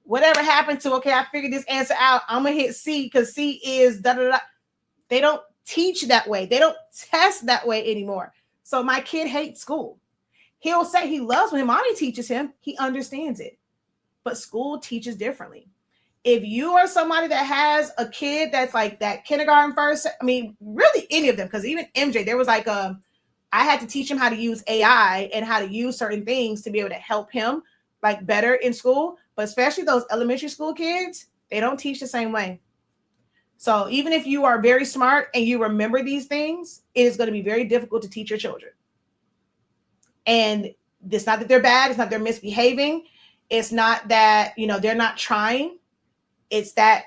Whatever happened to, okay, I figured this answer out, I'm going to hit C because C is da-da-da. They don't teach that way. They don't test that way anymore. So my kid hates school. He'll say he loves when mommy teaches him. He understands it. But school teaches differently. If you are somebody that has a kid that's like that kindergarten first, I mean, really any of them, because even MJ, there was like I had to teach him how to use AI and how to use certain things to be able to help him like better in school. But especially those elementary school kids, they don't teach the same way. So even if you are very smart and you remember these things, it is going to be very difficult to teach your children. And it's not that they're bad. It's not they're misbehaving. It's not that, they're not trying. It's that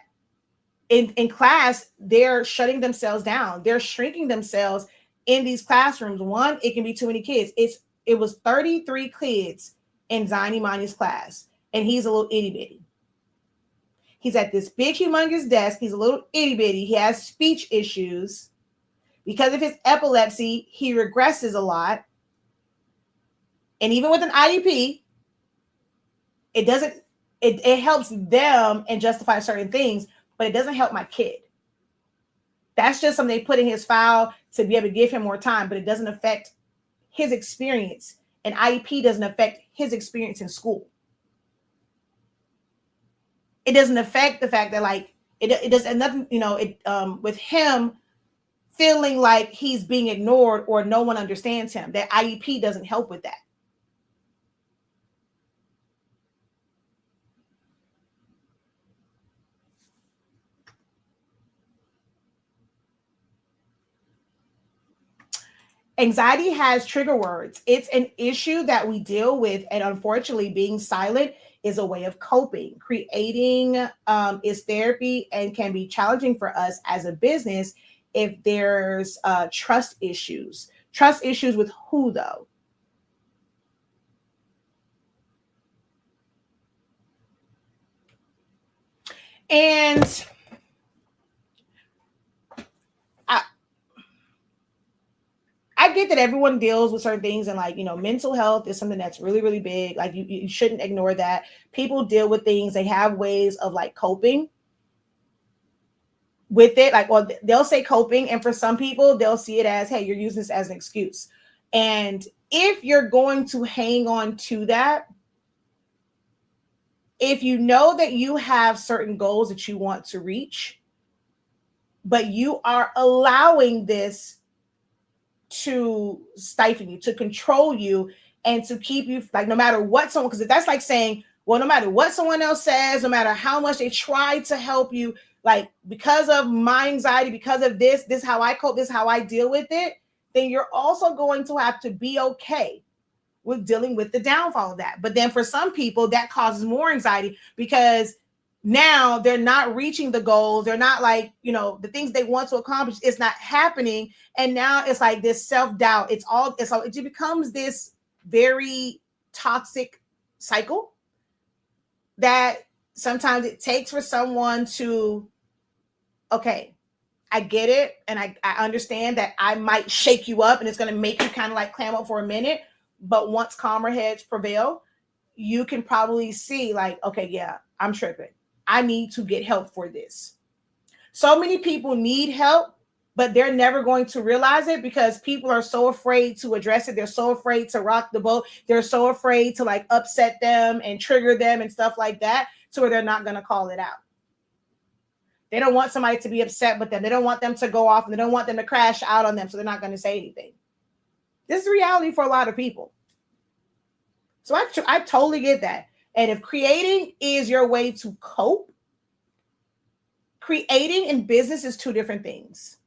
in class, they're shutting themselves down. They're shrinking themselves in these classrooms. One, it can be too many kids. It was 33 kids in Zani Mani's class, and he's a little itty bitty. He's at this big, humongous desk. He's a little itty bitty. He has speech issues. Because of his epilepsy, he regresses a lot. And even with an IEP, it helps them and justify certain things, but it doesn't help my kid. That's just something they put in his file to be able to give him more time, but it doesn't affect his experience. And IEP doesn't affect his experience in school. It doesn't affect the fact that like it does nothing, with him feeling like he's being ignored or no one understands him. That IEP doesn't help with that. Anxiety has trigger words. It's an issue that we deal with, and unfortunately, being silent is a way of coping. Creating is therapy and can be challenging for us as a business if there's trust issues. Trust issues with who, though? And I get that everyone deals with certain things, and like, mental health is something that's really, really big. Like you shouldn't ignore that. People deal with things. They have ways of like coping with it. Like, or they'll say coping. And for some people, they'll see it as, hey, you're using this as an excuse. And if you're going to hang on to that, if you know that you have certain goals that you want to reach, but you are allowing this to stifle you, to control you, and to keep you like, no matter what someone, because that's like saying, well, no matter what someone else says, no matter how much they try to help you, like because of my anxiety, because of this is how I cope, this is how I deal with it, then you're also going to have to be okay with dealing with the downfall of that. But then for some people, that causes more anxiety because now they're not reaching the goals. They're not like, the things they want to accomplish, it's not happening. And now it's like this self-doubt. It becomes this very toxic cycle that sometimes it takes for someone to, okay, I get it. And I understand that I might shake you up and it's going to make you kind of like clam up for a minute. But once calmer heads prevail, you can probably see like, okay, yeah, I'm tripping. I need to get help for this. So many people need help, but they're never going to realize it because people are so afraid to address it. They're so afraid to rock the boat. They're so afraid to like upset them and trigger them and stuff like that, to where they're not going to call it out. They don't want somebody to be upset with them. They don't want them to go off and they don't want them to crash out on them. So they're not going to say anything. This is reality for a lot of people. So I totally get that. And if creating is your way to cope, creating and business is two different things.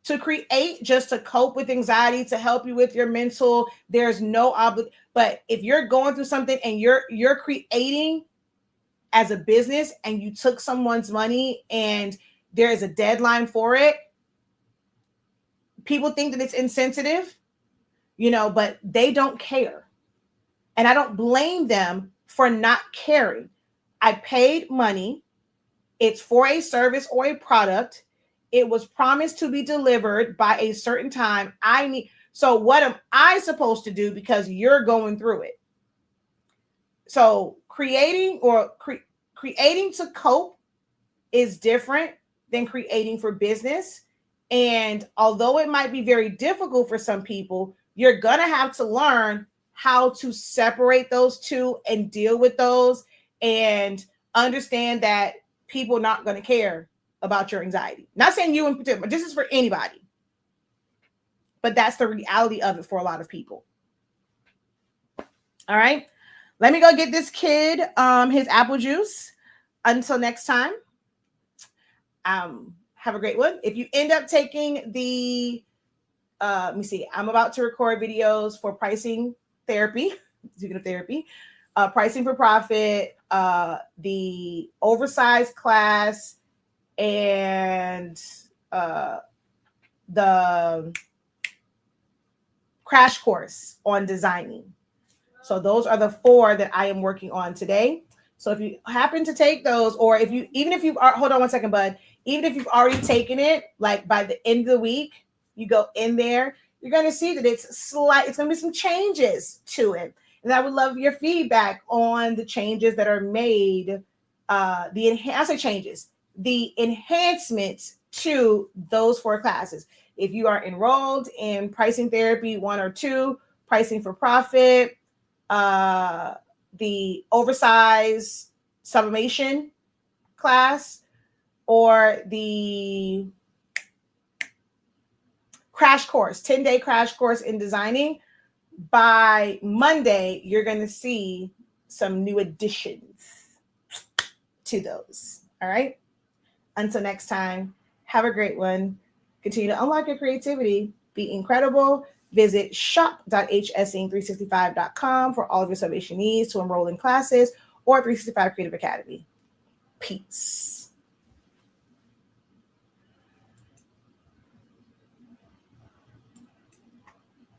To create just to cope with anxiety, to help you with your mental, there's no obligation. But if you're going through something and you're creating as a business and you took someone's money and there is a deadline for it, people think that it's insensitive, but they don't care. And I don't blame them for not caring. I paid money. It's for a service or a product. It was promised to be delivered by a certain time. So what am I supposed to do because you're going through it? So creating to cope is different than creating for business. And although it might be very difficult for some people, you're going to have to learn how to separate those two and deal with those and understand that people are not going to care about your anxiety. Not saying you in particular, but this is for anybody. But that's the reality of it for a lot of people. All right. Let me go get this kid his apple juice. Until next time, have a great one. If you end up taking the, let me see, I'm about to record videos for pricing therapy, speaking of therapy, pricing for profit, the oversized class, and the crash course on designing. So those are the 4 that I am working on today. So if you happen to take those, or even if you are, hold on one second, bud, even if you've already taken it, like by the end of the week, you go in there, you're going to see that it's going to be some changes to it. And I would love your feedback on the changes that are made, the enhancements to those 4 classes. If you are enrolled in pricing therapy 1 or 2, pricing for profit, the oversized sublimation class, or the crash course, 10-day crash course in designing, by Monday, you're going to see some new additions to those. All right. Until next time, have a great one. Continue to unlock your creativity. Be incredible. Visit shop.hsing365.com for all of your submission needs to enroll in classes or 365 Creative Academy. Peace.